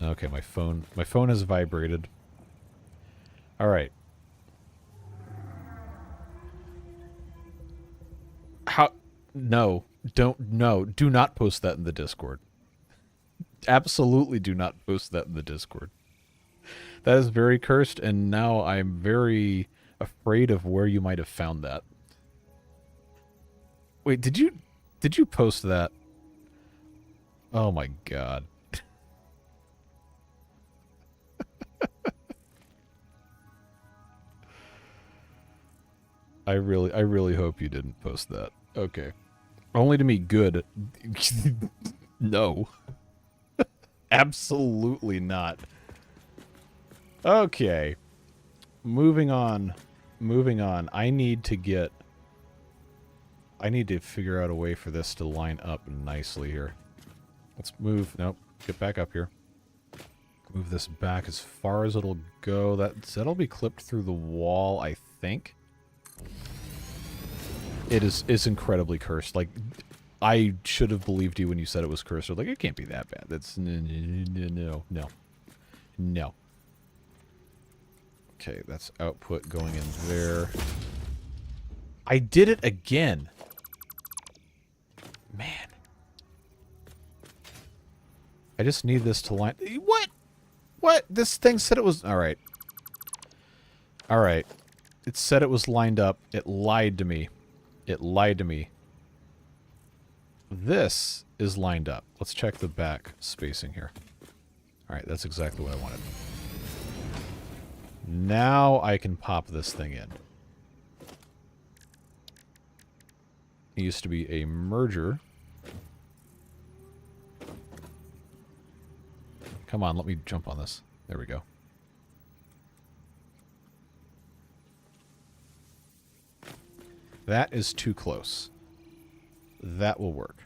Okay, my phone has vibrated. All right. How? No. Do not post that in the Discord. Absolutely do not post that in the Discord. That is very cursed, and now I'm very afraid of where you might have found that. Wait, did you post that? Oh my god. I really hope you didn't post that. Okay. Only to me, good. No. Absolutely not. Okay. Moving on. I need to figure out a way for this to line up nicely here. Let's move. Nope. Get back up here. Move this back as far as it'll go. That'll be clipped through the wall, I think. It's incredibly cursed. Like, I should have believed you when you said it was cursed. Like, it can't be that bad. That's no. Okay, that's output going in there. I did it again. Man. I just need this to line... What? What? This thing said it was... Alright. Alright. It said it was lined up. It lied to me. It lied to me. This is lined up. Let's check the back spacing here. Alright, that's exactly what I wanted. Now I can pop this thing in. It used to be a merger. Come on, let me jump on this. There we go. That is too close. That will work.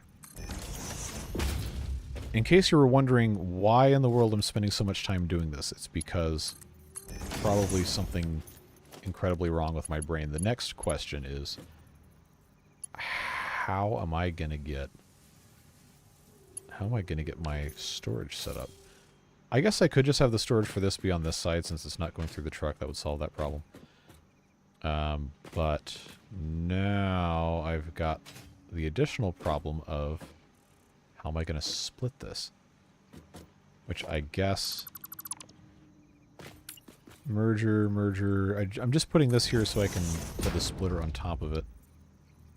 In case you were wondering why in the world I'm spending so much time doing this, it's because probably something incredibly wrong with my brain. The next question is, how am I going to get my storage set up? I guess I could just have the storage for this be on this side since it's not going through the truck. That would solve that problem. But now I've got the additional problem of how am I going to split this? Which I guess... Merger. I'm just putting this here so I can put the splitter on top of it.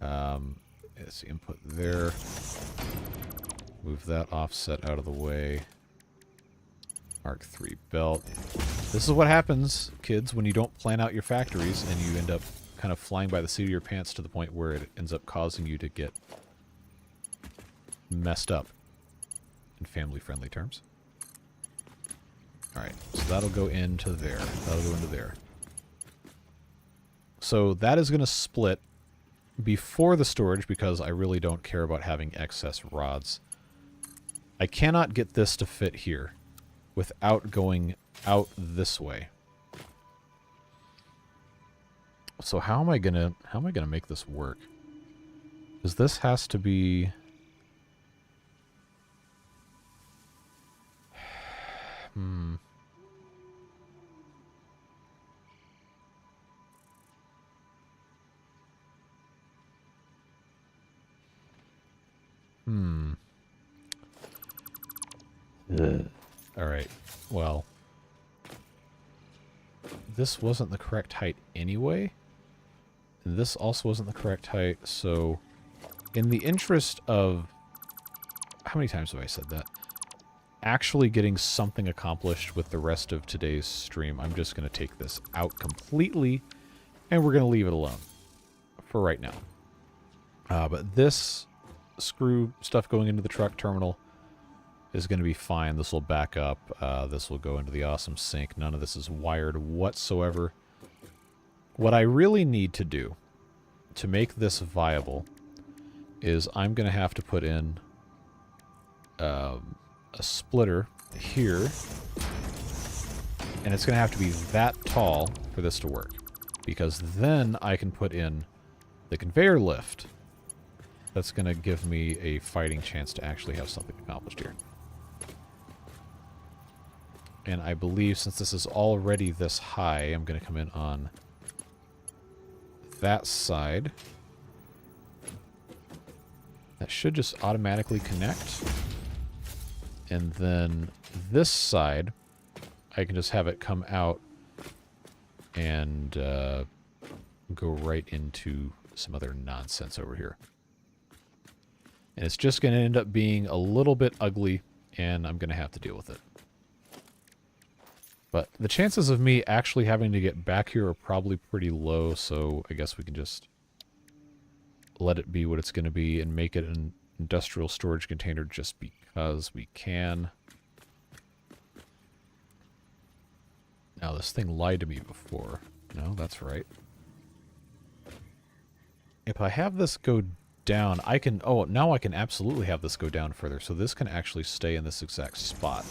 Let's see, input there. Move that offset out of the way. Mark III belt. This is what happens, kids, when you don't plan out your factories and you end up kind of flying by the seat of your pants to the point where it ends up causing you to get messed up, in family-friendly terms. Alright, so that'll go into there. That'll go into there. So that is going to split before the storage because I really don't care about having excess rods. I cannot get this to fit here without going out this way. So how am I gonna make this work? Because this has to be... Alright, well... This wasn't the correct height anyway. And this also wasn't the correct height, so... In the interest of... How many times have I said that? Actually getting something accomplished with the rest of today's stream, I'm just going to take this out completely, and we're going to leave it alone for right now. But this screw stuff going into the truck terminal is going to be fine. This will back up. This will go into the awesome sink. None of this is wired whatsoever. What I really need to do to make this viable is I'm going to have to put in a splitter here, and it's going to have to be that tall for this to work, because then I can put in the conveyor lift that's going to give me a fighting chance to actually have something accomplished here. And I believe since this is already this high, I'm going to come in on that side. That should just automatically connect. And then this side, I can just have it come out and go right into some other nonsense over here. And it's just going to end up being a little bit ugly, and I'm going to have to deal with it. But the chances of me actually having to get back here are probably pretty low, so I guess we can just let it be what it's going to be and make it an industrial storage container just because we can. Now, this thing lied to me before. No, that's right. If I have this go down, I can... Oh, now I can absolutely have this go down further, so this can actually stay in this exact spot.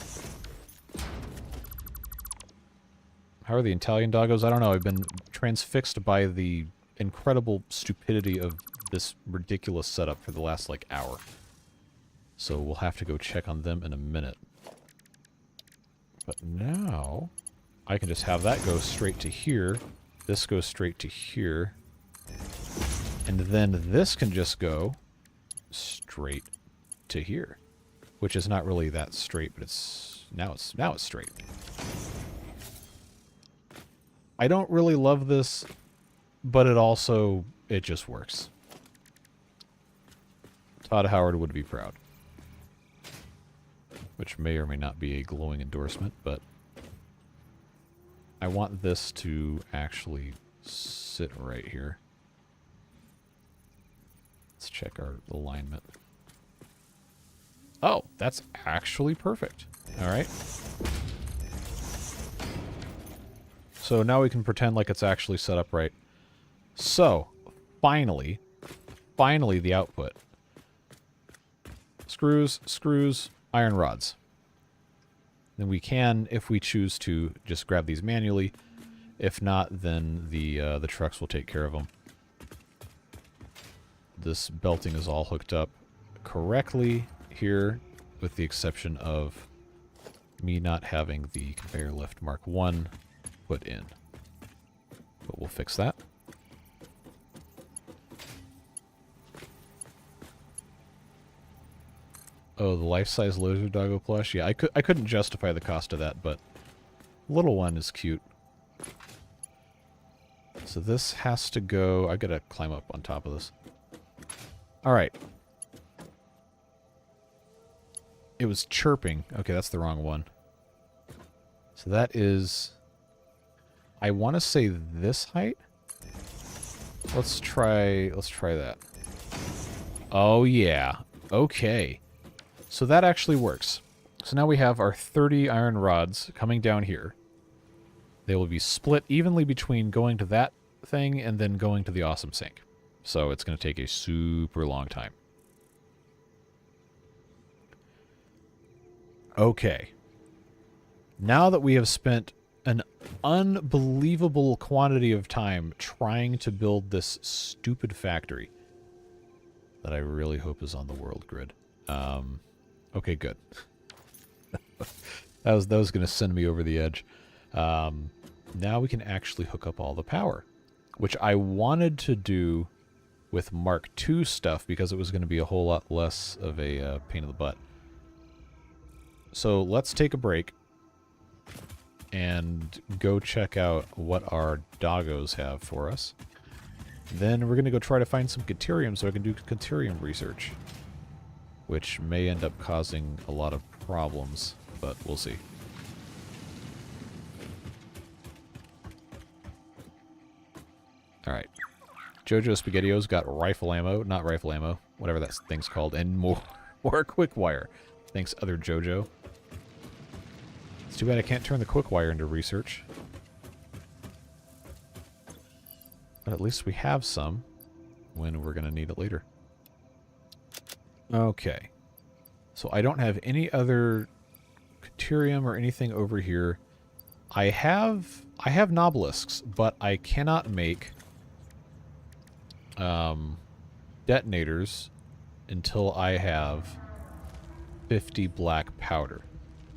How are the Italian doggos? I don't know. I've been transfixed by the incredible stupidity of this ridiculous setup for the last, like, hour. So we'll have to go check on them in a minute. But now, I can just have that go straight to here. This goes straight to here. And then this can just go straight to here. Which is not really that straight, but it's... Now it's straight. I don't really love this, but it just works. Todd Howard would be proud. Which may or may not be a glowing endorsement, but I want this to actually sit right here. Let's check our alignment. Oh, that's actually perfect. All right. So now we can pretend like it's actually set up right. So, finally the output. Screws, iron rods. Then we can, if we choose to, just grab these manually. If not, then the trucks will take care of them. This belting is all hooked up correctly here, with the exception of me not having the conveyor lift Mark 1 put in. But we'll fix that. Oh, the life-size lizard doggo plush? Yeah, I couldn't justify the cost of that, but little one is cute. So this has to go... I gotta climb up on top of this. Alright. It was chirping. Okay, that's the wrong one. So that is... I want to say this height? Let's try that. Oh, yeah. Okay. So that actually works. So now we have our 30 iron rods coming down here. They will be split evenly between going to that thing and then going to the awesome sink. So it's going to take a super long time. Okay. Now that we have spent an unbelievable quantity of time trying to build this stupid factory that I really hope is on the world grid. Okay, good. that was going to send me over the edge. Now we can actually hook up all the power, which I wanted to do with Mark II stuff because it was going to be a whole lot less of a pain in the butt. So let's take a break and go check out what our doggos have for us. Then we're going to go try to find some Caterium so I can do Caterium research, which may end up causing a lot of problems, but we'll see. Alright. Jojo Spaghettio's got rifle ammo, not rifle ammo, whatever that thing's called, and more quick wire. Thanks, other Jojo. It's too bad I can't turn the quick wire into research. But at least we have some when we're going to need it later. Okay. So I don't have any other Caterium or anything over here. I have Nobelisks, but I cannot make detonators until I have 50 black powder.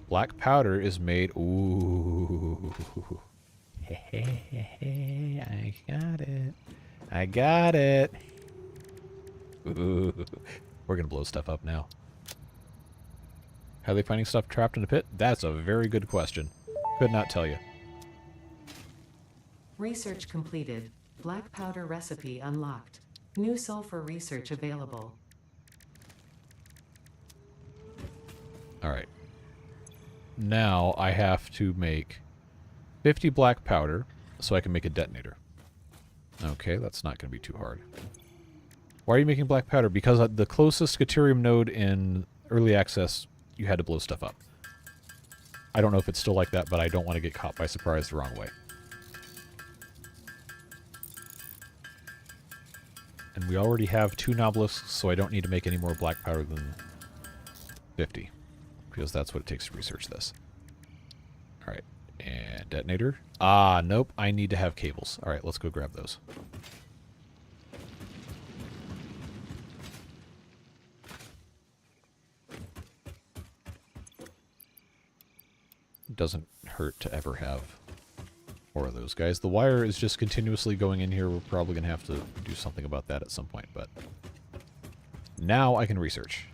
Black powder is made... Ooh. I got it. I got it. Ooh. We're going to blow stuff up now. How are they finding stuff trapped in the pit? That's a very good question. Could not tell you. Research completed. Black powder recipe unlocked. New sulfur research available. Alright. Now I have to make 50 black powder so I can make a detonator. Okay, that's not going to be too hard. Why are you making black powder? Because the closest Caterium node in early access, you had to blow stuff up. I don't know if it's still like that, but I don't want to get caught by surprise the wrong way. And we already have 2 Nobelisks, so I don't need to make any more black powder than 50. Because that's what it takes to research this. Alright, and detonator. Ah, nope, I need to have cables. Alright, let's go grab those. Doesn't hurt to ever have 4 of those guys. The wire is just continuously going in here. We're probably going to have to do something about that at some point, but now I can research.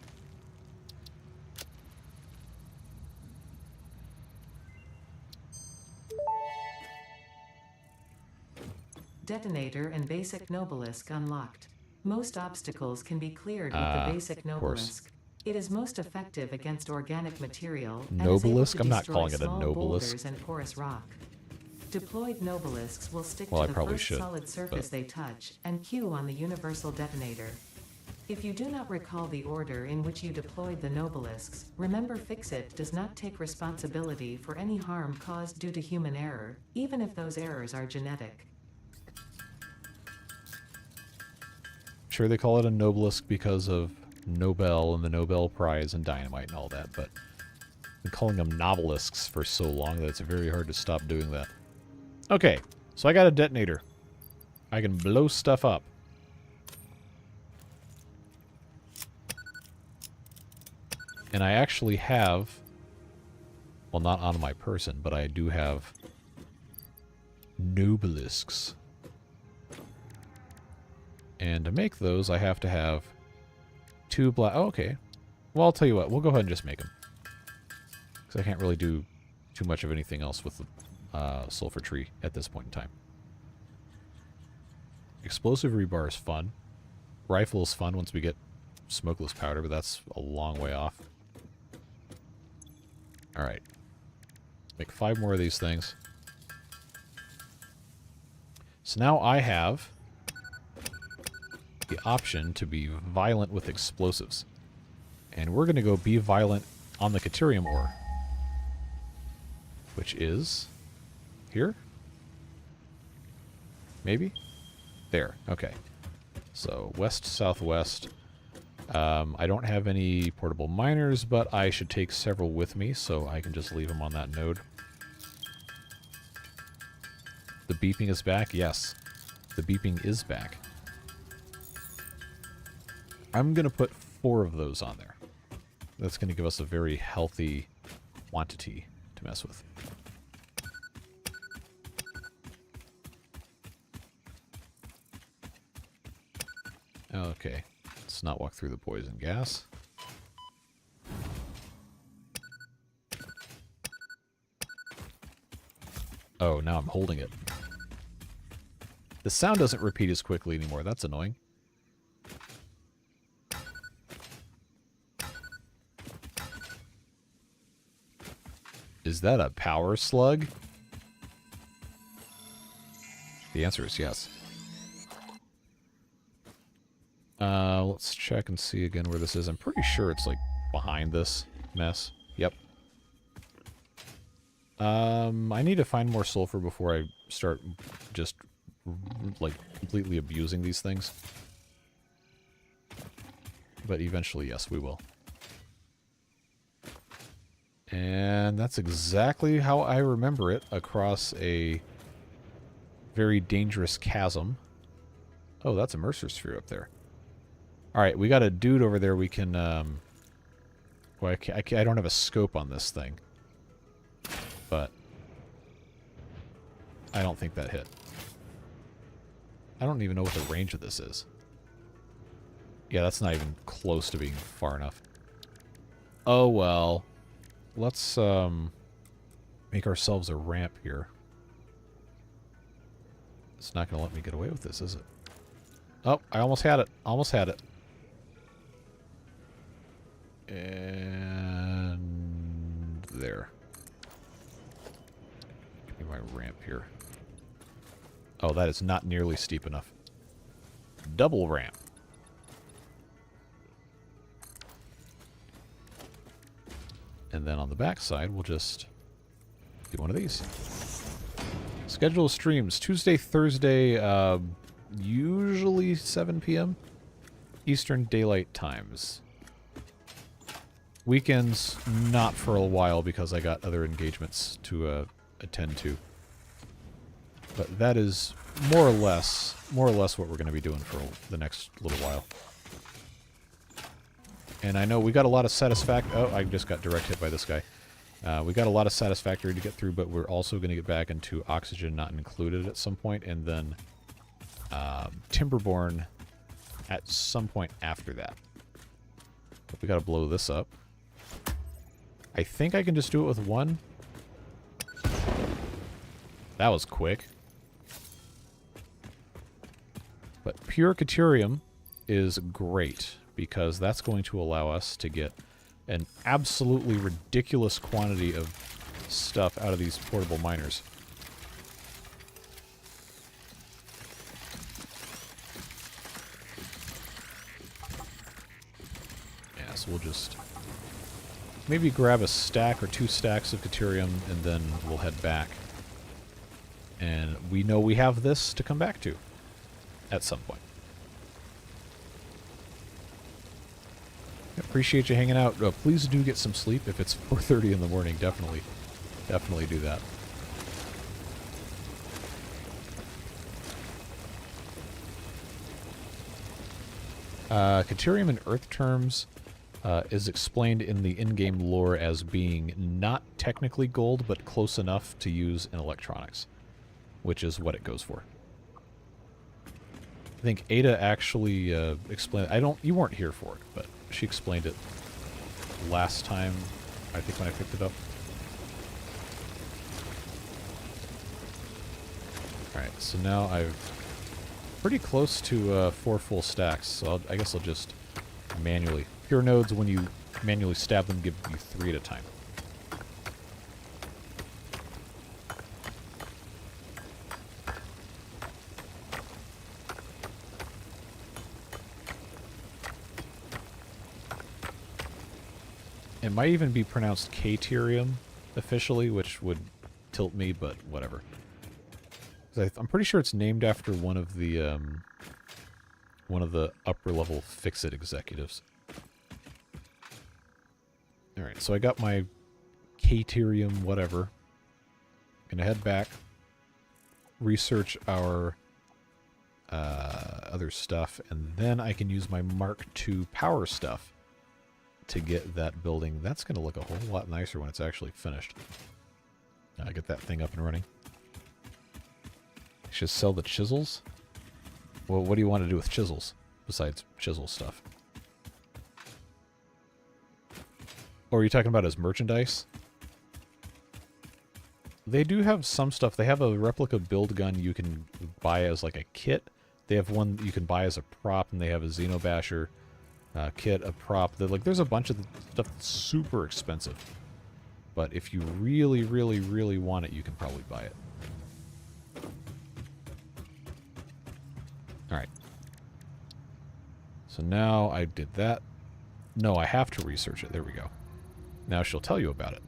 Detonator and basic Nobelisk unlocked. Most obstacles can be cleared with the basic Nobelisk. It is most effective against organic material and Nobelisk? is able to I'm not destroy calling it a small Nobelisk. boulders and porous rock. Deployed Nobelisks will stick Well, to I the probably first should, solid surface they touch and queue on the universal detonator. If you do not recall the order in which you deployed the Nobelisks, remember Fixit does not take responsibility for any harm caused due to human error, even if those errors are genetic. sure they call it a Nobelisk because of Nobel and the Nobel Prize and dynamite and all that, but I've been calling them novelisks for so long that it's very hard to stop doing that. Okay, so I got a detonator. I can blow stuff up. And I actually have, well, not on my person, but I do have Nobelisks. And to make those, I have to have 2 black... Oh, okay. Well, I'll tell you what. We'll go ahead and just make them. Because I can't really do too much of anything else with the sulfur tree at this point in time. Explosive rebar is fun. Rifle is fun once we get smokeless powder, but that's a long way off. Alright. Make 5 more of these things. So now I have the option to be violent with explosives. And we're going to go be violent on the Caterium ore. Which is here? Maybe? There. Okay. So west, southwest. I don't have any portable miners, but I should take several with me, so I can just leave them on that node. The beeping is back? Yes. The beeping is back. I'm going to put 4 of those on there. That's going to give us a very healthy quantity to mess with. Okay. Let's not walk through the poison gas. Oh, now I'm holding it. The sound doesn't repeat as quickly anymore. That's annoying. Is that a power slug? The answer is yes. Let's check and see again where this is. I'm pretty sure it's like behind this mess. Yep. I need to find more sulfur before I start just like completely abusing these things. But eventually, yes, we will. And that's exactly how I remember it across a very dangerous chasm. Oh, that's a Mercer sphere up there. Alright, we got a dude over there we can... well, I don't have a scope on this thing. But I don't think that hit. I don't even know what the range of this is. Yeah, that's not even close to being far enough. Oh, well... Let's make ourselves a ramp here. It's not going to let me get away with this, is it? Oh, I almost had it. Almost had it. And there. Give me my ramp here. Oh, that is not nearly steep enough. Double ramp. And then on the back side, we'll just do one of these. Schedule streams Tuesday, Thursday, usually 7 p.m. Eastern Daylight Times. Weekends, not for a while because I got other engagements to attend to. But that is more or less what we're going to be doing for the next little while. And I know we got a lot of Satisfactory... Oh, I just got direct hit by this guy. We got a lot of Satisfactory to get through, but we're also going to get back into Oxygen Not Included at some point, and then Timberborn at some point after that. But we got to blow this up. I think I can just do it with one. That was quick. But pure Caterium is great, because that's going to allow us to get an absolutely ridiculous quantity of stuff out of these portable miners. Yeah, so we'll just maybe grab a stack or 2 stacks of Caterium, and then we'll head back. And we know we have this to come back to at some point. Appreciate you hanging out. Please do get some sleep if it's 4:30 in the morning. Definitely do that. Caterium in Earth terms is explained in the in-game lore as being not technically gold, but close enough to use in electronics, which is what it goes for. I think Ada actually explained. You weren't here for it, but she explained it last time. I think when I picked it up. All right, so now I've pretty close to 4 full stacks. So I guess I'll just manually. Pure nodes, when you manually stab them, give you 3 at a time. It might even be pronounced Caterium officially, which would tilt me, but whatever. I'm pretty sure it's named after one of the upper level Fix-It executives. All right, so I got my Caterium whatever. Gonna head back, research our other stuff, and then I can use my Mark II power stuff to get that building. That's going to look a whole lot nicer when it's actually finished. Get that thing up and running. I should sell the chisels. Well, what do you want to do with chisels besides chisel stuff? Or are you talking about as merchandise? They do have some stuff. They have a replica build gun you can buy as like a kit. They have one you can buy as a prop, and they have a Xenobasher kit, a prop. There's a bunch of stuff that's super expensive. But if you really, really, really want it, you can probably buy it. Alright. So now I did that. No, I have to research it. There we go. Now she'll tell you about it.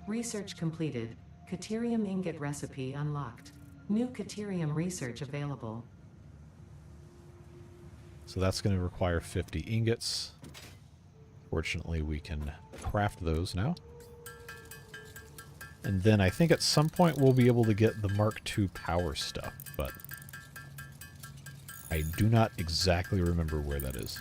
Research completed. Caterium ingot recipe unlocked. New Caterium research available. So that's going to require 50 ingots. Fortunately, we can craft those now. And then I think at some point we'll be able to get the Mark II power stuff, but I do not exactly remember where that is.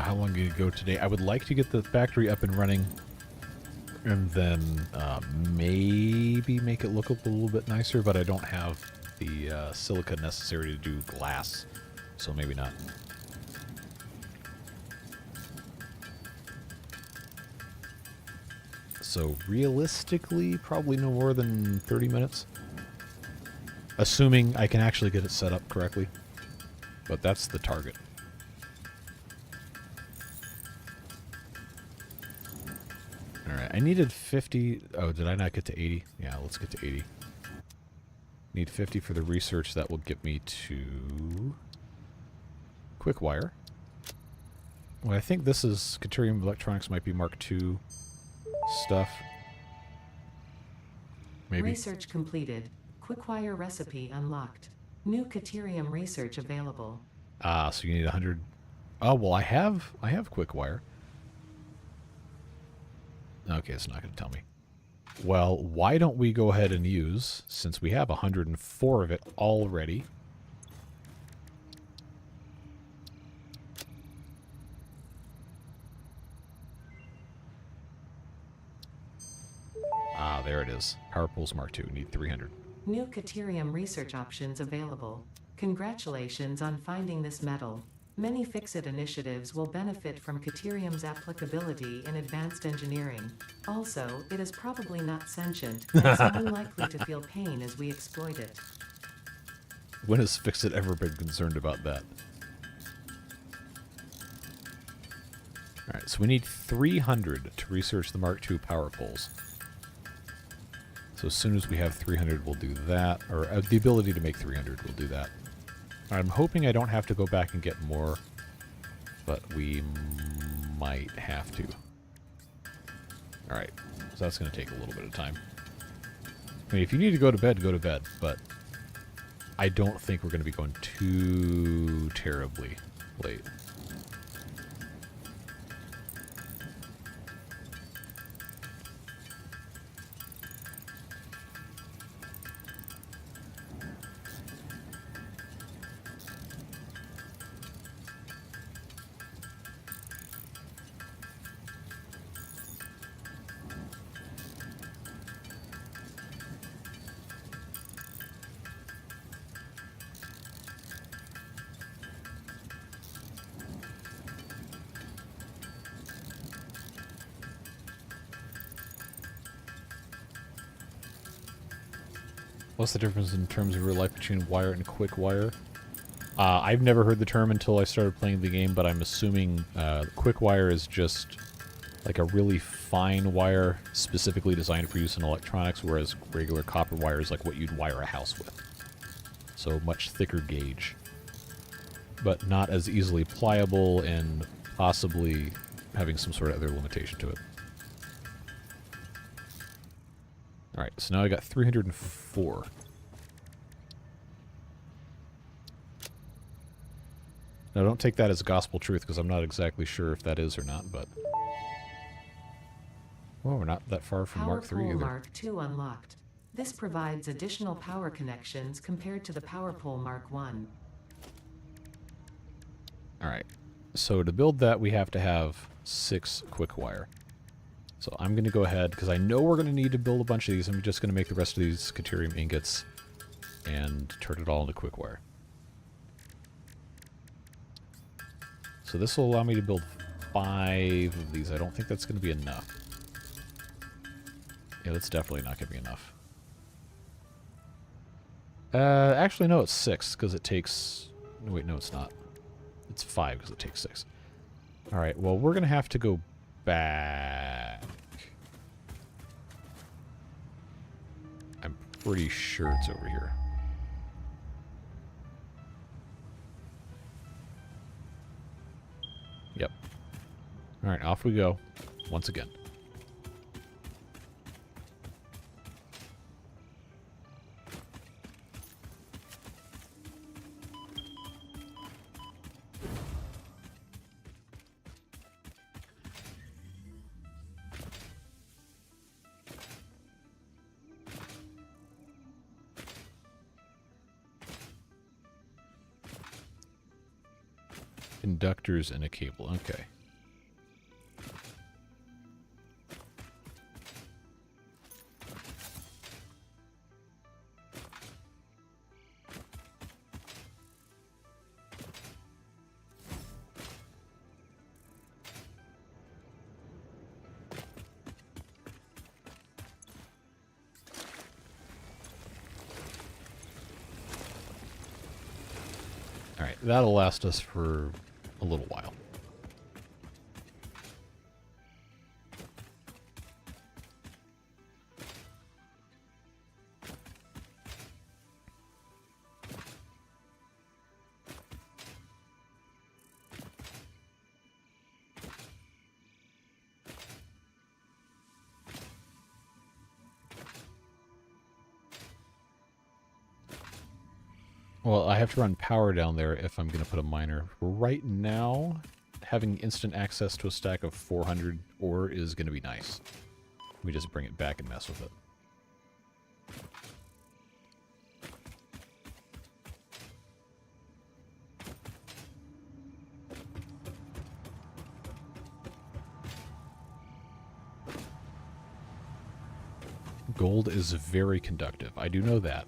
How long did it go today? I would like to get the factory up and running, and then maybe make it look a little bit nicer, but I don't have the silica necessary to do glass, so maybe not. So realistically, probably no more than 30 minutes. Assuming I can actually get it set up correctly. But that's the target. Alright, I needed 50... Oh, did I not get to 80? Yeah, let's get to 80. Need 50 for the research. That will get me to... Quick wire. Well, I think this is... Caterium Electronics might be Mark II stuff. Maybe. Research completed. Quickwire recipe unlocked. New Caterium research available. Ah, so you need 100... Oh, well, I have Quickwire. Okay, it's not going to tell me. Well, why don't we go ahead and use, since we have 104 of it already. Ah, there it is. Power Pools Mark II. Need 300. New Caterium research options available. Congratulations on finding this metal. Many Fix-It initiatives will benefit from Caterium's applicability in advanced engineering. Also, it is probably not sentient, and so unlikely to feel pain as we exploit it. When has Fix-It ever been concerned about that? Alright, so we need 300 to research the Mark II power poles. So as soon as we have 300, we'll do that. Or the ability to make 300, we'll do that. I'm hoping I don't have to go back and get more, but we might have to. Alright, so that's going to take a little bit of time. I mean, if you need to go to bed, but I don't think we're going to be going too terribly late. What's the difference in terms of real life between wire and quick wire? I've never heard the term until I started playing the game, but I'm assuming quick wire is just like a really fine wire specifically designed for use in electronics, whereas regular copper wire is like what you'd wire a house with. So much thicker gauge, but not as easily pliable and possibly having some sort of other limitation to it. Alright, so now I got 304. Now don't take that as gospel truth, because I'm not exactly sure if that is or not, but... Oh, we're not that far from Mark III either. Mark II unlocked. This provides additional power connections compared to the Power Pole Mark I. Alright, so to build that we have to have 6 quick wire. So I'm going to go ahead, because I know we're going to need to build a bunch of these. I'm just going to make the rest of these Caterium ingots and turn it all into quick wire. So this will allow me to build 5 of these. I don't think that's going to be enough. Yeah, that's definitely not going to be enough. Actually, no, it's 6, because it takes... No, wait, no, it's not. It's 5, because it takes 6. Alright, well, we're going to have to go back. I'm pretty sure it's over here. Yep. Alright, off we go. Once again. Conductors and a cable. Okay. All right, that'll last us for a little while. Well, I have to run power down there if I'm going to put a miner. Right now, having instant access to a stack of 400 ore is going to be nice. We just bring it back and mess with it. Gold is very conductive. I do know that.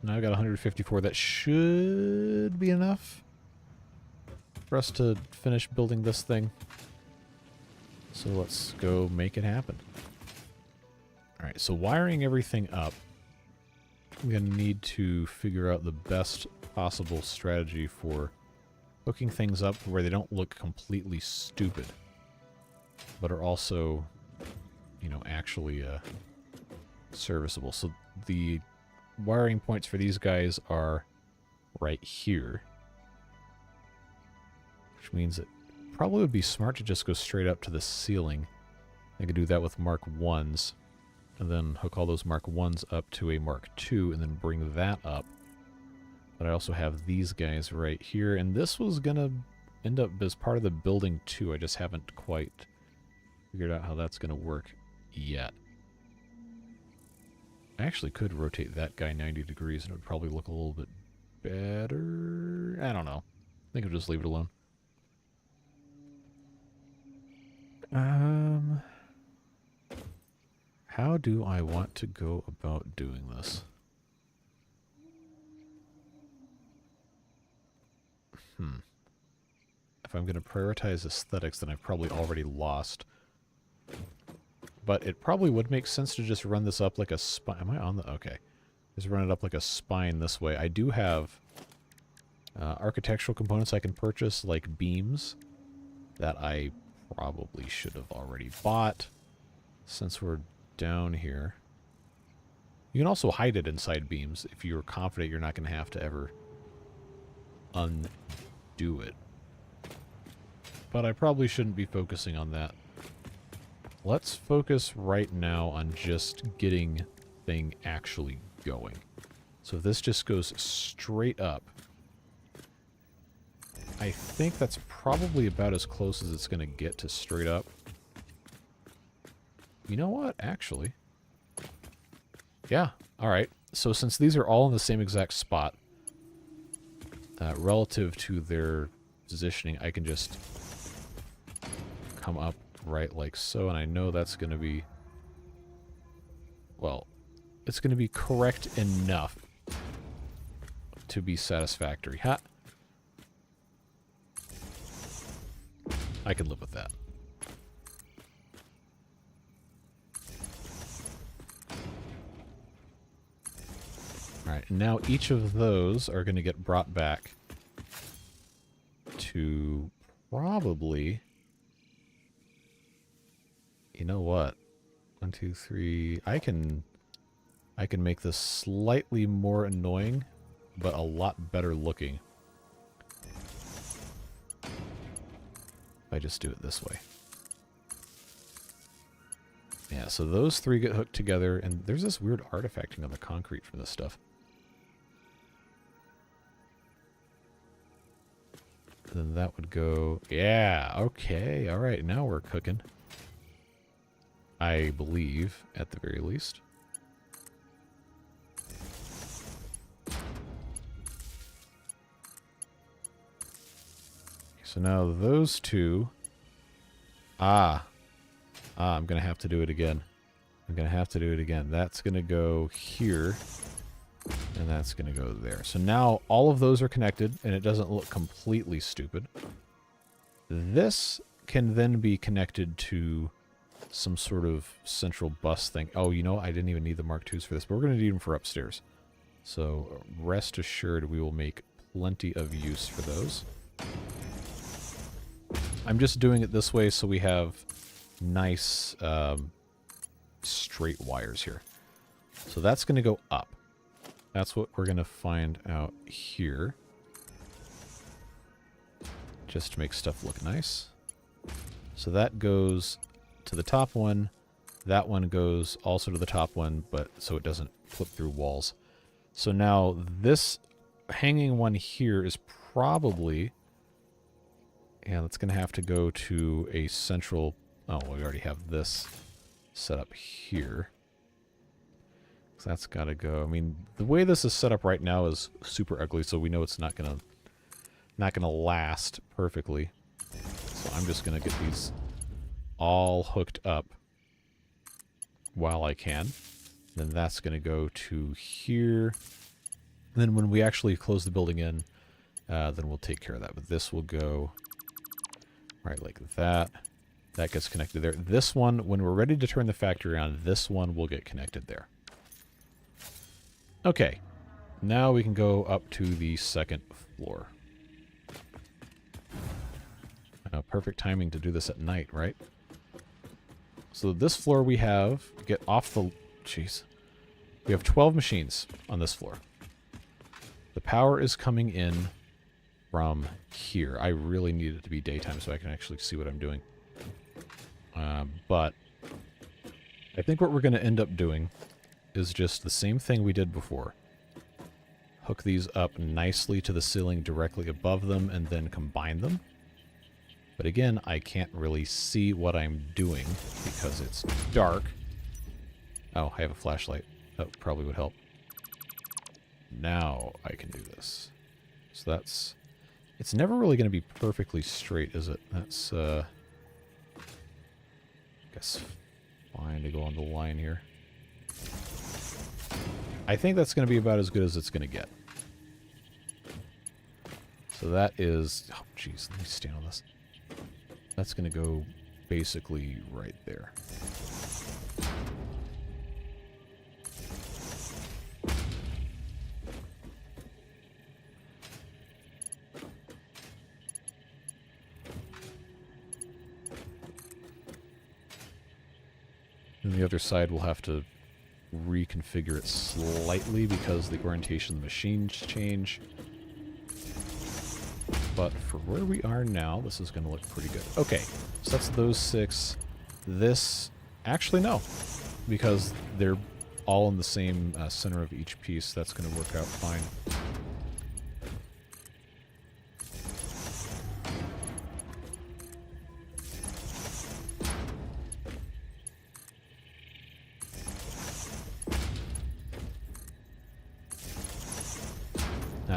Now I've got 154. That should be enough for us to finish building this thing. So let's go make it happen. Alright, so wiring everything up, I'm going to need to figure out the best possible strategy for hooking things up where they don't look completely stupid, but are also, you know, actually serviceable. So the wiring points for these guys are right here, which means it probably would be smart to just go straight up to the ceiling. I could do that with Mark 1s, and then hook all those Mark 1s up to a Mark 2, and then bring that up. But I also have these guys right here, and this was going to end up as part of the building too. I just haven't quite figured out how that's going to work yet. I actually could rotate that guy 90 degrees, and it would probably look a little bit better. I don't know. I think I'll just leave it alone. How do I want to go about doing this? If I'm going to prioritize aesthetics, then I've probably already lost. But it probably would make sense to just run this up like a spine. Am I on the... Okay. Just run it up like a spine this way. I do have architectural components I can purchase, like beams, that I probably should have already bought since we're down here. You can also hide it inside beams if you're confident you're not going to have to ever undo it. But I probably shouldn't be focusing on that. Let's focus right now on just getting thing actually going. So if this just goes straight up, I think that's probably about as close as it's going to get to straight up. You know what? Actually. Yeah. Alright. So since these are all in the same exact spot, relative to their positioning, I can just come up right like so, and I know that's going to be, well, it's going to be correct enough to be satisfactory. Ha! I can live with that. Alright, now each of those are going to get brought back to probably... You know what? 1, 2, 3... I can make this slightly more annoying, but a lot better looking. If I just do it this way. Yeah, so those three get hooked together, and there's this weird artifacting on the concrete from this stuff. Then that would go... Yeah, okay, alright, now we're cooking. I believe, at the very least. So now those two... I'm going to have to do it again. That's going to go here, and that's going to go there. So now all of those are connected, and it doesn't look completely stupid. This can then be connected to some sort of central bus thing. Oh, you know, I didn't even need the Mark IIs for this, but we're going to need them for upstairs. So rest assured we will make plenty of use for those. I'm just doing it this way so we have nice straight wires here. So that's going to go up. That's what we're going to find out here. Just to make stuff look nice. So that goes to the top one. That one goes also to the top one, but so it doesn't flip through walls. So now this hanging one here is probably... Yeah, that's going to have to go to a central... Oh, we already have this set up here. So that's got to go. I mean, the way this is set up right now is super ugly, so we know it's not going to last perfectly. So I'm just going to get these all hooked up while I can. Then that's going to go to here, And then when we actually close the building in, then we'll take care of that. But this will go right like that. That gets connected there. This one, when we're ready to turn the factory on, this one will get connected there. Okay. Now we can go up to the second floor. Perfect timing to do this at night, right? So this floor we have, get off the... Jeez. We have 12 machines on this floor. The power is coming in from here. I really need it to be daytime so I can actually see what I'm doing. But I think what we're going to end up doing is just the same thing we did before. Hook these up nicely to the ceiling directly above them and then combine them. But again, I can't really see what I'm doing because it's dark. Oh, I have a flashlight. That probably would help. Now I can do this. So that's... It's never really going to be perfectly straight, is it? That's, I guess fine to go on the line here. I think that's going to be about as good as it's going to get. So that is... Oh, jeez, let me stand on this. That's going to go basically right there. And the other side we'll have to reconfigure it slightly because the orientation of the machines change. But for where we are now, this is going to look pretty good. Okay, so that's those 6. This... Actually, no. Because they're all in the same center of each piece. That's going to work out fine.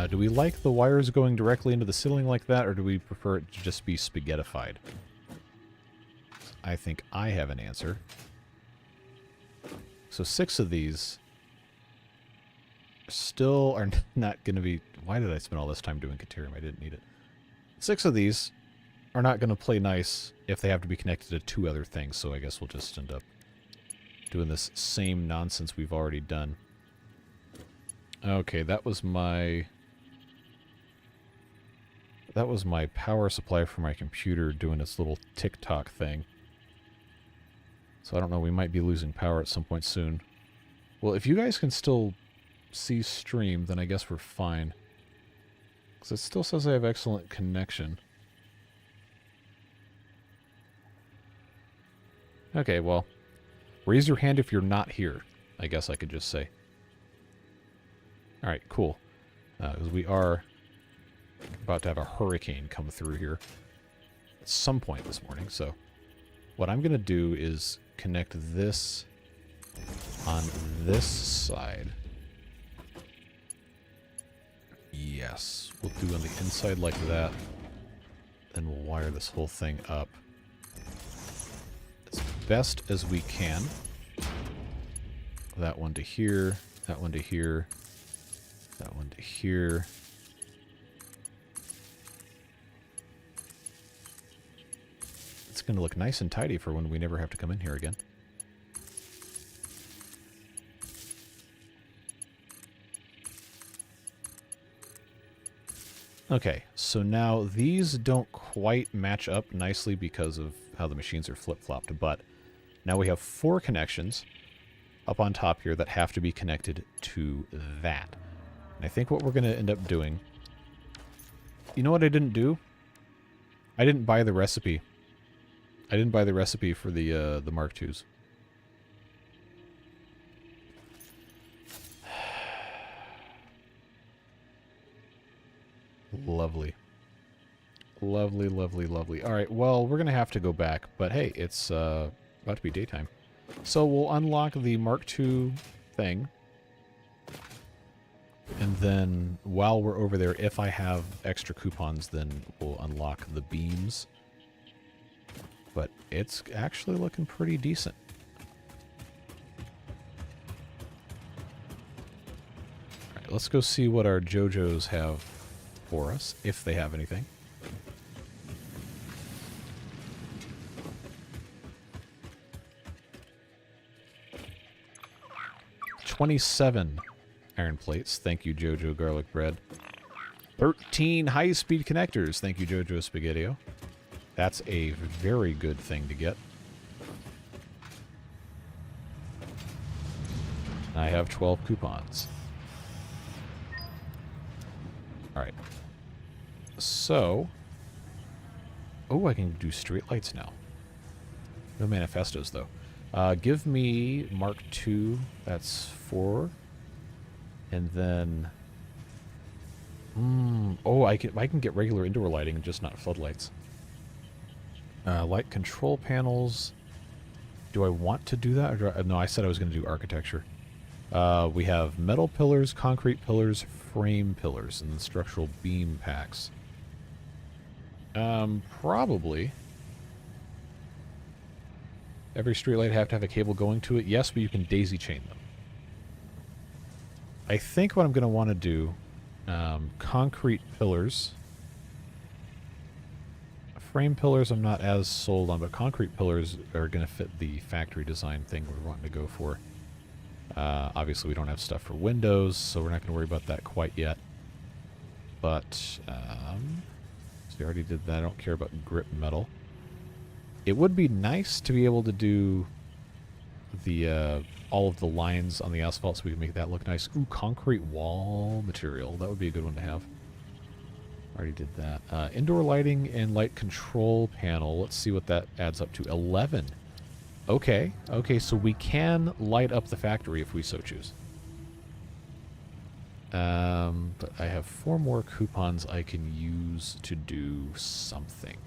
Do we like the wires going directly into the ceiling like that, or do we prefer it to just be spaghettified? I think I have an answer. So 6 of these still are not going to be... Why did I spend all this time doing Caterium? I didn't need it. 6 of these are not going to play nice if they have to be connected to 2 other things, so I guess we'll just end up doing this same nonsense we've already done. Okay, that was my... That was my power supply for my computer doing its little tick-tock thing. So I don't know, we might be losing power at some point soon. Well, if you guys can still see stream, then I guess we're fine. Because it still says I have excellent connection. Okay, well, raise your hand if you're not here, I guess I could just say. Alright, cool. Because we are about to have a hurricane come through here at some point this morning. So what I'm going to do is connect this on this side. Yes, we'll do on the inside like that. Then we'll wire this whole thing up as best as we can. That one to here, that one to here, that one to here. It's going to look nice and tidy for when we never have to come in here again. Okay, so now these don't quite match up nicely because of how the machines are flip-flopped, but now we have 4 connections up on top here that have to be connected to that. And I think what we're going to end up doing... You know what I didn't do? I didn't buy the recipe. I didn't buy the recipe for the Mark IIs. Lovely. Lovely, lovely, lovely. Alright, well, we're going to have to go back, but hey, it's about to be daytime. So we'll unlock the Mark II thing. And then, while we're over there, if I have extra coupons, then we'll unlock the beams. But it's actually looking pretty decent. Alright, Alright, let's go see what our JoJos have for us, if they have anything. $27 iron plates. Thank you, JoJo Garlic Bread. 13 high-speed connectors. Thank you, JoJo Spaghettio. That's a very good thing to get. I have 12 coupons. Alright. So... oh, I can do street lights now. No manifestos, though. Give me Mark II. That's 4. And then... oh, I can get regular indoor lighting, just not floodlights. Light control panels. Do I want to do that? Or no, I said I was going to do architecture. We have metal pillars, concrete pillars, frame pillars, and then structural beam packs. Probably. Every streetlight have to have a cable going to it? Yes, but you can daisy chain them. I think what I'm going to want to do, concrete pillars. Frame pillars I'm not as sold on, but concrete pillars are going to fit the factory design thing we're wanting to go for. Obviously, we don't have stuff for windows, so we're not going to worry about that quite yet. But, so we already did that. I don't care about grip metal. It would be nice to be able to do the all of the lines on the asphalt so we can make that look nice. Ooh, concrete wall material. That would be a good one to have. Already did that. Indoor lighting and light control panel. Let's see what that adds up to. 11. Okay. Okay, so we can light up the factory if we so choose. But I have 4 more coupons I can use to do something.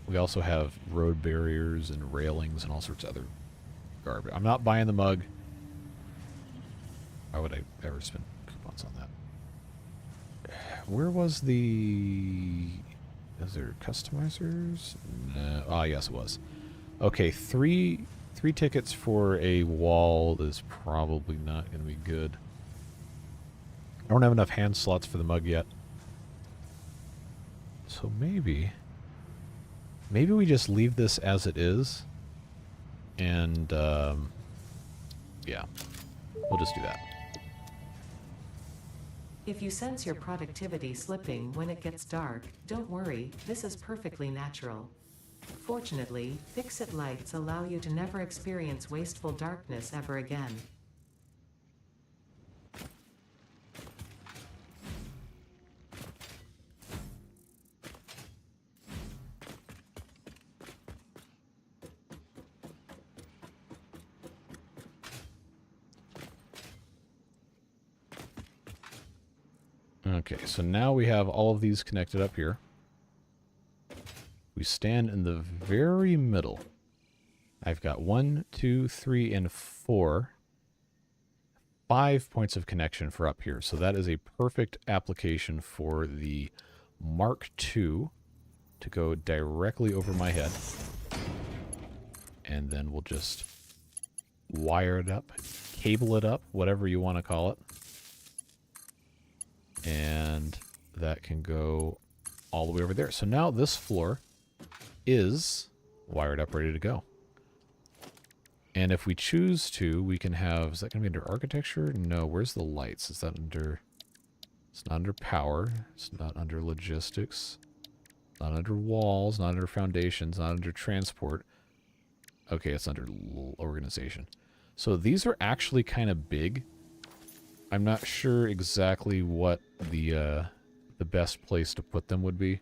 We also have road barriers and railings and all sorts of other garbage. I'm not buying the mug. Why would I ever spend coupons on that? Where was the... is there customizers? No. Ah, yes, it was. Okay, three tickets for a wall is probably not going to be good. I don't have enough hand slots for the mug yet. So maybe we just leave this as it is. And, yeah. We'll just do that. If you sense your productivity slipping when it gets dark, don't worry, this is perfectly natural. Fortunately, fix-it lights allow you to never experience wasteful darkness ever again. Okay, so now we have all of these connected up here. We stand in the very middle. I've got 1, 2, 3, and 4. 5 points of connection for up here. So that is a perfect application for the Mark II to go directly over my head. And then we'll just wire it up, cable it up, whatever you want to call it. And that can go all the way over there. So now this floor is wired up, ready to go. And if we choose to, we can have... is that going to be under architecture? No, where's the lights? Is that under... it's not under power. It's not under logistics. Not under walls. Not under foundations. Not under transport. Okay, it's under organization. So these are actually kind of big. I'm not sure exactly what the best place to put them would be.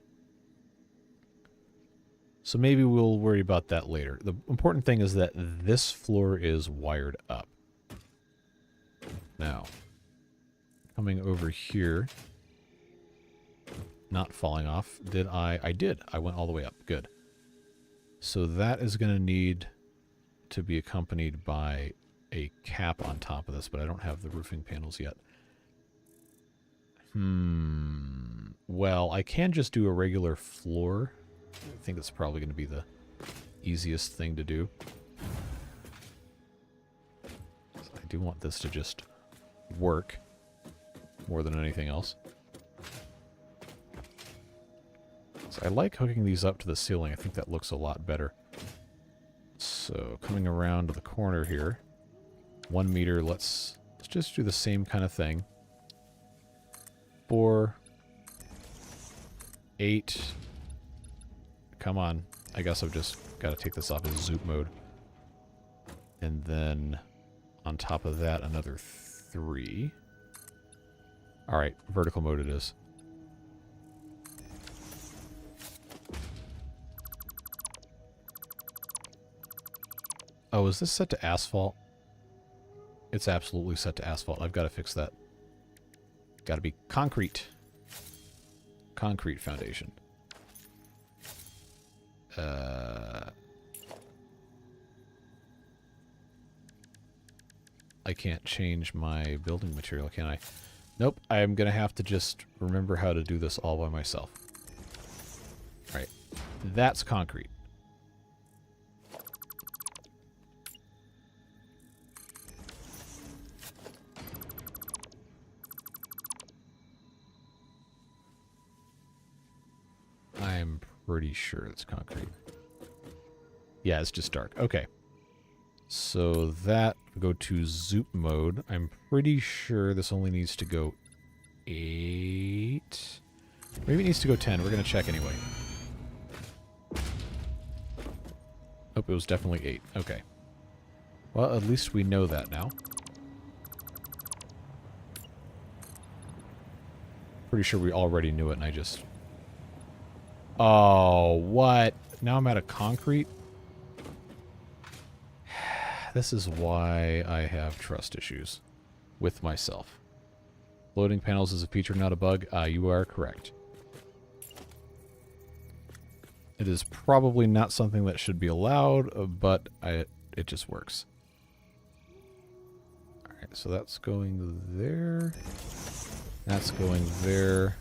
So maybe we'll worry about that later. The important thing is that this floor is wired up. Now, coming over here, not falling off. Did I? I did. I went all the way up. Good. So that is going to need to be accompanied by a cap on top of this, but I don't have the roofing panels yet. Well, I can just do a regular floor. I think that's probably going to be the easiest thing to do. do want this to just work more than anything else. So I like hooking these up to the ceiling. I think that looks a lot better. So coming around to the corner here, 1 meter, let's just do the same kind of thing. 4, 8. Come on. I guess I've just got to take this off as zoop mode. And then on top of that, another 3. Alright, vertical mode it is. Oh, is this set to asphalt? It's absolutely set to asphalt. I've got to fix that. Got to be concrete. Concrete foundation. I can't change my building material, can I? Nope, I'm going to have to just remember how to do this all by myself. Alright, that's concrete. I'm pretty sure it's concrete. Yeah, it's just dark. Okay. So that, go to zoop mode. I'm pretty sure this only needs to go 8. Maybe it needs to go 10. We're going to check anyway. Oh, it was definitely 8. Okay. Well, at least we know that now. Pretty sure we already knew it and I just... Oh, what? Now I'm out of concrete? This is why I have trust issues with myself. Loading panels is a feature, not a bug. You are correct. It is probably not something that should be allowed, but it just works. Alright, so that's going there. That's going there.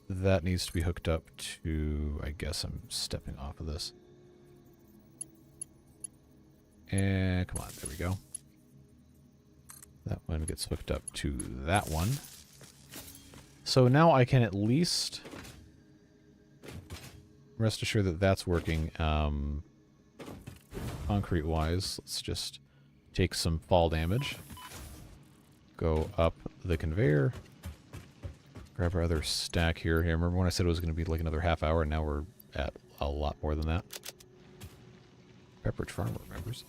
That needs to be hooked up to... I guess I'm stepping off of this. And come on, there we go. That one gets hooked up to that one. So now I can at least rest assured that that's working concrete-wise. Let's just take some fall damage. Go up the conveyor. Grab our other stack here. Here, remember when I said it was going to be like another half hour, and now we're at a lot more than that. Pepperidge Farm remembers.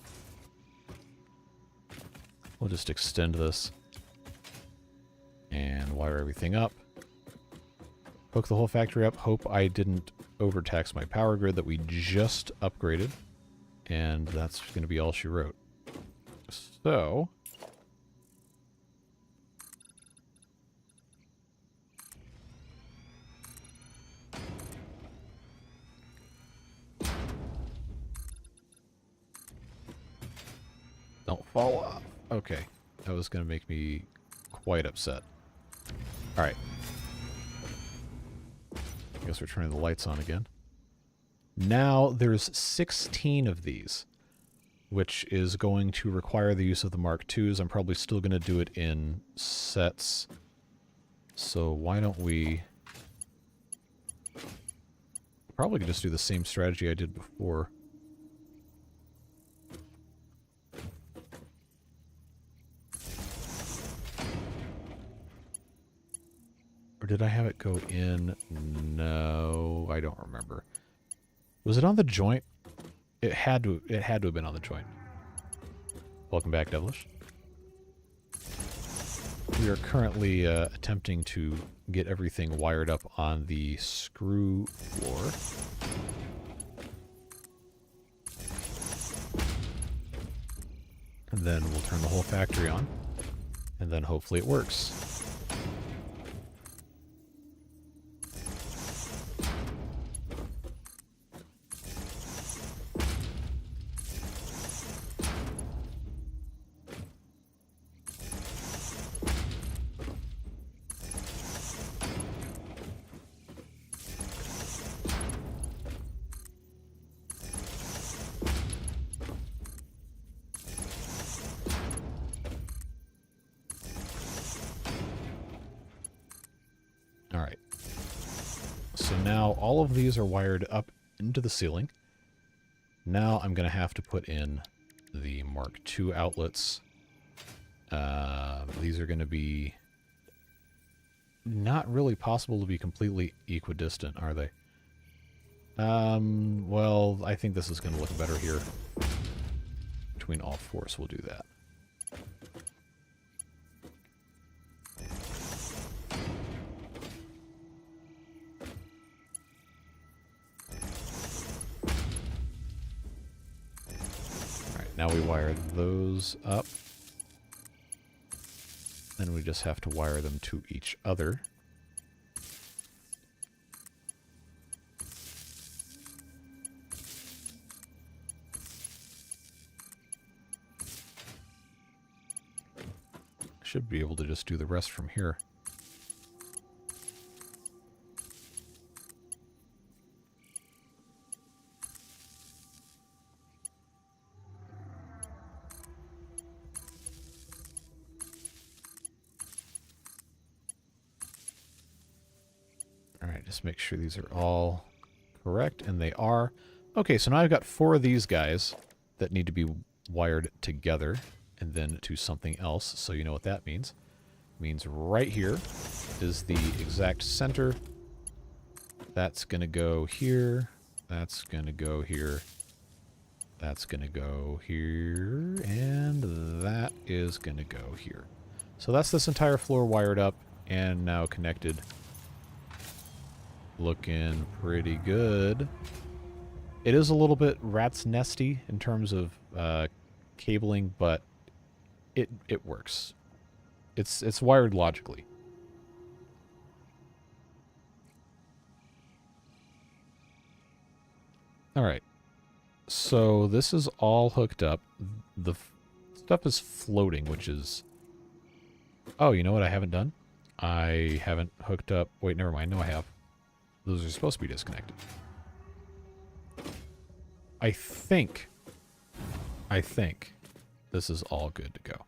We'll just extend this and wire everything up. Hook the whole factory up. Hope I didn't overtax my power grid that we just upgraded. And that's going to be all she wrote. So... don't fall off. Okay. That was going to make me quite upset. Alright. I guess we're turning the lights on again. Now there's 16 of these, which is going to require the use of the Mark IIs. I'm probably still going to do it in sets. So why don't we... probably could just do the same strategy I did before. Or did I have it go in? No, I don't remember. Was it on the joint? It had to have been on the joint. Welcome back, Devilish. We are currently attempting to get everything wired up on the screw floor. And then we'll turn the whole factory on. And then hopefully it works. Alright. So now all of these are wired up into the ceiling. Now I'm going to have to put in the Mark II outlets. These are going to be not really possible to be completely equidistant, are they? Well, I think this is going to look better here. Between all four, so we'll do that. Alright, now we wire those up. Then we just have to wire them to each other. Should be able to just do the rest from here. Alright, just make sure these are all correct, and they are. Okay, so now I've got 4 of these guys that need to be wired together and then to something else, so you know what that means. It means right here is the exact center. That's going to go here. That's going to go here. That's going to go here. And that is going to go here. So that's this entire floor wired up and now connected. Looking pretty good. It is a little bit rat's nesty in terms of cabling, but it works. It's wired logically. All right. So this is all hooked up. The stuff is floating, which is... Oh, you know what I haven't done? I haven't hooked up... Wait, never mind. No, I have. Those are supposed to be disconnected. I think this is all good to go.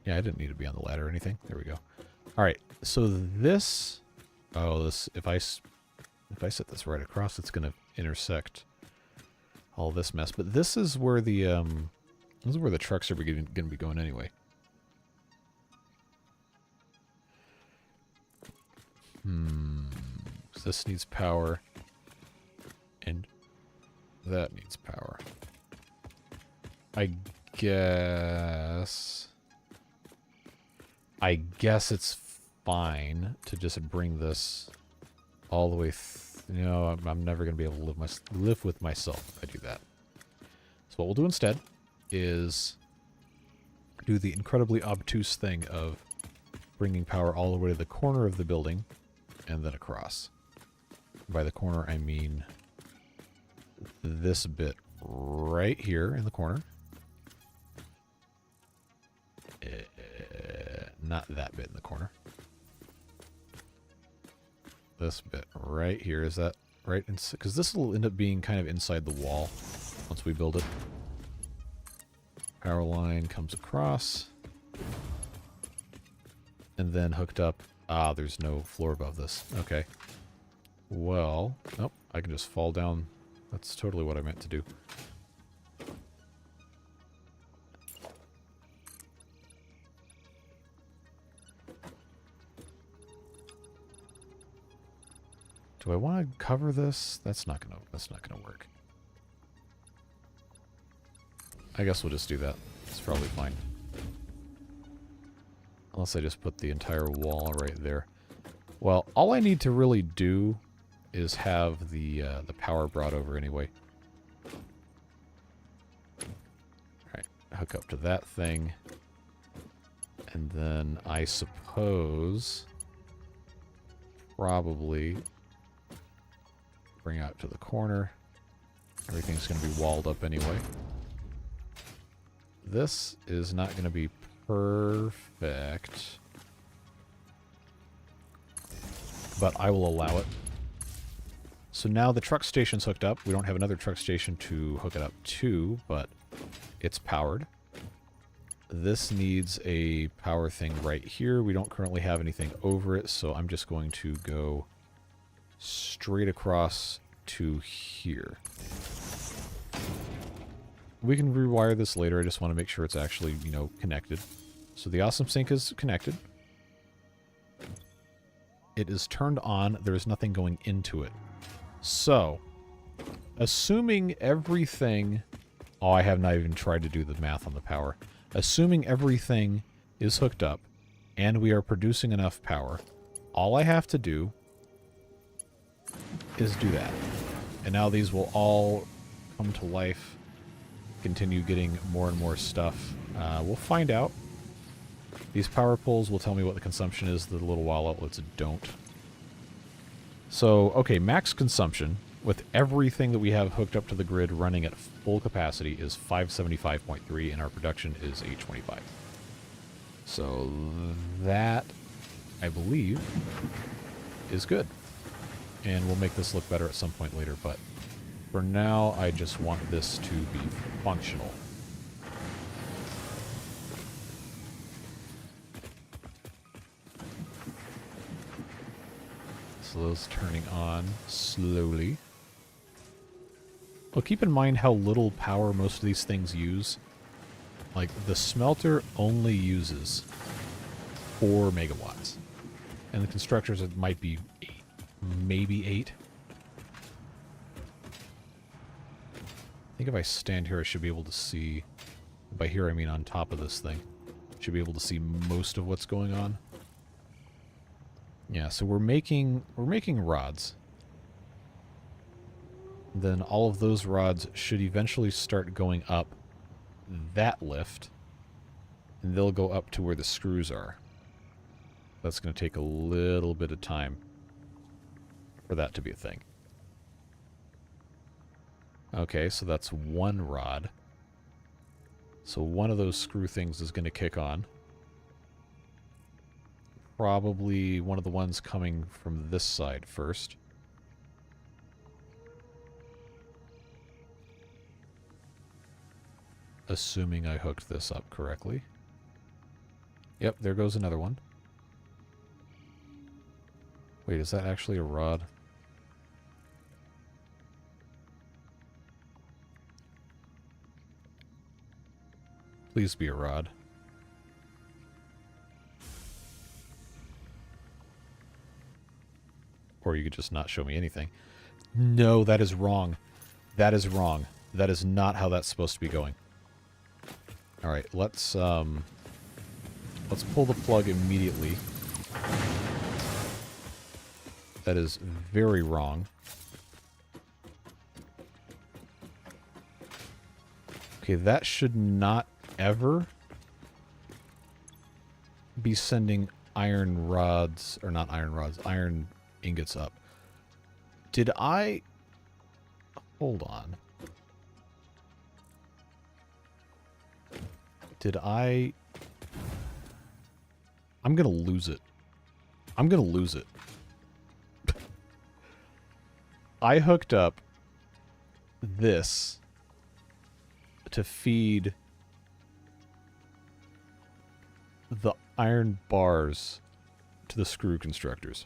Yeah, I didn't need to be on the ladder or anything. There we go. All right, so this... Oh, this... If I set this right across, it's going to intersect all this mess. But this is where the trucks are going to be going anyway. So this needs power, and that needs power. I guess it's fine to just bring this all the way. You know, I'm never going to be able to live with myself if I do that. So what we'll do instead is do the incredibly obtuse thing of bringing power all the way to the corner of the building and then across. By the corner, I mean this bit right here in the corner. Not that bit in the corner. This bit right here. Is that right? Because this will end up being kind of inside the wall once we build it. Power line comes across. And then hooked up. Ah, there's no floor above this. Okay. Well, nope. I can just fall down. That's totally what I meant to do. Do I want to cover this? That's not gonna work. I guess we'll just do that. It's probably fine. Unless I just put the entire wall right there. Well, all I need to really do is have the power brought over anyway. Alright, hook up to that thing. And then I suppose probably bring out to the corner. Everything's going to be walled up anyway. This is not going to be perfect, but I will allow it. So now the truck station's hooked up. We don't have another truck station to hook it up to, but it's powered. This needs a power thing right here. We don't currently have anything over it, so I'm just going to go straight across to here. We can rewire this later. I just want to make sure it's actually, you know, connected. So the awesome sink is connected. It is turned on. There's nothing going into it. So, assuming everything... Oh, I have not even tried to do the math on the power. Assuming everything is hooked up and we are producing enough power, all I have to do is do that. And now these will all come to life, continue getting more and more stuff. We'll find out. These power poles will tell me what the consumption is. The little wall outlets don't. So, okay, max consumption with everything that we have hooked up to the grid running at full capacity is 575.3, and our production is 825. So that, I believe, is good. And we'll make this look better at some point later, but for now, I just want this to be functional. So those turning on slowly. Well, keep in mind how little power most of these things use. Like, the smelter only uses 4 megawatts. And the constructors, it might be 8, maybe 8. I think if I stand here, I should be able to see... By here, I mean on top of this thing. Should be able to see most of what's going on. Yeah, so we're making rods. Then all of those rods should eventually start going up that lift, and they'll go up to where the screws are. That's going to take a little bit of time for that to be a thing. Okay, so that's one rod. So one of those screw things is going to kick on. Probably one of the ones coming from this side first. Assuming I hooked this up correctly. Yep, there goes another one. Wait, is that actually a rod? Please be a rod. Or you could just not show me anything. No, that is wrong. That is wrong. That is not how that's supposed to be going. Alright, let's pull the plug immediately. That is very wrong. Okay, that should not ever be sending iron rods, or not iron rods, iron ingots up. Did I... Hold on. Did I... I'm gonna lose it. I'm gonna lose it. I hooked up this to feed the iron bars to the screw constructors.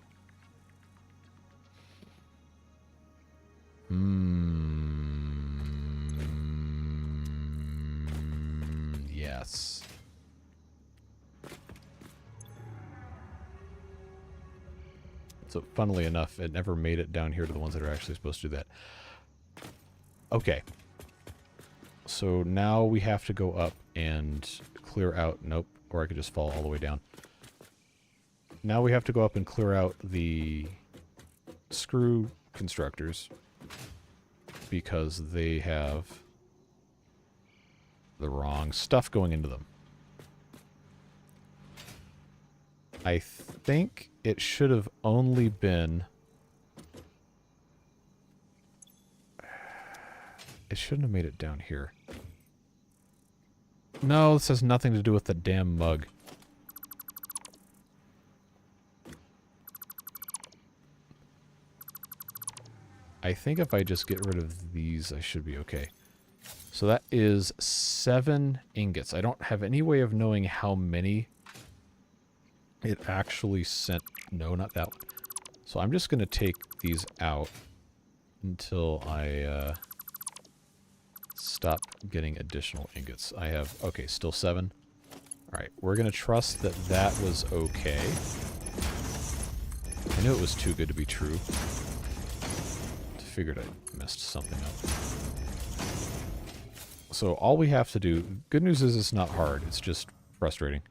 Yes. So, funnily enough, it never made it down here to the ones that are actually supposed to do that. Okay. So now we have to go up and clear out... Nope. Or I could just fall all the way down. Now we have to go up and clear out the screw constructors because they have the wrong stuff going into them. I think it should have only been... It shouldn't have made it down here. No, this has nothing to do with the damn mug. I think if I just get rid of these, I should be okay. So that is 7 ingots. I don't have any way of knowing how many it actually sent. No, not that one. So I'm just going to take these out until I stop getting additional ingots. I have, okay, still 7. Alright, we're going to trust that that was okay. I knew it was too good to be true. Figured I messed something up. So all we have to do, good news is it's not hard, it's just frustrating.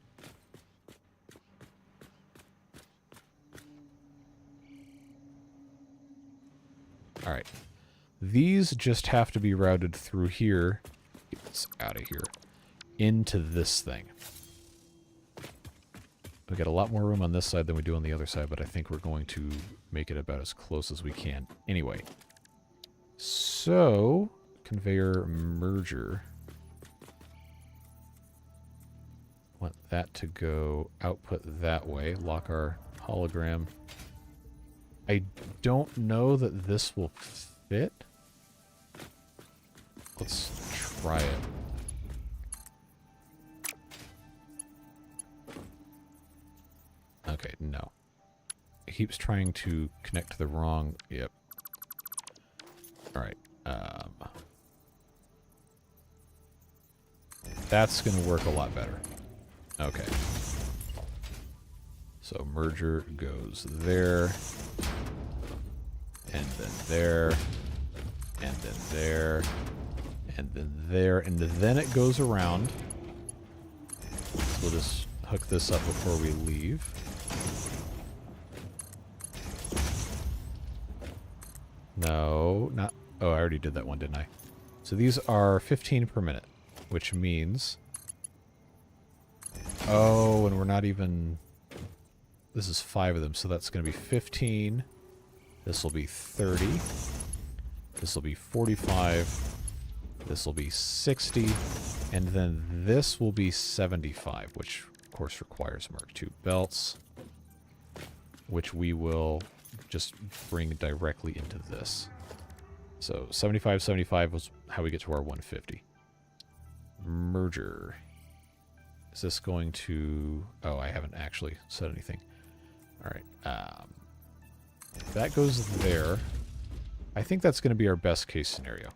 Alright. These just have to be routed through here. Get this out of here. Into this thing. We got a lot more room on this side than we do on the other side, but I think we're going to make it about as close as we can. Anyway. So, conveyor merger. Want that to go output that way. Lock our hologram. I don't know that this will fit. Let's try it. Okay, no. It keeps trying to connect to the wrong... Yep. Alright. That's going to work a lot better. Okay. So merger goes there. And then there. And then there. And then there. And then it goes around. So we'll just hook this up before we leave. No, not... Oh, I already did that one, didn't I? So these are 15 per minute, which means... Oh, and we're not even... This is 5 of them, so that's going to be 15. This will be 30. This will be 45. This will be 60. And then this will be 75, which, of course, requires Mark II belts, which we will just bring directly into this. So 75, 75 was how we get to our 150. Merger. Is this going to... Oh, I haven't actually said anything. Alright. That goes there. I think that's going to be our best case scenario.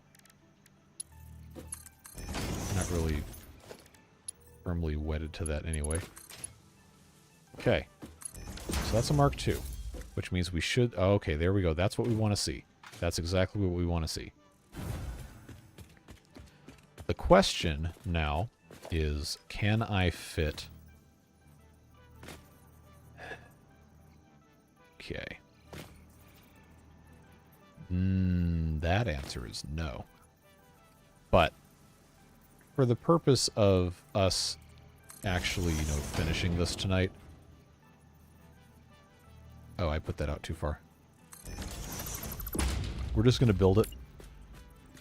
Not really firmly wedded to that anyway. Okay. So that's a Mark II. Which means we should... Oh, okay, there we go. That's what we want to see. That's exactly what we want to see. The question now is, can I fit... Okay. That answer is no. But for the purpose of us actually, finishing this tonight... Oh, I put that out too far. We're just going to build it,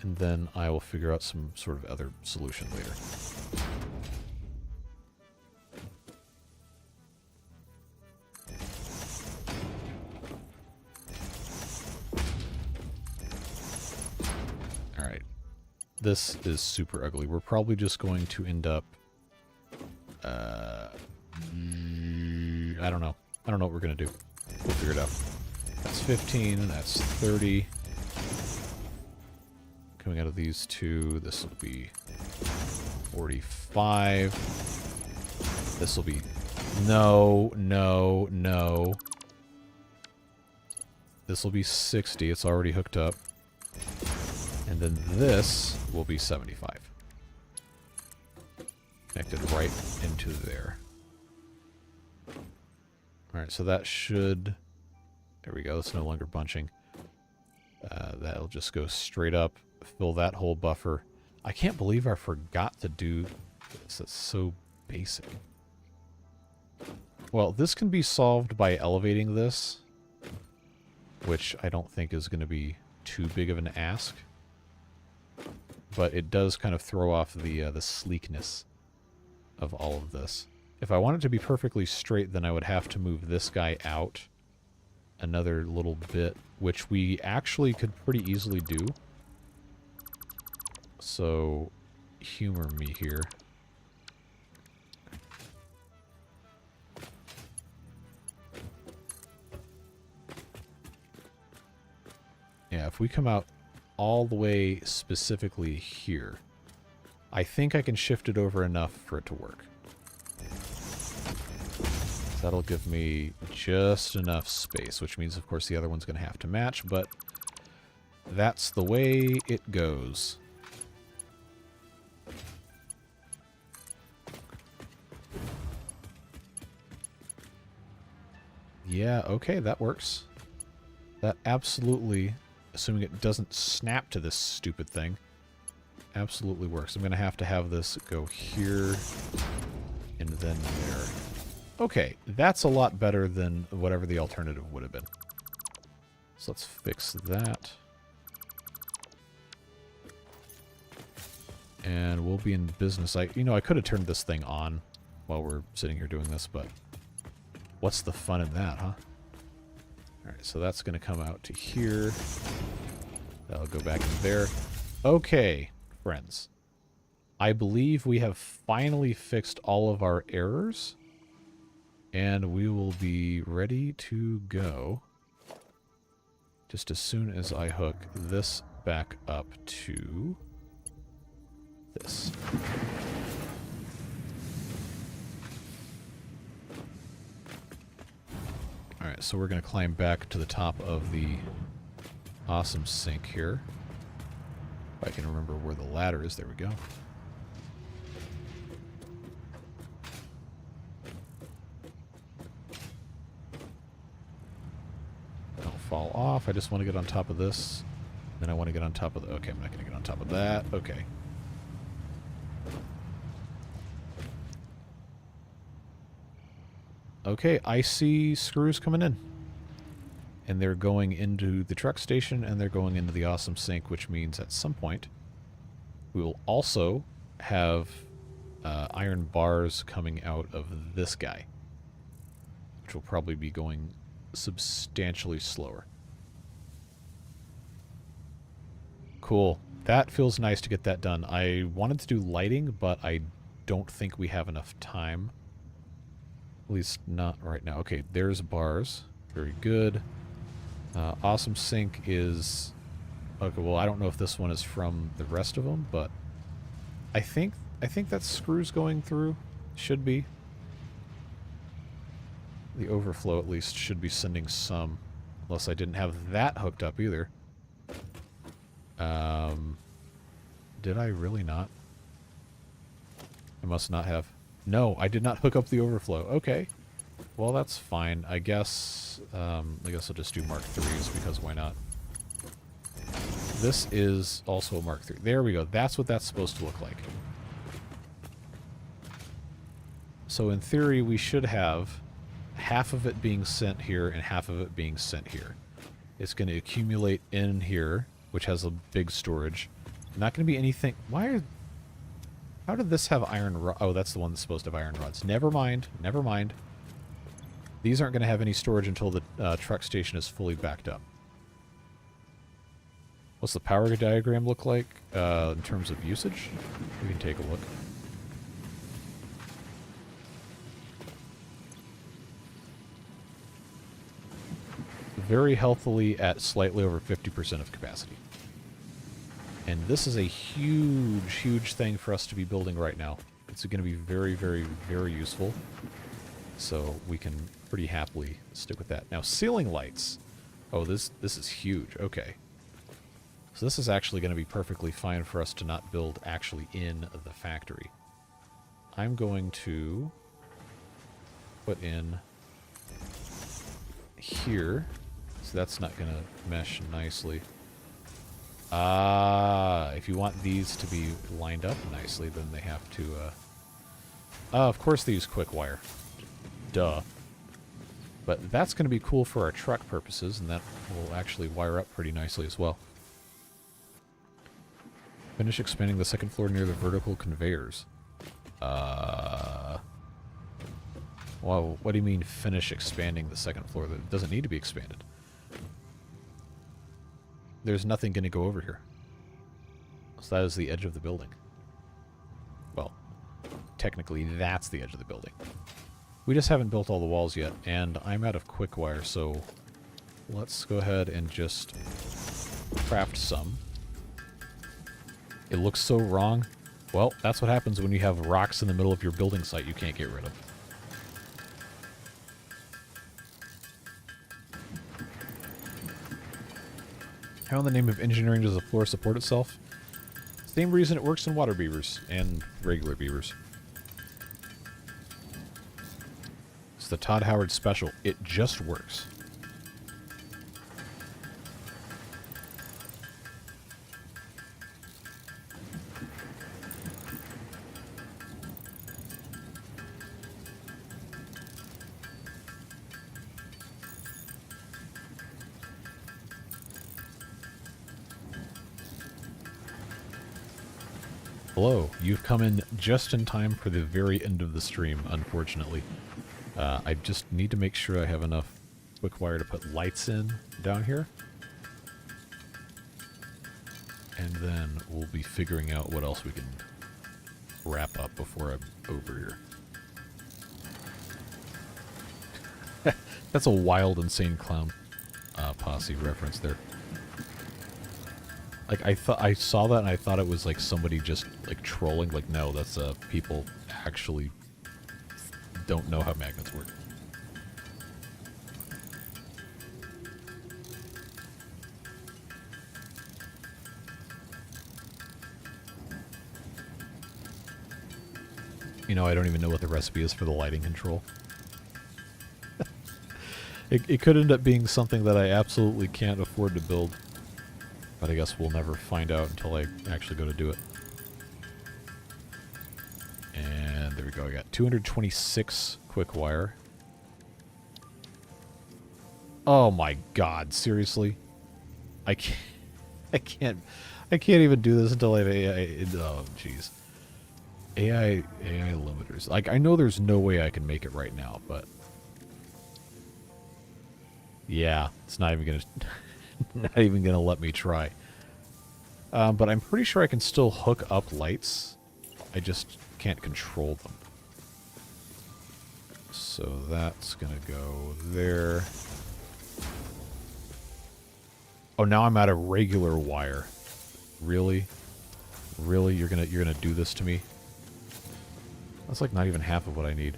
and then I will figure out some sort of other solution later. Alright. This is super ugly. We're probably just going to end up... I don't know. I don't know what we're going to do. We'll figure it out. That's 15, that's 30. Coming out of these two, this will be 45. This will be... No, no, no. This will be 60. It's already hooked up. And then this will be 75. Connected right into there. Alright, so that should... There we go, it's no longer bunching. That'll just go straight up, fill that whole buffer. I can't believe I forgot to do this. That's so basic. Well, this can be solved by elevating this, which I don't think is going to be too big of an ask. But it does kind of throw off the sleekness of all of this. If I want it to be perfectly straight, then I would have to move this guy out another little bit, which we actually could pretty easily do. So humor me here. Yeah, if we come out all the way specifically here, I think I can shift it over enough for it to work. That'll give me just enough space, which means, of course, the other one's going to have to match, but that's the way it goes. Yeah, okay, that works. That absolutely, assuming it doesn't snap to this stupid thing, absolutely works. I'm going to have this go here and then there. Okay, that's a lot better than whatever the alternative would have been. So let's fix that. And we'll be in business. I could have turned this thing on while we're sitting here doing this, but what's the fun in that, huh? Alright, so that's going to come out to here. That'll go back in there. Okay, friends. I believe we have finally fixed all of our errors. And we will be ready to go just as soon as I hook this back up to this. Alright, so we're going to climb back to the top of the awesome sink here. If I can remember where the ladder is. There we go. Fall off. I just want to get on top of this. Then I want to get on top of the... Okay, I'm not going to get on top of that. Okay. Okay, I see screws coming in. And they're going into the truck station, and they're going into the awesome sink, which means at some point we will also have iron bars coming out of this guy, which will probably be going substantially slower. Cool. That feels nice to get that done. I wanted to do lighting, but I don't think we have enough time. At least not right now. Okay, there's bars. Very good. Awesome sink is... Okay, well, I don't know if this one is from the rest of them, but I think that screws going through. Should be. The overflow, at least, should be sending some. Unless I didn't have that hooked up either. Did I really not? I must not have. No, I did not hook up the overflow. Okay. Well, that's fine. I guess I'll just do Mark 3s, because why not? This is also a Mark 3. There we go. That's what that's supposed to look like. So in theory, we should have half of it being sent here and half of it being sent here. It's going to accumulate in here, which has a big storage. Not going to be anything... How did this have iron rod? Oh, that's the one that's supposed to have iron rods. Never mind. Never mind. These aren't going to have any storage until the truck station is fully backed up. What's the power diagram look like in terms of usage? We can take a look. Very healthily at slightly over 50% of capacity. And this is a huge, huge thing for us to be building right now. It's going to be very, very, very useful. So we can pretty happily stick with that. Now, ceiling lights. Oh, this is huge. Okay. So this is actually going to be perfectly fine for us to not build actually in the factory. I'm going to put in here. So that's not going to mesh nicely. If you want these to be lined up nicely, then they have to... of course they use quick wire. Duh. But that's going to be cool for our truck purposes, and that will actually wire up pretty nicely as well. Finish expanding the second floor near the vertical conveyors. Well, what do you mean finish expanding the second floor? That doesn't need to be expanded. There's nothing going to go over here. So that is the edge of the building. technically that's the edge of the building. We just haven't built all the walls yet, and I'm out of quick wire, so let's go ahead and just craft some. It looks so wrong. Well, that's what happens when you have rocks in the middle of your building site you can't get rid of. How in the name of engineering does a floor support itself? Same reason it works in water beavers and regular beavers. It's the Todd Howard special. It just works. Hello, you've come in just in time for the very end of the stream, unfortunately. I just need to make sure I have enough quick wire to put lights in down here. And then we'll be figuring out what else we can wrap up before I'm over here. That's a Wild Insane Clown posse reference there. Like, I saw that and I thought it was like somebody just like trolling. Like, no, that's people actually don't know how magnets work. You know, I don't even know what the recipe is for the lighting control. It could end up being something that I absolutely can't afford to build. But I guess we'll never find out until I actually go to do it. And there we go. I got 226 quick wire. Oh my god, seriously? I can't even do this until I have AI. Oh, jeez. AI limiters. Like, I know there's no way I can make it right now, but yeah, it's not even gonna let me try. But I'm pretty sure I can still hook up lights. I just can't control them. So that's gonna go there. Oh, now I'm out of regular wire. Really? Really? You're gonna do this to me? That's like not even half of what I need.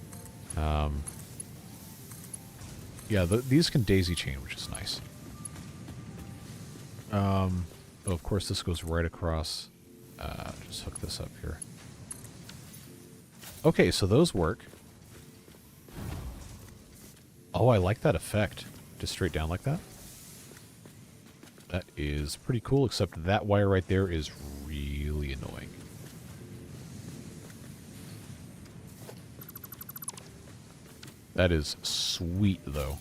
Yeah, these can daisy chain, which is nice. Oh, of course, this goes right across. Just hook this up here. Okay, so those work. Oh, I like that effect. Just straight down like that. That is pretty cool, except that wire right there is really annoying. That is sweet, though.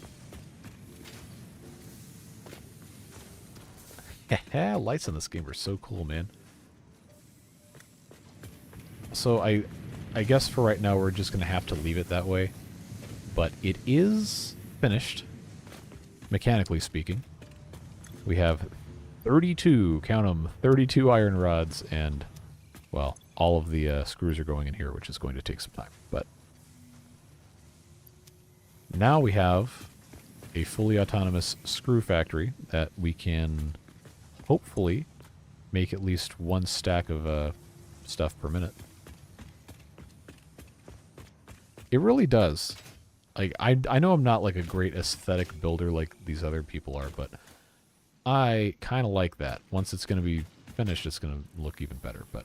Lights in this game are so cool, man. So I guess for right now we're just going to have to leave it that way. But it is finished, mechanically speaking. We have 32, count them, 32 iron rods, and, well, all of the screws are going in here, which is going to take some time. But now we have a fully autonomous screw factory that we can hopefully make at least one stack of stuff per minute. It really does. Like, I know I'm not like a great aesthetic builder like these other people are, but I kind of like that. Once it's going to be finished, it's going to look even better. But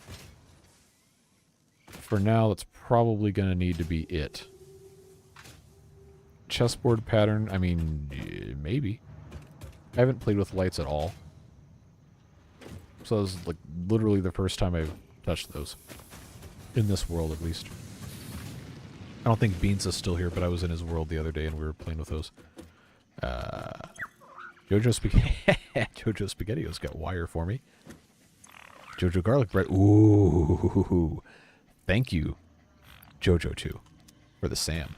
for now, that's probably going to need to be it. Chessboard pattern, I mean, maybe. I haven't played with lights at all. So this is like literally the first time I've touched those. In this world, at least. I don't think Beans is still here, but I was in his world the other day and we were playing with those. Jojo Spaghettios got wire for me. Jojo Garlic Bread. Ooh. Thank you, Jojo 2, for the Sam.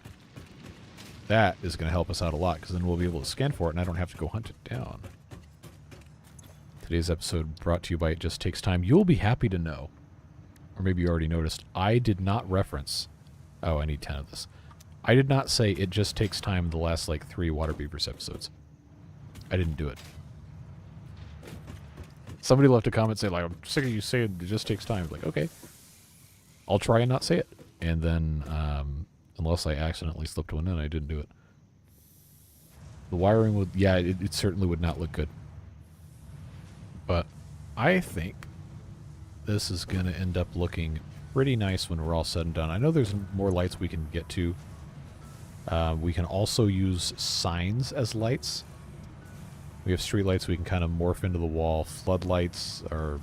That is going to help us out a lot, because then we'll be able to scan for it and I don't have to go hunt it down. Today's episode brought to you by It Just Takes Time. You'll be happy to know or maybe you already noticed, I did not reference... Oh, I need 10 of this. I did not say it just takes time the last, like, 3 Water Beavers episodes. I didn't do it. Somebody left a comment saying, like, I'm sick of you saying it just takes time. Like, okay. I'll try and not say it. And then, unless I accidentally slipped one in, I didn't do it. The wiring would... Yeah, it certainly would not look good. But I think this is going to end up looking pretty nice when we're all said and done. I know there's more lights we can get to. We can also use signs as lights. We have street lights we can kind of morph into the wall. Floodlights are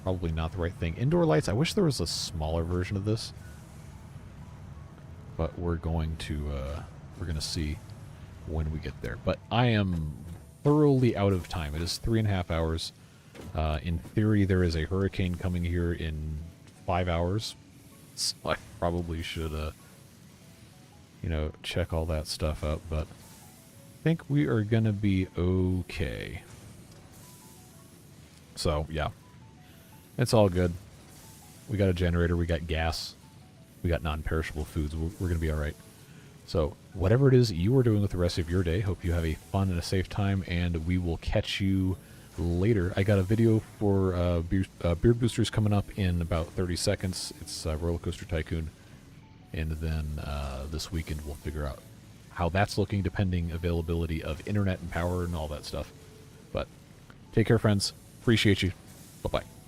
probably not the right thing. Indoor lights, I wish there was a smaller version of this. But we're going to see when we get there. But I am thoroughly out of time. It is 3.5 hours. In theory, there is a hurricane coming here in 5 hours. So I probably should, you know, check all that stuff out. But I think we are going to be okay. So, yeah. It's all good. We got a generator. We got gas. We got non-perishable foods. We're going to be all right. So, whatever it is you are doing with the rest of your day, hope you have a fun and a safe time, and we will catch you later. I got a video for Beard Boosters coming up in about 30 seconds. It's Roller Coaster Tycoon. And then this weekend we'll figure out how that's looking, depending availability of internet and power and all that stuff. But take care, friends. Appreciate you. Bye-bye.